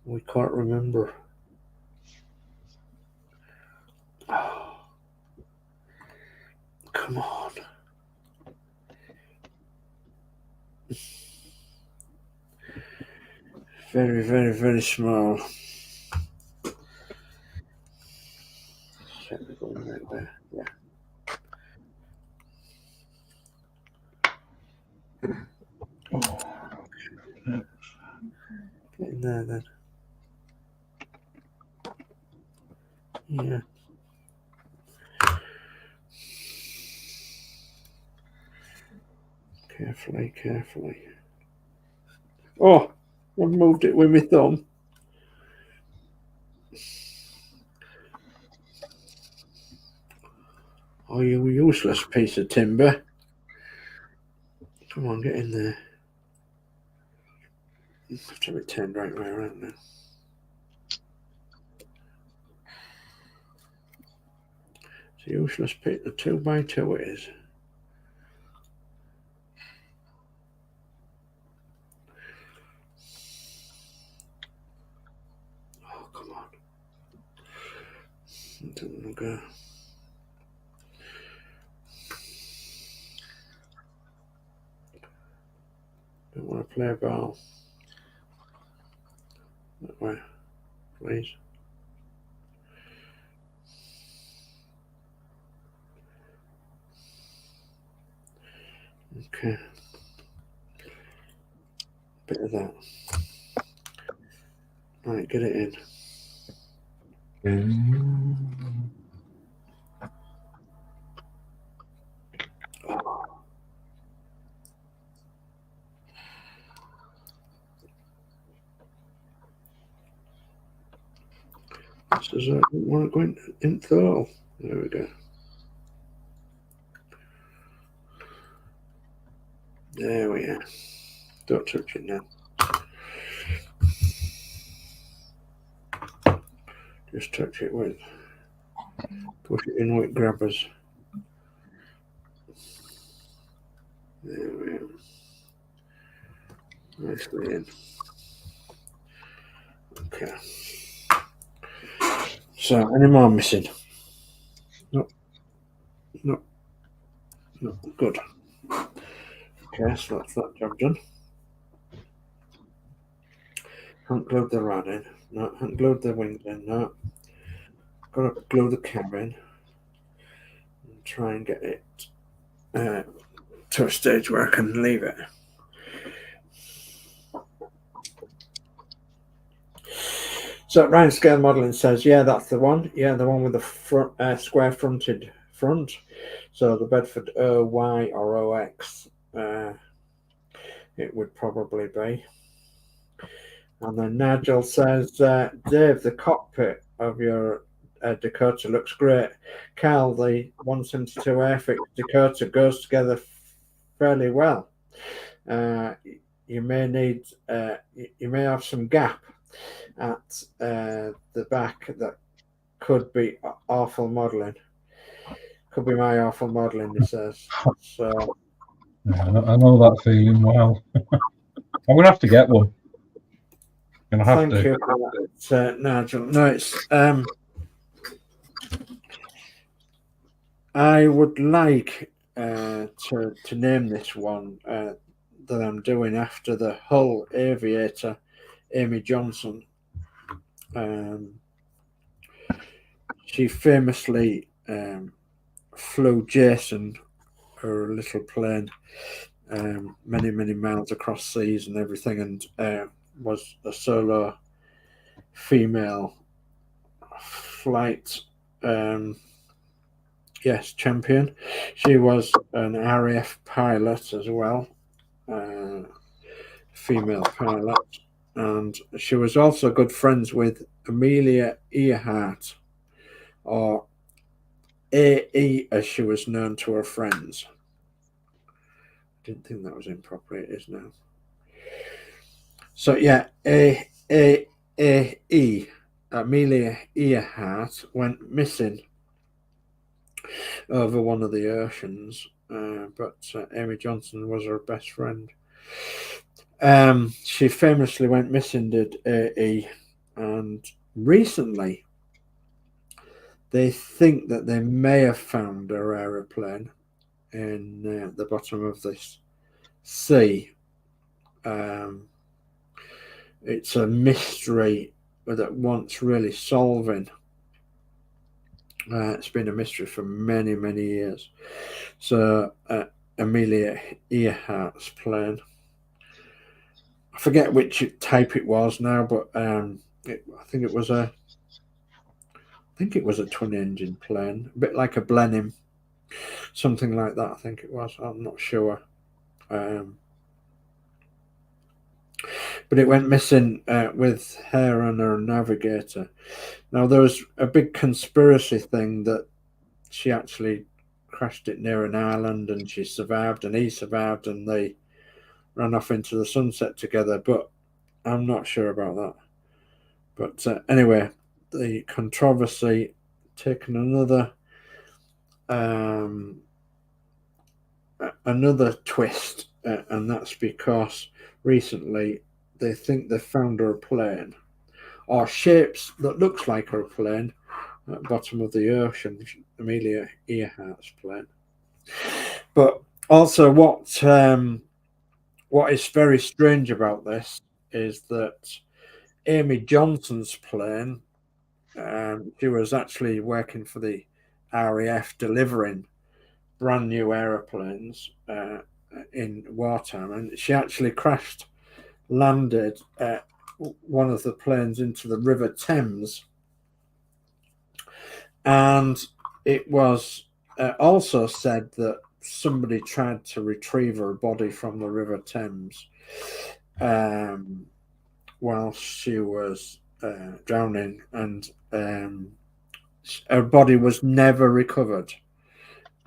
We can't remember. Oh, come on. Very, very, very small. Right there. Yeah. Get in there then. Yeah. Carefully, carefully. Oh, I've moved it with my thumb. Oh, you useless piece of timber. Come on, get in there. You have to be turned right way around now. It's a useless piece. The 2x2 it is. Oh, come on. It doesn't go. Don't want to play ball. That way, please. Okay. Bit of that. Right, get it in. This is I don't want to go into the hole. There we go. There we are. Don't touch it now. Just touch it with, push it in with grabbers. There we are. Nicely in. Okay. So, any more missing? No. No. No. Good. Okay, so that's that job done. Haven't glued the rod in. No, haven't glued the wings in. No. Got to glue the cab in and try and get it to a stage where I can leave it. So Ryan Scale Modelling says, yeah, that's the one. Yeah, the one with the front, square fronted front. So the Bedford OY or OX, it would probably be. And then Nigel says, Dave, the cockpit of your Dakota looks great. Carl, the 172 Airfix Dakota goes together fairly well. You may need, you may have some gap at the back that could be awful modelling. Could be my awful modelling, he says. So yeah, I know that feeling well. I'm gonna have to get one. Thank you for that, Nigel. No, it's I would like to name this one that I'm doing after the Hull aviator, Amy Johnson. She famously flew Jason, her little plane, many miles across seas and everything, and was a solo female flight champion. She was an RAF pilot as well, female pilot, and she was also good friends with Amelia Earhart, or AE as she was known to her friends. Didn't think that was improper. It is now. So yeah, AE, Amelia Earhart, went missing over one of the oceans, but Amy Johnson was her best friend. She famously went missing, did AE, and recently they think that they may have found her aeroplane in the bottom of this sea. It's a mystery that wants really solving. It's been a mystery for many years. So Amelia Earhart's plane, I forget which type it was now, but I think it was a twin engine plane, a bit like a Blenheim, something like that. I think it was. I'm not sure. But it went missing with her and her navigator. Now, there was a big conspiracy thing that she actually crashed it near an island and she survived and he survived and they ran off into the sunset together, but I'm not sure about that. But anyway, the controversy taken another twist, and that's because recently they think they found her plane, or shapes that looks like her plane at the bottom of the ocean, Amelia Earhart's plane. But also what is very strange about this is that Amy Johnson's plane, she was actually working for the RAF delivering brand new aeroplanes in wartime, and she actually crashed landed one of the planes into the River Thames. And it was also said that somebody tried to retrieve her body from the River Thames while she was drowning, and her body was never recovered.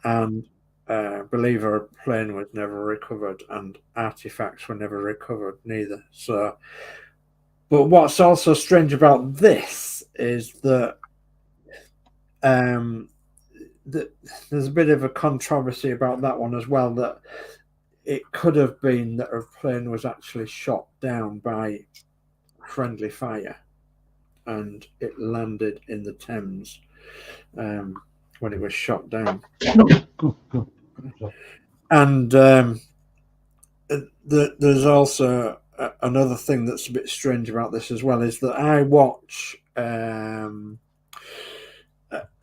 And I believe her plane was never recovered, and artifacts were never recovered neither. So, but what's also strange about this is that there's a bit of a controversy about that one as well, that it could have been that her plane was actually shot down by friendly fire and it landed in the Thames when it was shot down. And there's also another thing that's a bit strange about this as well, is that I watch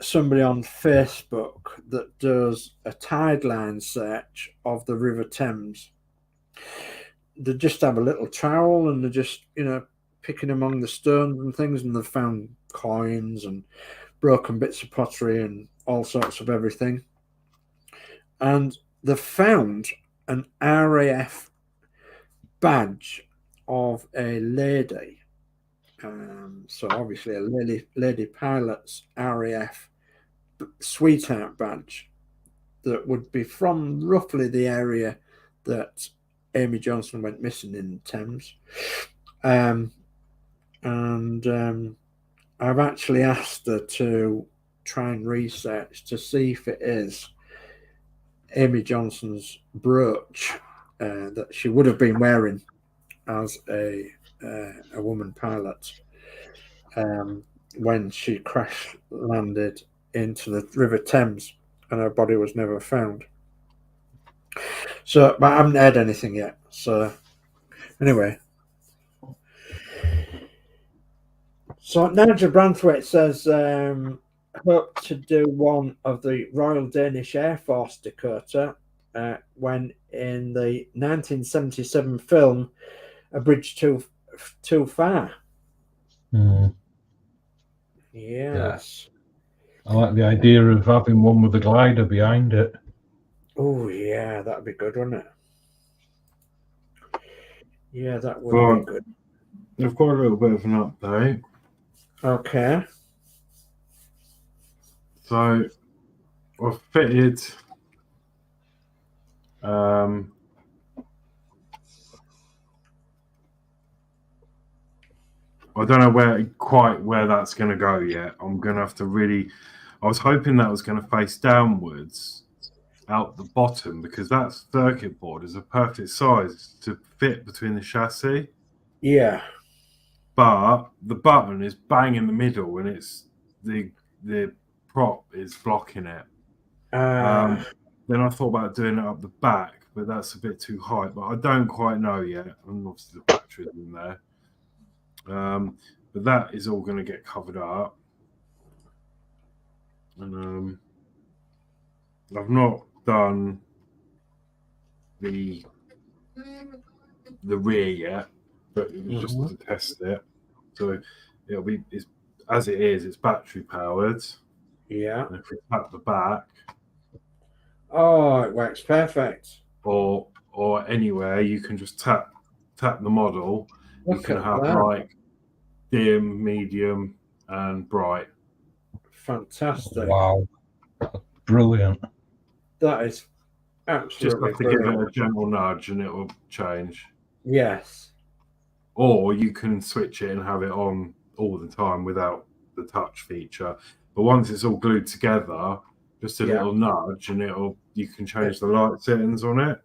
somebody on Facebook that does a tideline search of the River Thames. They just have a little trowel and they're just, picking among the stones and things, and they've found coins and broken bits of pottery and all sorts of everything. And they've found an RAF badge of a lady. So obviously a lady pilot's RAF sweetheart badge that would be from roughly the area that Amy Johnson went missing in the Thames. I've actually asked her to try and research to see if it is Amy Johnson's brooch that she would have been wearing as a woman pilot when she crash landed into the River Thames, and her body was never found. So, but I haven't heard anything yet. So, anyway. So, Nigel Branthwaite says, hope to do one of the Royal Danish Air Force Dakota when in the 1977 film A Bridge Too Far. Yes. I like the idea of having one with a glider behind it. Oh, yeah, that'd be good, wouldn't it? Yeah, that would be good. I've got a little bit of an update. Okay. So, I've fitted I don't know where that's going to go yet. I'm going to have to really. I was hoping that was going to face downwards out the bottom, because that circuit board is a perfect size to fit between the chassis. Yeah. But the button is bang in the middle, and it's the prop is blocking it. Then I thought about doing it up the back, but that's a bit too high. But I don't quite know yet. And obviously the battery's in there. But that is all going to get covered up. And I've not done the rear yet, but it was just to test it. So it'll be as it is. It's battery powered. Yeah. And if we tap the back. Oh, it works perfect. Or anywhere you can just tap the model. You can have like dim, medium, and bright. Fantastic! Wow, brilliant! That is absolutely just have to give it a gentle nudge, and it will change. Yes. Or you can switch it and have it on all the time without the touch feature. But once it's all glued together, just a little nudge, and you can change the light settings on it.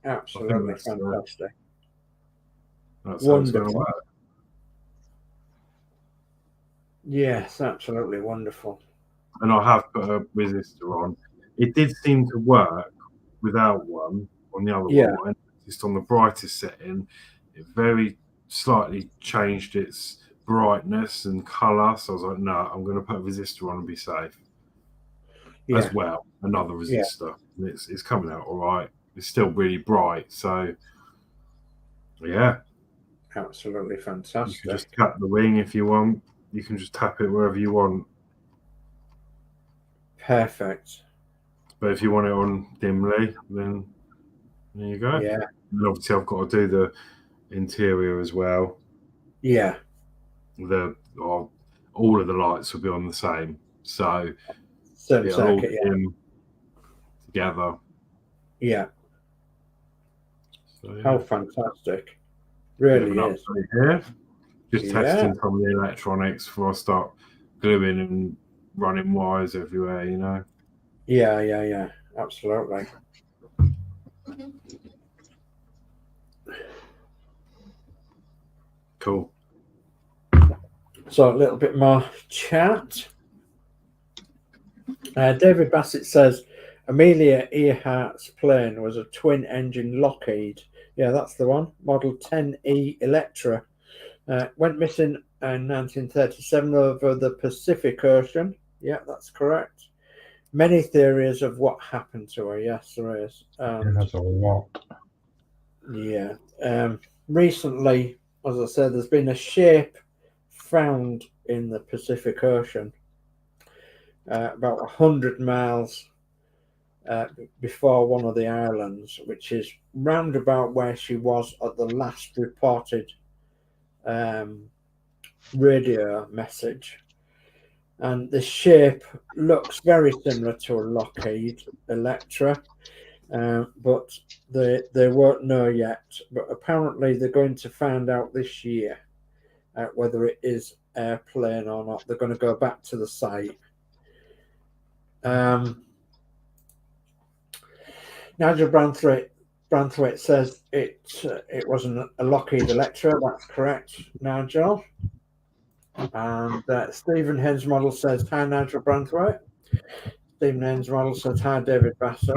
Absolutely fantastic. That's how it's going to work. Yes, absolutely wonderful. And I have put a resistor on. It did seem to work without one on the other one. Just on the brightest setting, it very slightly changed its brightness and colour. So I was like, no, I'm going to put a resistor on and be safe. As well, another resistor. It's coming out all right. It's still really bright. So, yeah. Absolutely You fantastic. can just tap the wing if you want. You can just tap it wherever you want. Perfect. But if you want it on dimly, then there you go. Yeah. And obviously, I've got to do the interior as well. Yeah. All of the lights will be on the same, so Same it'll all circuit. dim together. Yeah. So, yeah. How fantastic. Bit of Really an is. update here. Just Yeah. testing some of the electronics before I start gluing and running wires everywhere, you know. Yeah. Absolutely. Cool. So a little bit more chat. David Bassett says Amelia Earhart's plane was a twin-engine Lockheed. Yeah, that's the one. Model 10E Electra. Went missing in 1937 over the Pacific Ocean. Yeah, that's correct. Many theories of what happened to her. Yes, there is. That's a lot. Yeah. Recently, as I said, there's been a shape found in the Pacific Ocean about 100 miles before one of the islands, which is round about where she was at the last reported radio message. And the shape looks very similar to a Lockheed Electra, but they won't know yet. But apparently they're going to find out this year whether it is airplane or not. They're going to go back to the site. Nigel Branthwaite says it wasn't a Lockheed Electra. That's correct, Nigel. And Stephen Haynes Model says, hi, Nigel Branthwaite. Stephen Haynes Model says, hi, David Bassett.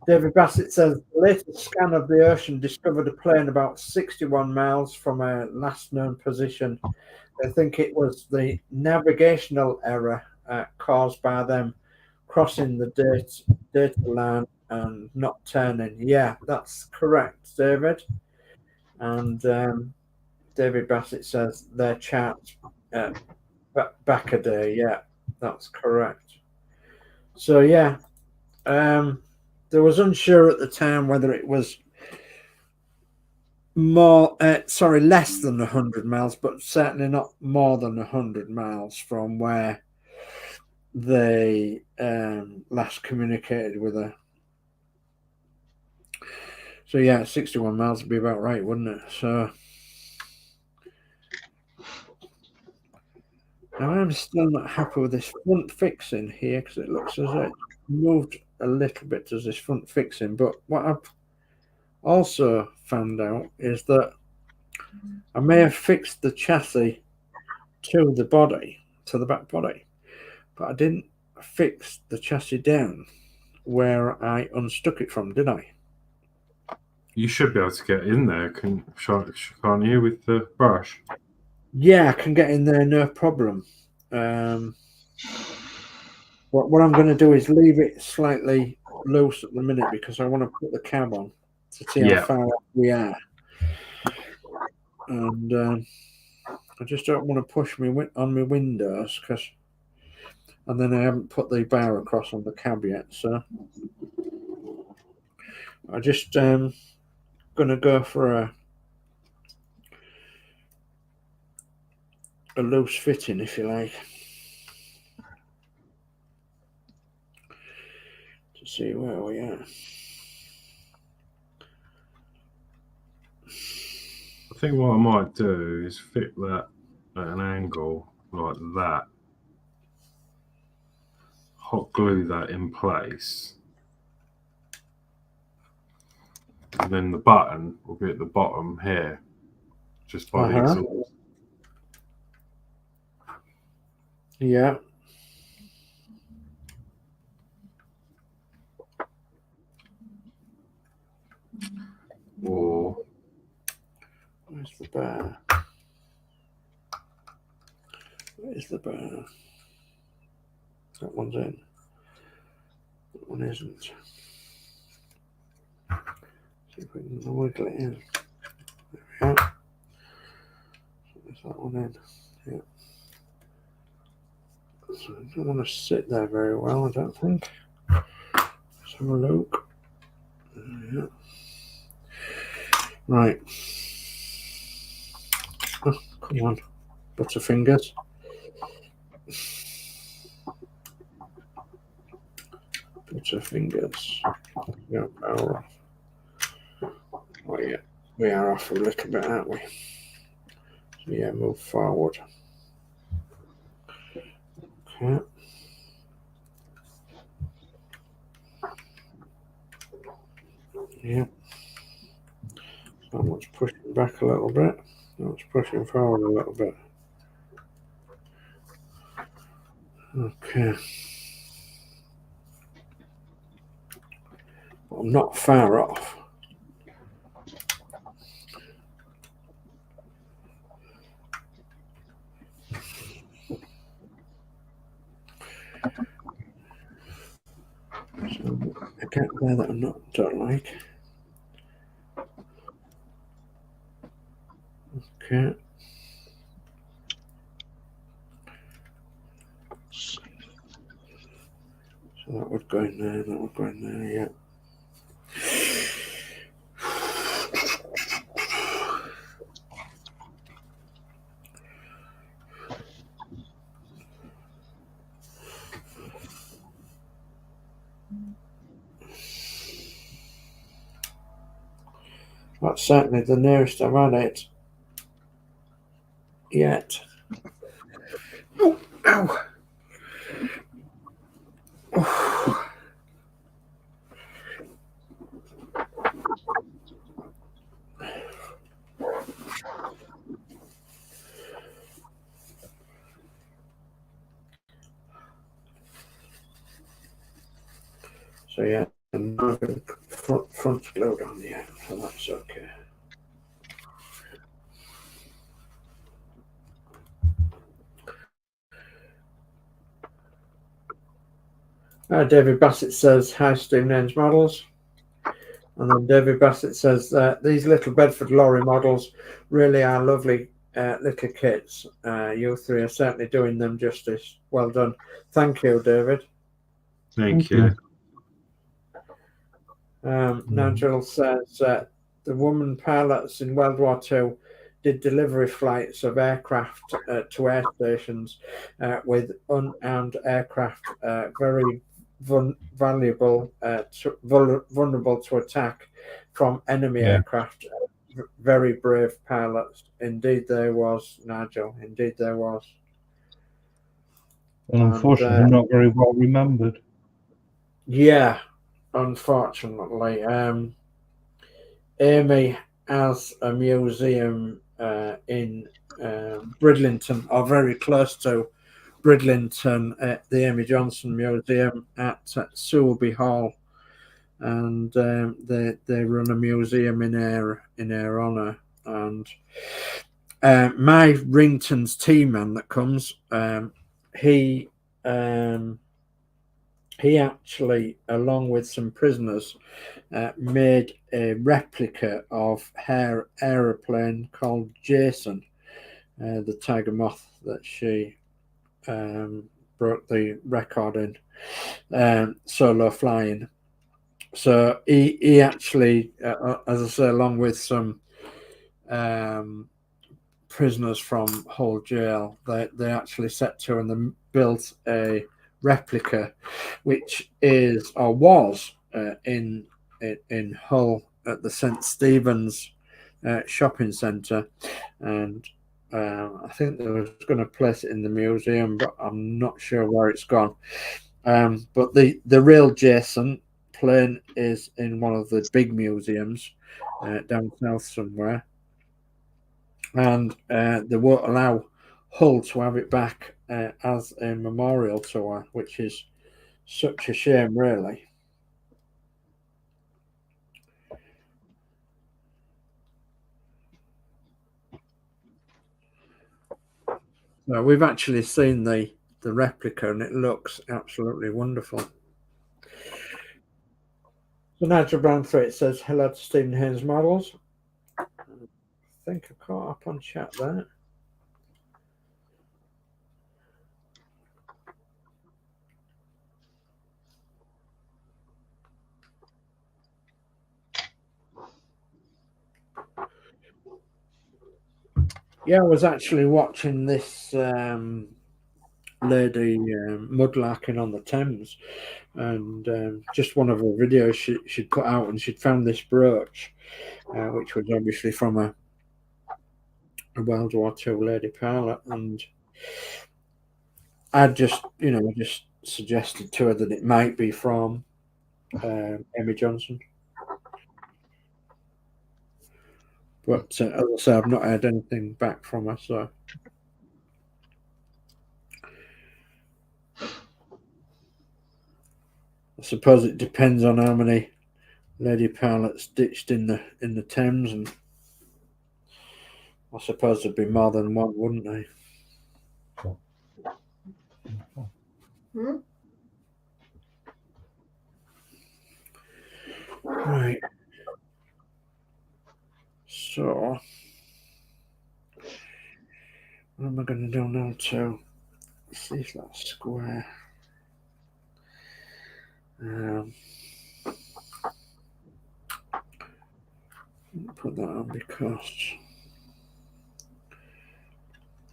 David Bassett says, the latest scan of the ocean discovered a plane about 61 miles from a last known position. They think it was the navigational error caused by them crossing the data line and not turning. Yeah, that's correct, David. And David Bassett says their chart back a day. Yeah, that's correct. So yeah, there was unsure at the time whether it was less than 100 miles, but certainly not more than 100 miles from where they last communicated with her. So yeah, 61 miles would be about right, wouldn't it? So now I'm still not happy with this front fixing here because it looks as though it's moved a little bit as this front fixing. But what I've also found out is that I may have fixed the chassis to the body, to the back body, but I didn't fix the chassis down where I unstuck it from, did I? You should be able to get in there, can't you, with the brush? Yeah, I can get in there, no problem. What I'm going to do is leave it slightly loose at the minute because I want to put the cab on to see how far off we are. And I just don't want to push me on my windows and then I haven't put the bar across on the cab yet. So I just going to go for a loose fitting, if you like, to see where we are. I think what I might do is fit that at an angle like that, hot glue that in place, and then the button will be at the bottom here, just by the exhaust. Yeah. Or where's the bar? Where's the bar? That one's in. That one isn't. See if we can wiggle it in. There Yeah. Is that one in? Yeah. So I don't want to sit there very well, I don't think. Let's have a look. Yeah. Right. Oh, come on, Butterfingers. Butterfingers. Yeah, power off. Oh yeah, we are off a little bit, aren't we? So yeah, move forward. Okay. Yeah. So much pushing back a little bit. That's pushing forward a little bit. Okay. I'm not far off. So I get there that I don't like. Okay. So that would go in there, that would go in there, yeah. That's certainly the nearest I've had it yet. Oh, ow. Oh. So yeah, no front load on the end, so that's okay. David Bassett says, hi, Steve Names Models. And then David Bassett says, these little Bedford lorry models really are lovely little kits. You three are certainly doing them justice. Well done. Thank you, David. Thank you. Nigel says, the woman pilots in World War II did delivery flights of aircraft to air stations with unarmed aircraft, very vulnerable to attack from enemy aircraft. Very brave pilots. Indeed there was, Nigel. Indeed there was. And unfortunately, not very well remembered. Yeah, unfortunately. Amy has a museum in Bridlington, or very close to Bridlington, at the Amy Johnson Museum at Sowerby Hall, and they run a museum in her honour. And my Rington's T-man that comes, he actually, along with some prisoners, made a replica of her aeroplane called Jason, the Tiger Moth that she broke the record in solo flying. So he actually, as I say, along with some prisoners from Hull Jail, they actually set to and they built a replica, which is or was in Hull at the St Stephen's shopping centre, and I think they were going to place it in the museum, but I'm not sure where it's gone. But the real Jason plane is in one of the big museums down south somewhere, and they won't allow Hull to have it back as a memorial to her, which is such a shame, really. So we've actually seen the replica, and it looks absolutely wonderful. So Nigel Brown 3 says, hello to Stephen Haynes Models. think I caught up on chat there. Yeah, I was actually watching this lady mudlarking on the Thames, and just one of her videos she'd put out, and she'd found this brooch, which was obviously from a World War II lady pilot, and I just suggested to her that it might be from Amy Johnson. But as I say, I've not heard anything back from her, so I suppose it depends on how many lady pilots ditched in the Thames, and I suppose there'd be more than one, wouldn't they? Hmm? Right. So, what am I going to do now to see if that's square? Put that on because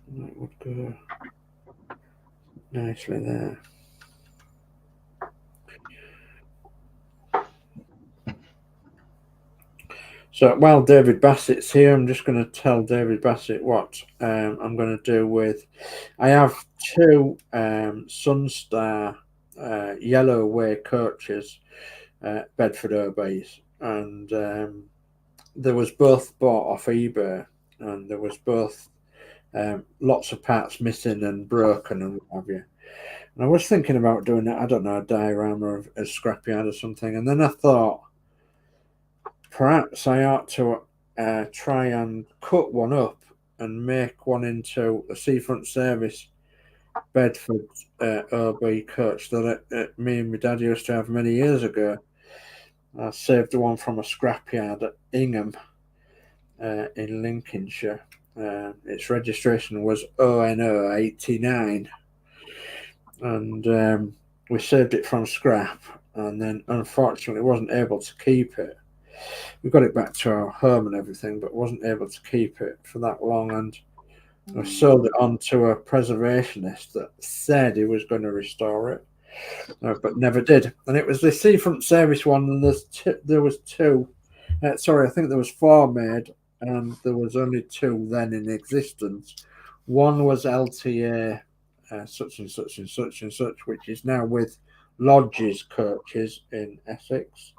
that would go nicely there. So while David Bassett's here, I'm just going to tell David Bassett what I'm going to do with. I have two Sunstar yellow way coaches, Bedford Urbays, and there was both bought off eBay, and there was both lots of parts missing and broken and what have you. And I was thinking about doing it, I don't know, a diorama of a scrapyard or something, and then I thought, perhaps I ought to try and cut one up and make one into a seafront service Bedford OB coach that me and my dad used to have many years ago. I saved the one from a scrapyard at Ingham in Lincolnshire. Its registration was ONO 89, and we saved it from scrap, and then unfortunately wasn't able to keep it. We got it back to our home and everything, but wasn't able to keep it for that long, and I sold it on to a preservationist that said he was going to restore it, but never did. And it was the seafront service one, and there was two. Sorry, I think there was four made, and there was only two then in existence. One was LTA such and such and such and such, which is now with Lodge's Coaches in Essex,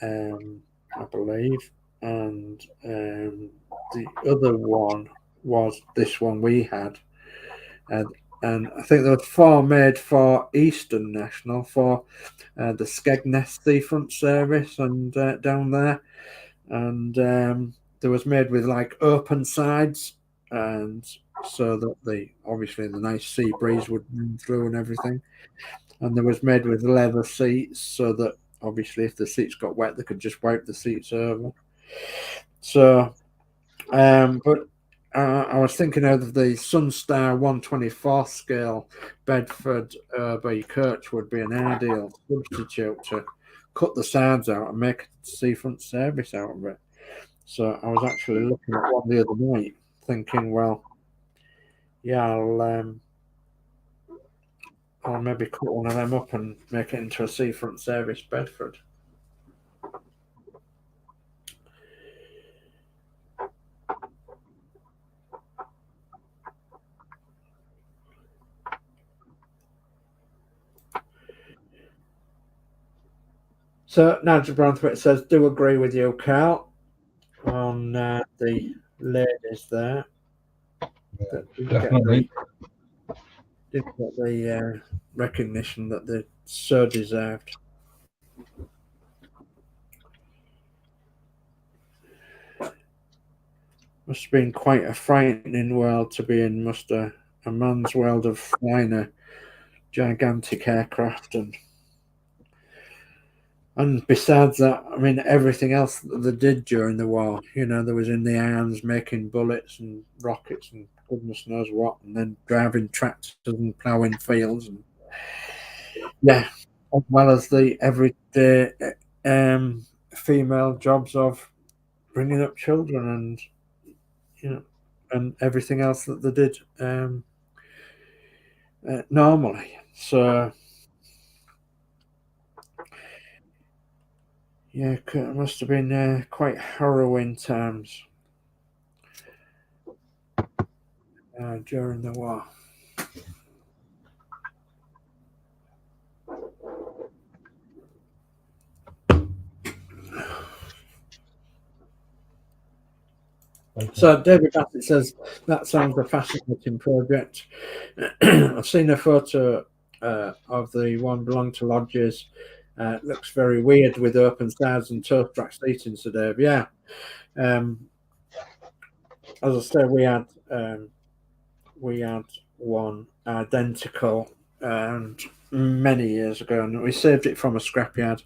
I believe, and the other one was this one we had, and I think there were four made for Eastern National for the Skegness Seafront Service and down there, and there was made with like open sides, and so that obviously the nice sea breeze would run through and everything, and there was made with leather seats so that obviously if the seats got wet they could just wipe the seats over. So but I was thinking of the Sunstar 124th scale Bedford by coach would be an ideal substitute to cut the sides out and make a seafront service out of it. So I was actually looking at one the other night, thinking, well, yeah, I'll maybe cut one of them up and make it into a seafront service Bedford. So Nigel Branthwaite says, do agree with you, Carl, on the ladies there. Definitely. Didn't get the recognition that they so deserved. Must have been quite a frightening world to be in, must a man's world of flying a gigantic aircraft, and And besides that, I mean, everything else that they did during the war, there was in the arms making bullets and rockets and goodness knows what, and then driving tractors and ploughing fields, and yeah, as well as the everyday female jobs of bringing up children and everything else that they did normally. So yeah, it must have been quite harrowing times during the war. So David Bassett says that sounds a fascinating project. I've seen a photo of the one belonging to lodges. It looks very weird with open sides and tow track seating, so Dave. Yeah. As I said, we had one identical and many years ago, and we saved it from a scrapyard.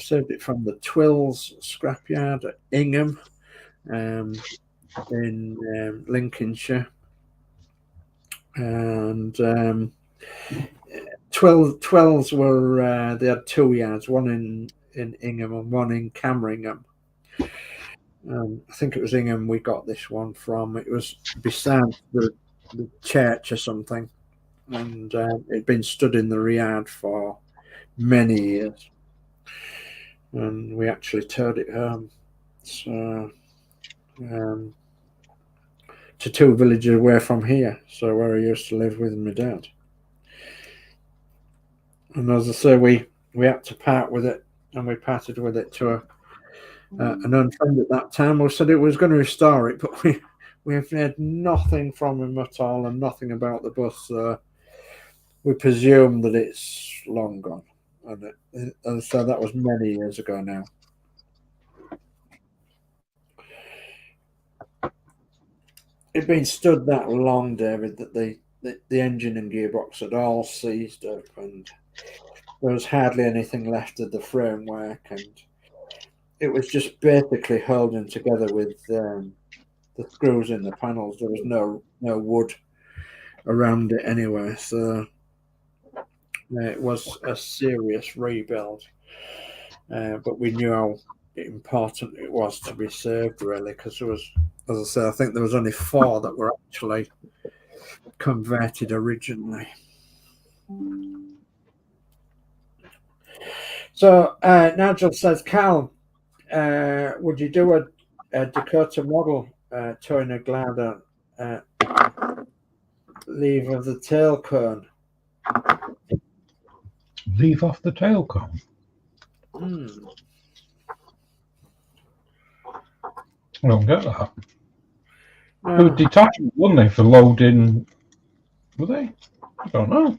Saved it from the Twills scrapyard at Ingham. In Lincolnshire, and Twelves were they had 2 yards, one in Ingham and one in Cameringham. I think it was Ingham we got this one from. It was beside the church or something, and it'd been stood in the yard for many years, and we actually towed it home. So. To 2 villages away from here, so where I used to live with my dad. And as I say, we had to part with it, and we parted with it to an old friend at that time who said it was going to restore it, but we have heard nothing from him at all and nothing about the bus, so we presume that it's long gone. And so that was many years ago now. It'd been stood that long, David, that the engine and gearbox had all seized up, and there was hardly anything left of the framework, and it was just basically holding together with the screws in the panels. There was no wood around it anyway, so it was a serious rebuild. But we knew how important it was to be saved, really, because there was, as I say, I think there was only 4 that were actually converted originally. So Nigel says, Cal, would you do a Dakota model towing a glider leave of the tail cone? Leave off the tail cone? I don't get that. They were detachable, weren't they, for loading? Were they? I don't know.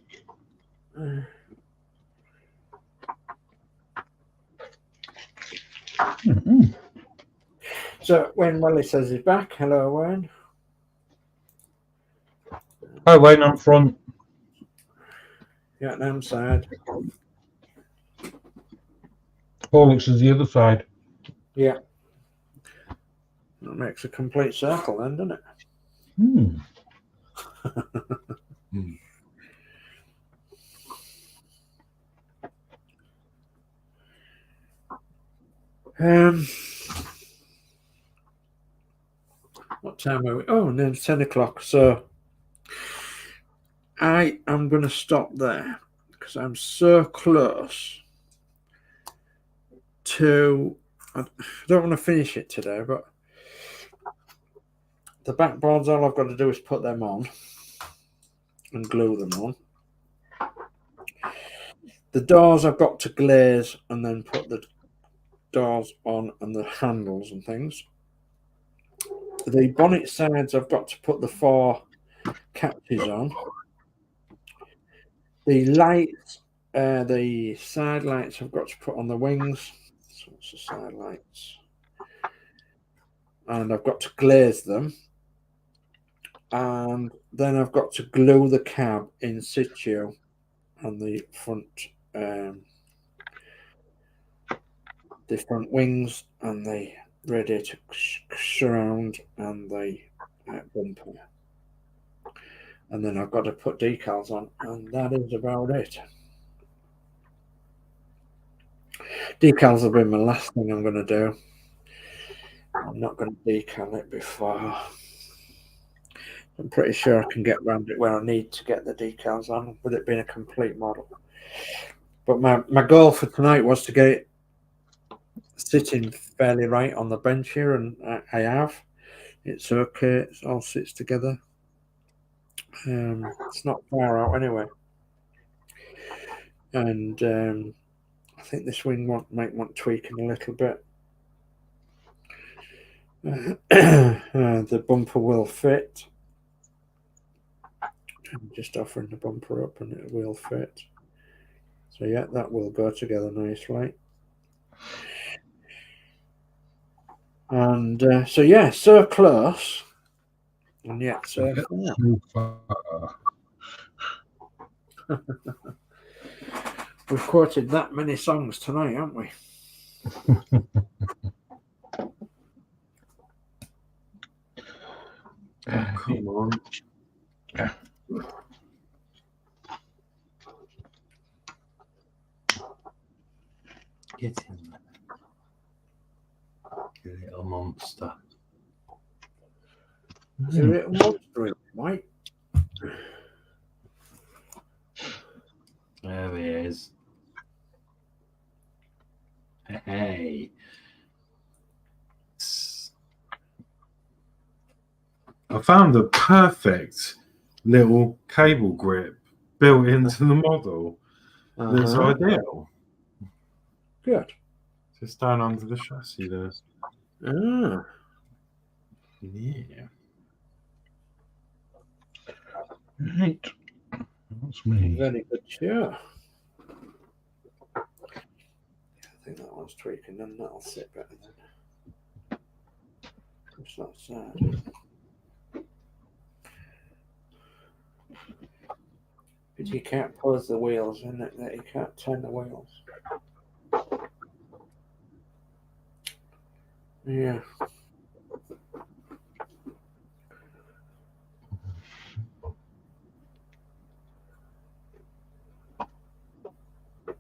So Wayne Welly says he's back. Hello, Wayne. Hi, Wayne, I'm front. Yeah, I'm side. Horlicks is the other side. Yeah. That makes a complete circle then, doesn't it? What time are we? Oh, nearly 10 o'clock. So I am going to stop there because I'm so close to. I don't want to finish it today, but the backboards, all I've got to do is put them on and glue them on. The doors I've got to glaze and then put the doors on and the handles and things. The bonnet sides I've got to put the 4 catches on. The lights, the side lights I've got to put on the wings. So what's the side lights? And I've got to glaze them. And then I've got to glue the cab in situ on the front the front wings and the radiator surround and the bumper. And then I've got to put decals on, and that is about it. Decals will be my last thing I'm going to do. I'm not going to decal it before. I'm pretty sure I can get around it where I need to get the decals on with it being a complete model. But my goal for tonight was to get it sitting fairly right on the bench here, and I have. It's okay. It all sits together. It's not far out anyway. And I think this wing might want tweaking a little bit. The bumper will fit. I'm just offering the bumper up and it will fit. So yeah, that will go together nicely. And so yeah, so close. And yet so far. We've quoted that many songs tonight, haven't we? Oh, come on. Get in there. You little monster. Is a little monster, right? There he is. Hey. I found a perfect little cable grip built into the model. That's ideal. Good. Just down under the chassis there. Ah. Yeah. Right. That's me. Very good, sure. I think that one's tweaking, then that'll sit better then. What's that side? But you can't pose the wheels, isn't it? That you can't turn the wheels. Yeah.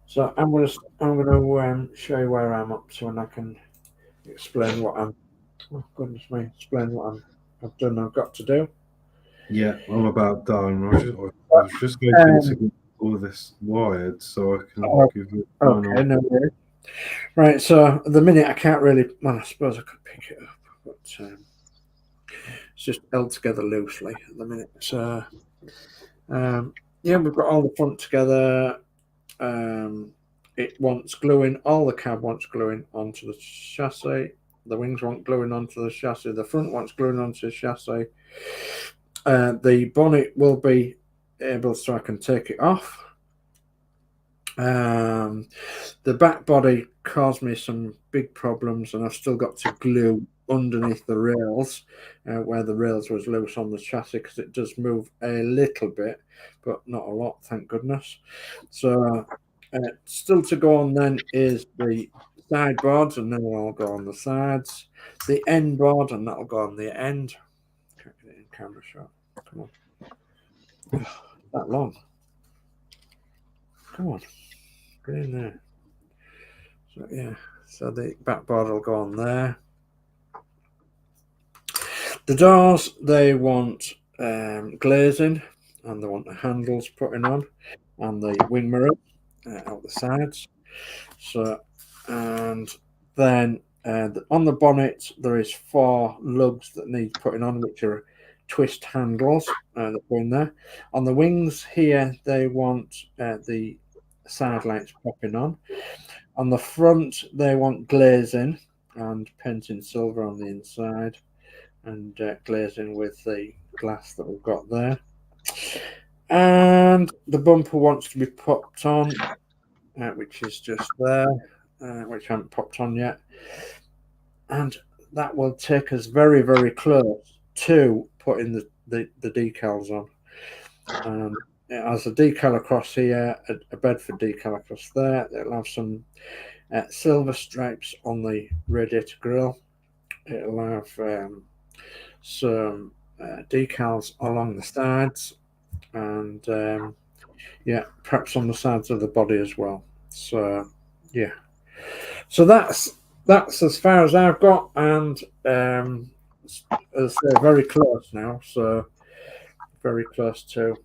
So I'm gonna show you where I'm up to, and I can explain what I'm. Oh goodness me! Explain what I've done. I've got to do. Yeah, I'm about done. I was just going to get all this wired so I can give you a final. Okay, no worries. Right, so at the minute I can't really. Well, I suppose I could pick it up, but it's just held together loosely at the minute. So yeah, we've got all the front together. It wants gluing. All the cab wants gluing onto the chassis. The wings want gluing onto the chassis. The front wants gluing onto the chassis. The bonnet will be able, so I can take it off. The back body caused me some big problems, and I've still got to glue underneath the rails where the rails was loose on the chassis, because it does move a little bit, but not a lot, thank goodness. So still to go on then is the side boards, and then it'll go on the sides. The end board, and that'll go on the end. Can't get it in camera shot. Come on. That long. Come on. Get in there. So yeah, so the back board will go on there. The doors, they want glazing, and they want the handles putting on, and the wing mirror out the sides. So, and then on the bonnet there is 4 lugs that need putting on, which are twist handles that go in there. On the wings here, they want the side lights popping on. On the front, they want glazing and painting silver on the inside, and glazing with the glass that we've got there. And the bumper wants to be popped on, which is just there, which I haven't popped on yet. And that will take us very, very close to putting the decals on. It has a decal across here, a Bedford decal across there. It'll have some silver stripes on the radiator grille. It'll have some decals along the sides, and perhaps on the sides of the body as well. So yeah, so that's as far as I've got, and as I say, very close now. So very close to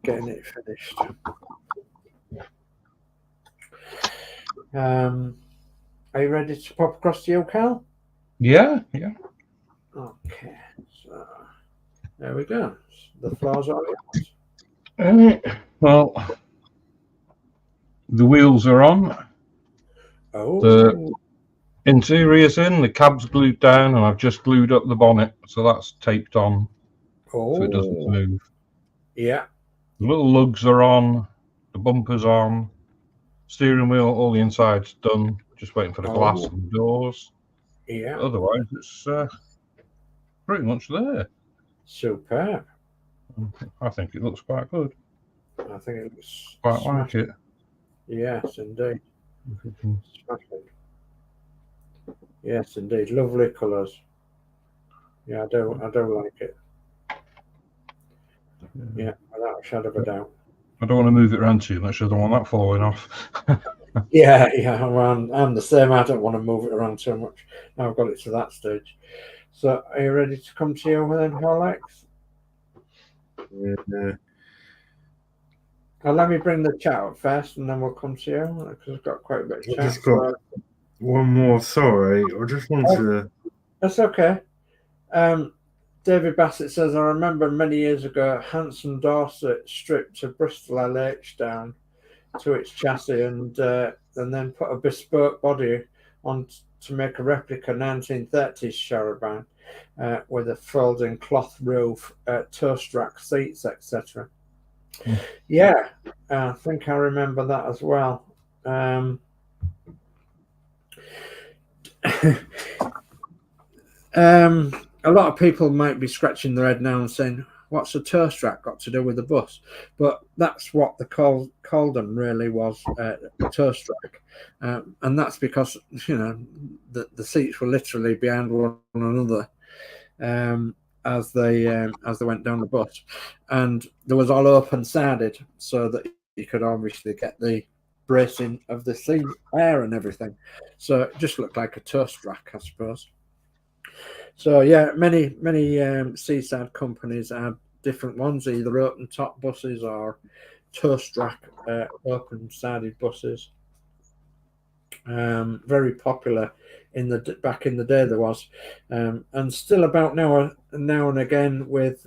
getting it finished. Are you ready to pop across to you, Cal? Yeah. Okay, so there we go. The floor's all yours. Well, the wheels are on. Oh. The interior's in. The cab's glued down, and I've just glued up the bonnet, so that's taped on, so it doesn't move. Yeah. The little lugs are on. The bumper's on. Steering wheel, all the inside's done. Just waiting for the glass and the doors. Yeah. But otherwise, it's pretty much there. Superb. I think it looks quite good. I think it looks Quite like it. Yes, indeed. Smashing. Yes, indeed. Lovely colours. Yeah, I do like it. Yeah, without a shadow of a doubt. I don't want to move it around too much. I don't want that falling off. Yeah. I'm the same. I don't want to move it around too much. Now I've got it to that stage. So, are you ready to come to you then, Alex? Yeah. Well, let me bring the chat up first, and then we'll come to you, because I've got quite a bit of chat. I just got one more. Sorry, I just want to. That's okay. David Bassett says, I remember many years ago, Hanson Dorset stripped a Bristol LH down to its chassis and then put a bespoke body on to make a replica 1930s charabanc with a folding cloth roof, toast rack seats, etc. Yeah, I think I remember that as well. A lot of people might be scratching their head now and saying, what's a toast rack got to do with the bus? But that's what the called them really was, a toast rack. And that's because, the seats were literally behind one another as they went down the bus. And there was all open sided so that you could obviously get the bracing of the seat air and everything. So it just looked like a toast rack, I suppose. So yeah, many seaside companies had different ones, either open top buses or toast rack open sided buses. Very popular back in the day there was, and still about now and again with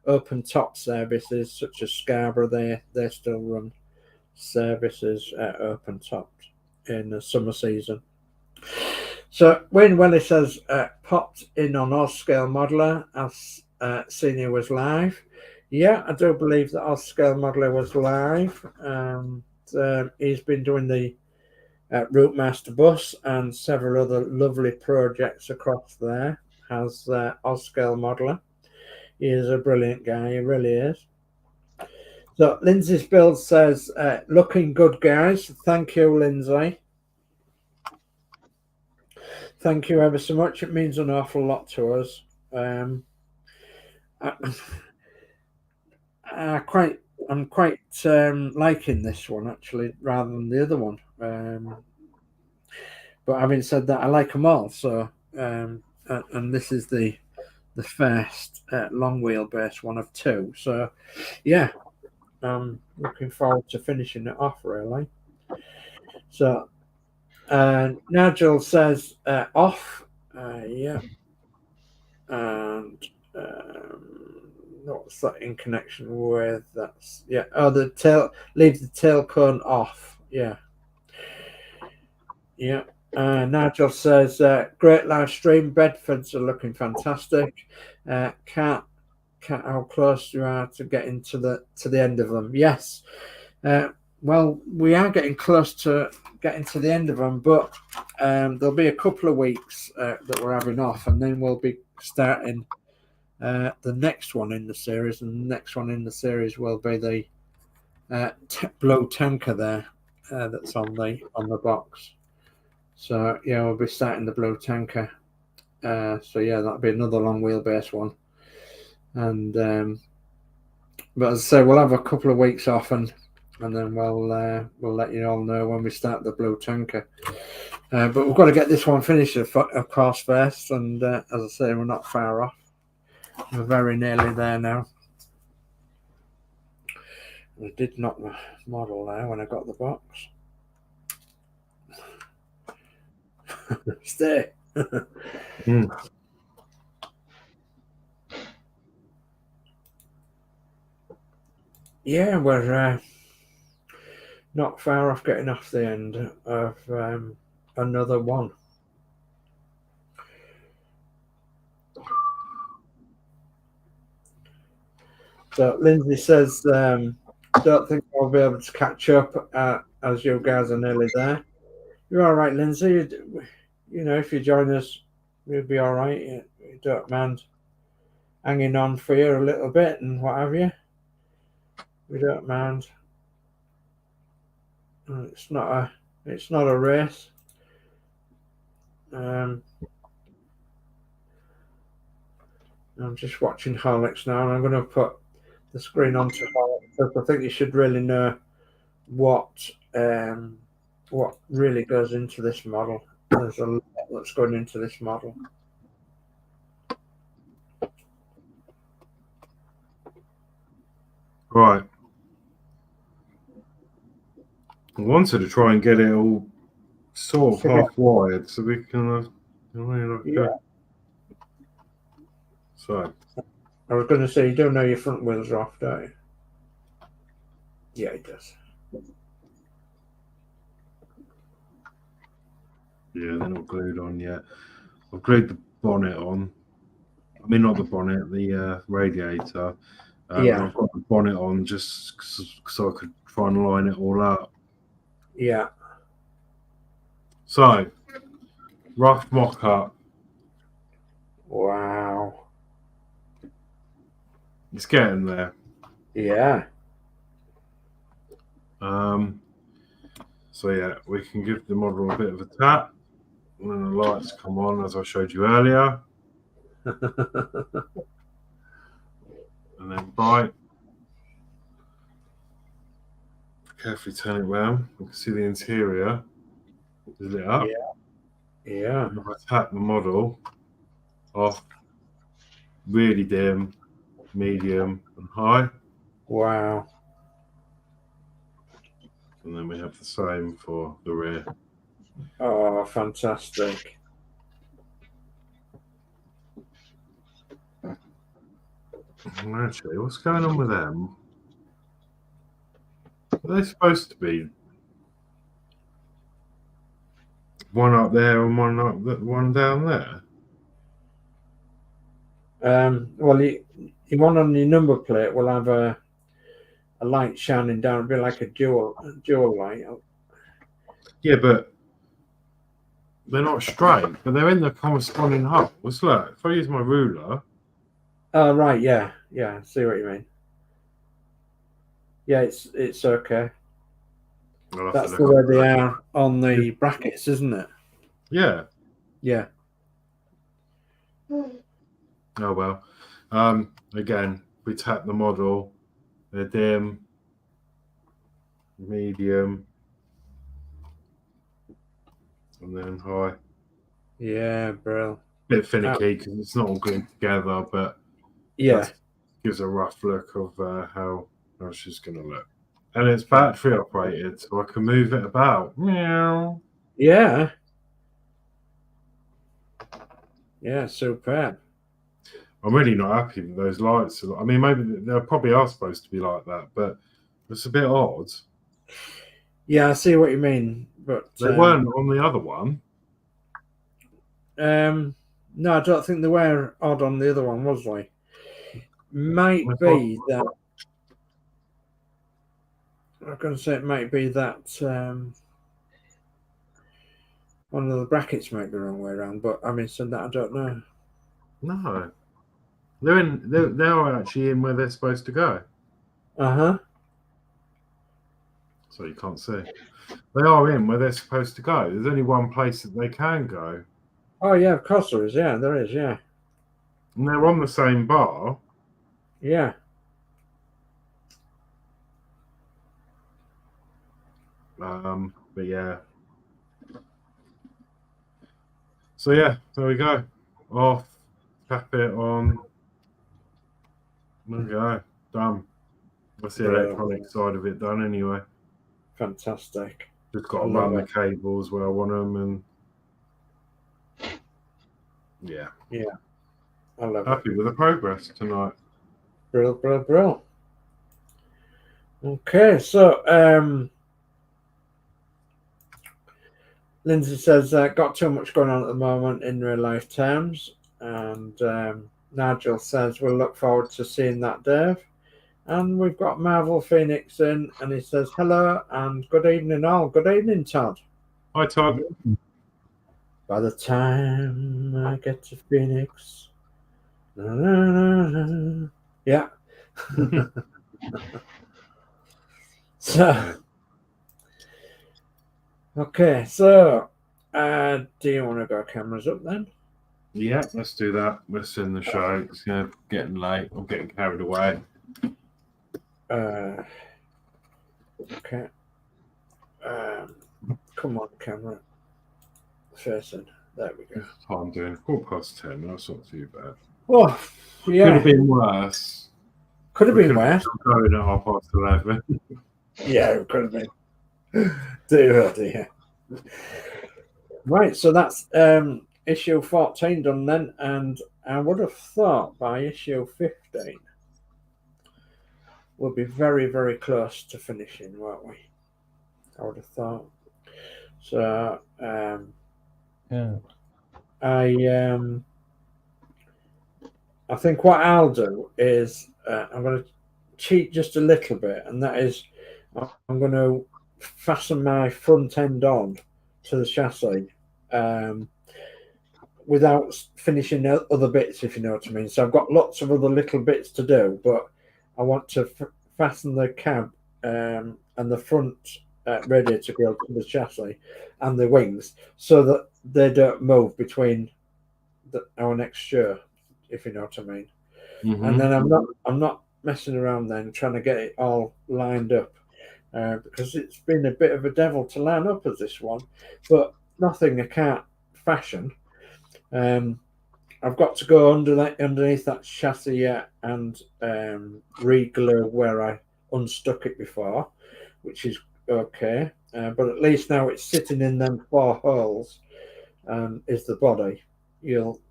open top services such as Scarborough. They still run services open topped in the summer season. So Wayne Wellis has popped in on Oz-Scale Modeler as Senior was live. Yeah, I do believe that Oz-Scale Modeler was live. He's been doing the Route Master bus and several other lovely projects across there as Oz-Scale Modeler. He is a brilliant guy, he really is. So Lindsay's build says, looking good, guys. Thank you, Lindsay. Thank you ever so much. It means an awful lot to us. I'm quite liking this one actually, rather than the other one. But having said that, I like them all. So, and this is the first long wheelbase one of two. So, yeah, I'm looking forward to finishing it off. Really. So. Nigel says off, yeah, and what's that in connection with? That's the tail. Leave the tail cone off. Yeah. Nigel says great live stream. Bedfords are looking fantastic. Can't how close you are to getting to the end of them. Yes. Well, we are getting close to getting to the end of them, but there'll be a couple of weeks that we're having off, and then we'll be starting the next one in the series, and the next one in the series will be the Blue Tanker there. that's on the box. So yeah, we'll be starting the blue tanker. So yeah, that'll be another long wheelbase one. And but as I say, we'll have a couple of weeks off, and then we'll let you all know when we start the blue tanker. But we've got to get this one finished, of course, first. And as I say, we're not far off. We're very nearly there now. I did knock my model there when I got the box. Stay. Yeah, we're not far off getting off the end of another one. So Lindsay says, don't think I'll be able to catch up as you guys are nearly there. You're all right, Lindsay. You know, if you join us, we'll be all right. You don't mind hanging on for you a little bit and what have you. We don't mind. It's not a race. I'm just watching Horlicks now, and I'm going to put the screen onto Horlicks. I think you should really know what really goes into this model. There's a lot that's going into this model. Right. I wanted to try and get it all sort of half wired so we can. Yeah. So. I was going to say, you don't know your front wheels are off, don't you? Yeah, it does. Yeah, they're not glued on yet. I've glued the bonnet on. I mean, not the bonnet, the radiator. Yeah. I've got the bonnet on just so I could try and line it all up. Yeah. So, rough mock-up. Wow. It's getting there. Yeah. So yeah, we can give the model a bit of a tap, and then the lights come on as I showed you earlier, and then bright. Carefully turn it around. You can see the interior is lit up. Yeah. And if I tap the model off, really dim, medium, and high. Wow. And then we have the same for the rear. Oh, fantastic. Actually, what's going on with them? Are they supposed to be one up there and one down there? Well, you one on your number plate will have a light shining down. It'll be like a dual light. Yeah, but they're not straight, but they're in the corresponding holes. Look, if I use my ruler. Oh, right, yeah. I see what you mean. Yeah, it's okay. That's the way they are on the brackets, isn't it? Yeah. Yeah. Oh well. Again, we tap the model. They're dim, medium, and then high. Yeah, bro. Bit finicky because it's not all glued together, but yeah, gives a rough look of how she's going to look. And it's battery operated, so I can move it about. Meow. Yeah. Yeah, superb. I'm really not happy with those lights. I mean, maybe they probably are supposed to be like that, but it's a bit odd. Yeah, I see what you mean, but they weren't on the other one. No, I don't think they were odd on the other one, was they? Might be that. I'm going to say it might be that one of the brackets might be the wrong way around, but I mean, so that I don't know. No, they're actually in where they're supposed to go. Uh-huh. so you can't see. They are in where they're supposed to go. There's only one place that they can go. Oh yeah, of course there is. Yeah, there is. Yeah. And they're on the same bar. Yeah. But yeah. So yeah, there we go. Off, tap it on. There we go. Done. That's the electronic side of it done anyway. Fantastic. Just got to run the cables where I want them, and yeah. I love Happy with the progress tonight. Brill. Okay, so Lindsay says, got too much going on at the moment in real life terms. And Nigel says, we'll look forward to seeing that, Dave. And we've got Marvel Phoenix in, and he says, hello and good evening all. Good evening, Todd. Hi, Todd. By the time I get to Phoenix. Yeah. So, okay, so do you want to go cameras up then? Yeah, let's do that. Let's end the show. It's getting late. I'm getting carried away. Okay. Come on, camera. Facing. There we go. I'm doing 10:15. That's not too bad. Oh, yeah. Could have been worse. Could have been worse. I'm going at 11:30. Yeah, it could have been. Dear. Right, so that's issue 14 done then, and I would have thought by issue 15 we'll be very, very close to finishing, won't we? I would have thought. So, Yeah. I think what I'll do is I'm going to cheat just a little bit, and that is I'm going to fasten my front end on to the chassis without finishing other bits, if you know what I mean. So I've got lots of other little bits to do, but I want to fasten the cab and the front radiator grill to the chassis and the wings so that they don't move between our next year, if you know what I mean. Mm-hmm. And then I'm not messing around then trying to get it all lined up because it's been a bit of a devil to line up as this one, but nothing I can't fashion. I've got to go underneath that chassis yet and re-glue where I unstuck it before, which is okay. But at least now it's sitting in them 4 holes is the body. You'll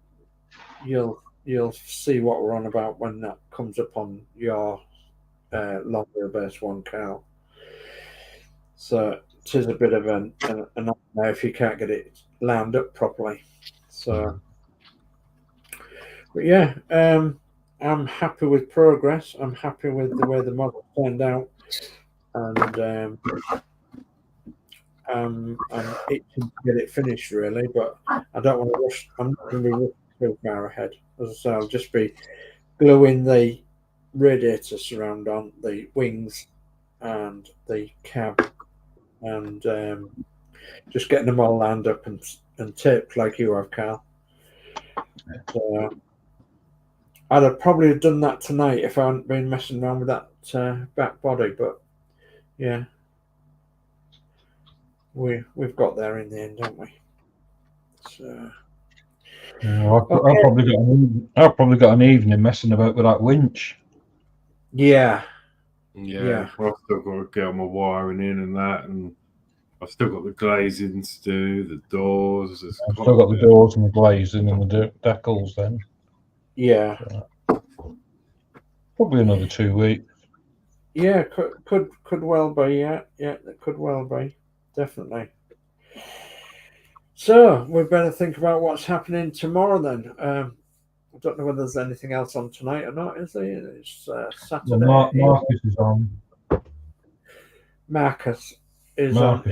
see what we're on about when that comes up on your long wheelbase one, Carl. So it is a bit of an nightmare if you can't get it lined up properly. So, but yeah, I'm happy with progress. I'm happy with the way the model turned out, and I'm itching to get it finished really. But I don't want to rush. I'm not going to be rushing too far ahead. As I say, I'll just be gluing the radiator surround on the wings and the cab, and just getting them all lined up and taped like you have, Carl. So I'd have probably done that tonight if I hadn't been messing around with that back body, but yeah, we've got there in the end, haven't we? So I've probably got an evening messing about with that winch. Yeah. I've still got to get all my wiring in and that, and I've still got the glazing to do, the doors. I've still got the doors and the glazing and the decals then. Yeah. Probably another 2 weeks. Yeah, could well be. Yeah, that could well be. Definitely. So we better think about what's happening tomorrow then. I don't know whether there's anything else on tonight or not, is there? It's Saturday. Well, Marcus is on. Marcus is on.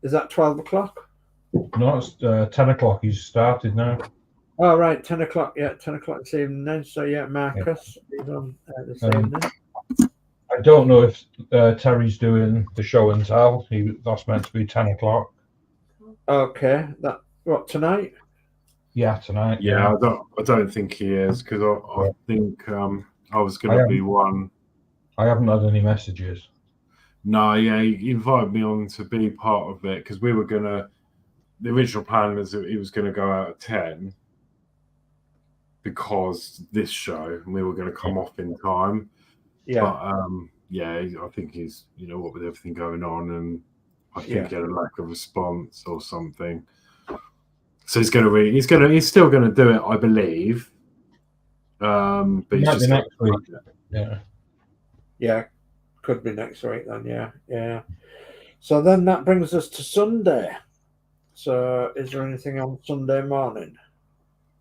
Is that 12 o'clock? No, it's 10 o'clock. He's started now. Oh, right, 10 o'clock. Yeah, 10 o'clock this evening then. So, yeah, Marcus is on this evening. I don't know if Terry's doing the show and tell. That's meant to be 10 o'clock. Okay, that what tonight? Yeah, tonight. Yeah, I don't think he is because I think I was going to be one. I haven't had any messages. No, yeah, he invited me on to be part of it because we were gonna. The original plan was that he was going to go out at 10 because this show, and we were going to come off in time. Yeah. But yeah, I think he's, what with everything going on, and I think he had a lack of response or something. So he's still going to do it, I believe. But he's just next week. Yeah. Yeah, could be next week then. Yeah. So then that brings us to Sunday. So is there anything on Sunday morning?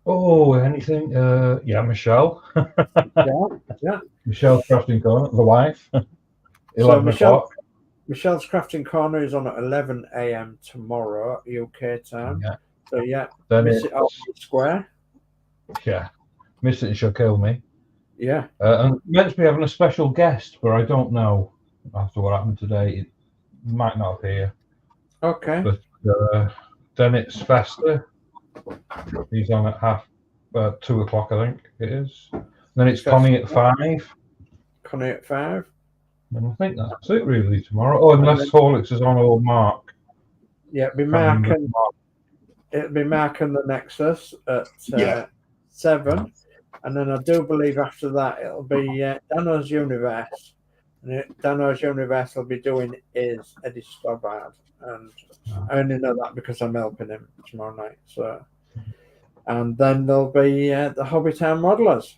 Oh, anything? Yeah, Michelle. Yeah. Michelle's Crafting Corner, the wife. 11 o'clock. Michelle's Crafting Corner is on at 11 a.m. tomorrow, UK time. Yeah. So yeah, then miss it off square. Yeah, miss it and she'll kill me. Yeah. And meant to be having a special guest, but I don't know after what happened today. It might not appear. Okay. But then it's Festa. He's on at 2 o'clock, I think it is. Then it's Connie at 5. Connie at 5. And I think that's it really tomorrow. Oh, unless Horlicks is on old Mark. Yeah, it'll be Mark and the Nexus at 7. And then I do believe after that it'll be Dano's Universe. And Dano's Universe will be doing is Eddie Stobbard. And I only know that because I'm helping him tomorrow night. So, and then there'll be the Hobbytown Modelers.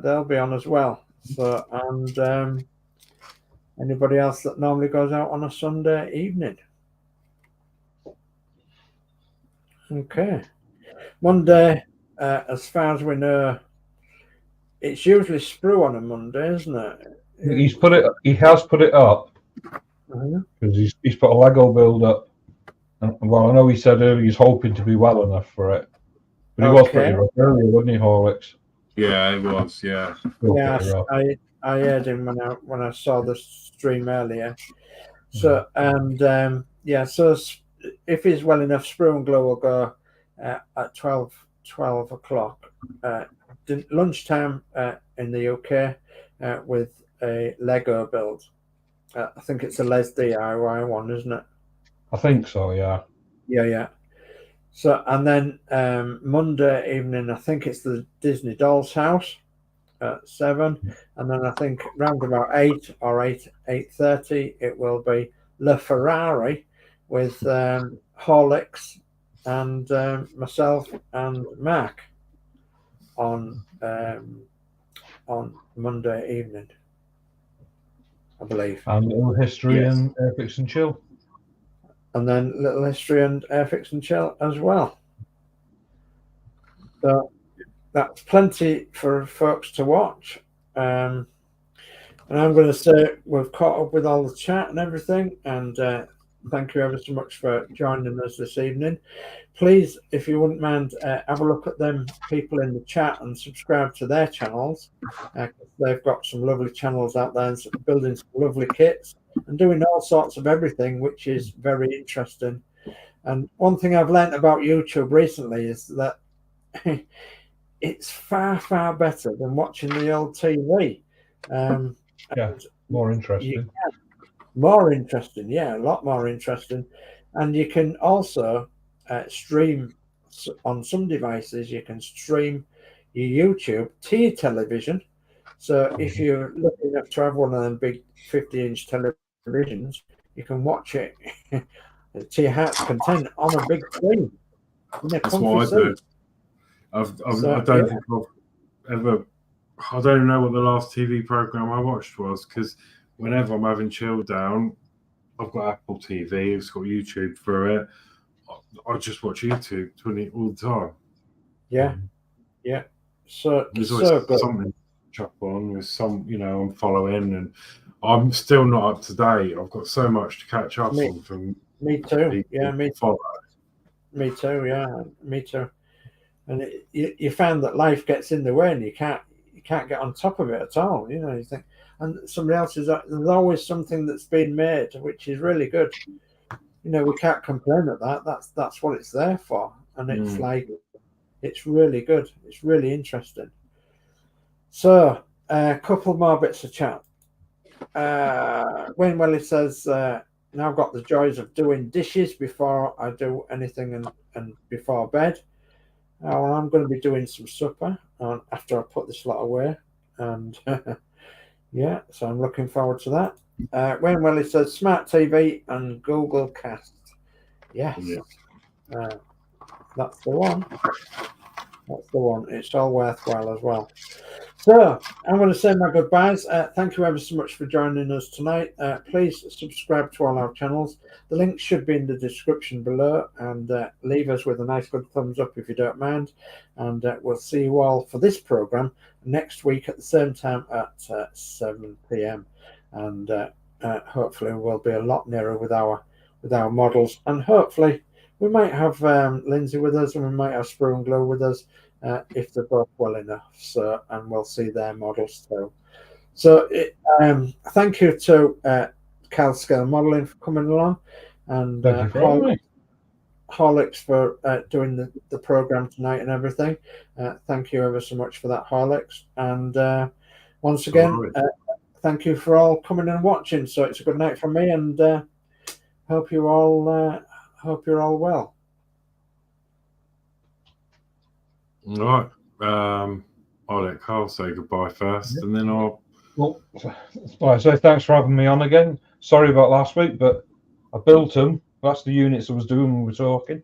They'll be on as well. So, and anybody else that normally goes out on a Sunday evening. Okay. Monday, as far as we know, it's usually Sprue on a Monday, isn't it? He has put it up because he's put a Lego build up. And, well, I know he said earlier he's hoping to be well enough for it, but he was pretty rough earlier, wasn't he, Horlicks? Yeah, he was. Yeah. Yeah, I heard him when I saw the stream earlier. So and so if he's well enough, Sprue and Glow will go at 12 o'clock lunchtime in the UK with a Lego build. I think it's a Les DIY one, isn't it? I think so, yeah. Yeah. So, and then Monday evening, I think it's the Disney Dolls House at 7. And then I think round about 8 or 8:30, it will be Le Ferrari with Horlicks and myself and Mark on Monday evening, I believe. And Little History and Airfix and Chill. And then Little History and Airfix and Chill as well. So that's plenty for folks to watch. And I'm going to say we've caught up with all the chat and everything. And thank you ever so much for joining us this evening. Please, if you wouldn't mind, have a look at them people in the chat and subscribe to their channels. They've got some lovely channels out there and building some lovely kits and doing all sorts of everything, which is very interesting. And one thing I've learned about YouTube recently is that it's far, far better than watching the old TV. More interesting. More interesting, a lot more interesting. And you can also stream on some devices. You can stream your YouTube to your television. So if you're lucky enough to have one of them big 50-inch televisions, you can watch it to your heart's content on a big screen. That's what I do. I don't think I've ever. I don't even know what the last TV program I watched was, because whenever I'm having chill down, I've got Apple TV, it's got YouTube for it. I just watch YouTube all the time. Yeah. So there's always good. Something to chop on with some, I'm following, and I'm still not up to date. I've got so much to catch up on from. Me too. Yeah, me too. Follow. Me too. Yeah, me too. And you found that life gets in the way, and you can't get on top of it at all. You think, and somebody else is. There's always something that's been made, which is really good. We can't complain at that. That's what it's there for, and it's like it's really good. It's really interesting. So, a couple more bits of chat. Wayne Welly says, now I've got the joys of doing dishes before I do anything and before bed. Well, I'm going to be doing some supper after I put this lot away. And yeah, so I'm looking forward to that. Wayne Welly says, smart TV and Google Cast. Yes. That's the one. That's the one. It's all worthwhile as well. So I'm going to say my goodbyes. Thank you ever so much for joining us tonight. Please subscribe to all our channels. The link should be in the description below, and leave us with a nice good thumbs up if you don't mind. And we'll see you all for this program next week at the same time at 7 p.m. And hopefully we'll be a lot nearer with our models, and hopefully we might have Lindsay with us, and we might have Sprue and Glow with us if they're both well enough. So, and we'll see their models too. So, thank you to Cal Scale Modelling for coming along, and Horlicks for doing the program tonight and everything. Thank you ever so much for that, Horlicks. And once again, thank you for all coming and watching. So it's a good night from me, and hope you're all well. All right. I'll let Carl say goodbye first, and then I'll. Well, I say thanks for having me on again. Sorry about last week, but I built them. That's the units I was doing when we were talking.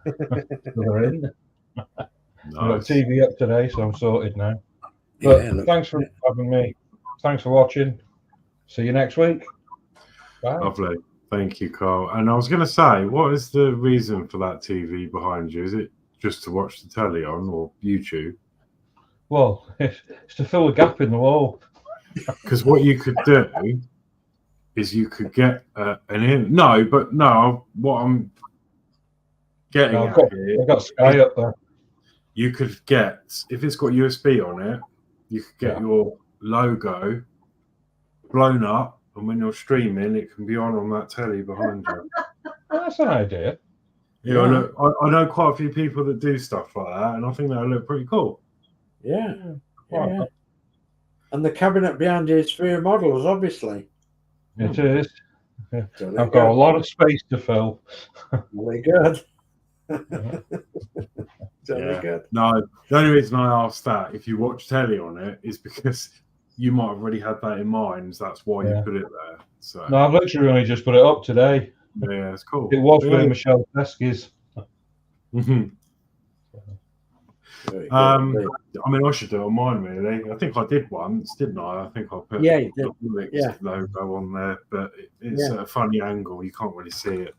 They're in. Nice. I've got TV up today, so I'm sorted now. But thanks for having me. Thanks for watching. See you next week. Bye. Lovely. Thank you, Carl. And I was going to say, what is the reason for that TV behind you? Is it just to watch the telly on, or YouTube? Well, it's to fill a gap in the wall. Because what you could do is you could get what I'm getting I've got Sky up there. You could get, if it's got USB on it, you could get your logo blown up, and when you're streaming, it can be on that telly behind you. That's an idea. Yeah, look, I know quite a few people that do stuff like that, and I think that'll look pretty cool. Yeah. And the cabinet behind you is for your models, obviously. It is. I've got a lot of space to fill. Really good. Good. No, the only reason I asked that, if you watch telly on it, is because you might have already had that in mind. So that's why you put it there. So no, I've literally only just put it up today. Yeah, it's cool. It was with Michelle Teskey's. I mean, I should do it on mine, really. I think I did once, didn't I? I think I put the logo on there, but it's a funny angle. You can't really see it.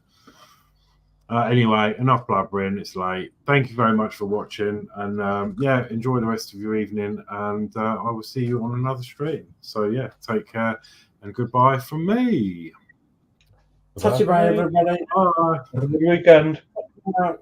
Anyway, enough blabbering. It's late. Thank you very much for watching, and enjoy the rest of your evening. And I will see you on another stream. So take care and goodbye from me. Touch you, bye, everybody. Bye. Have a good weekend. Bye.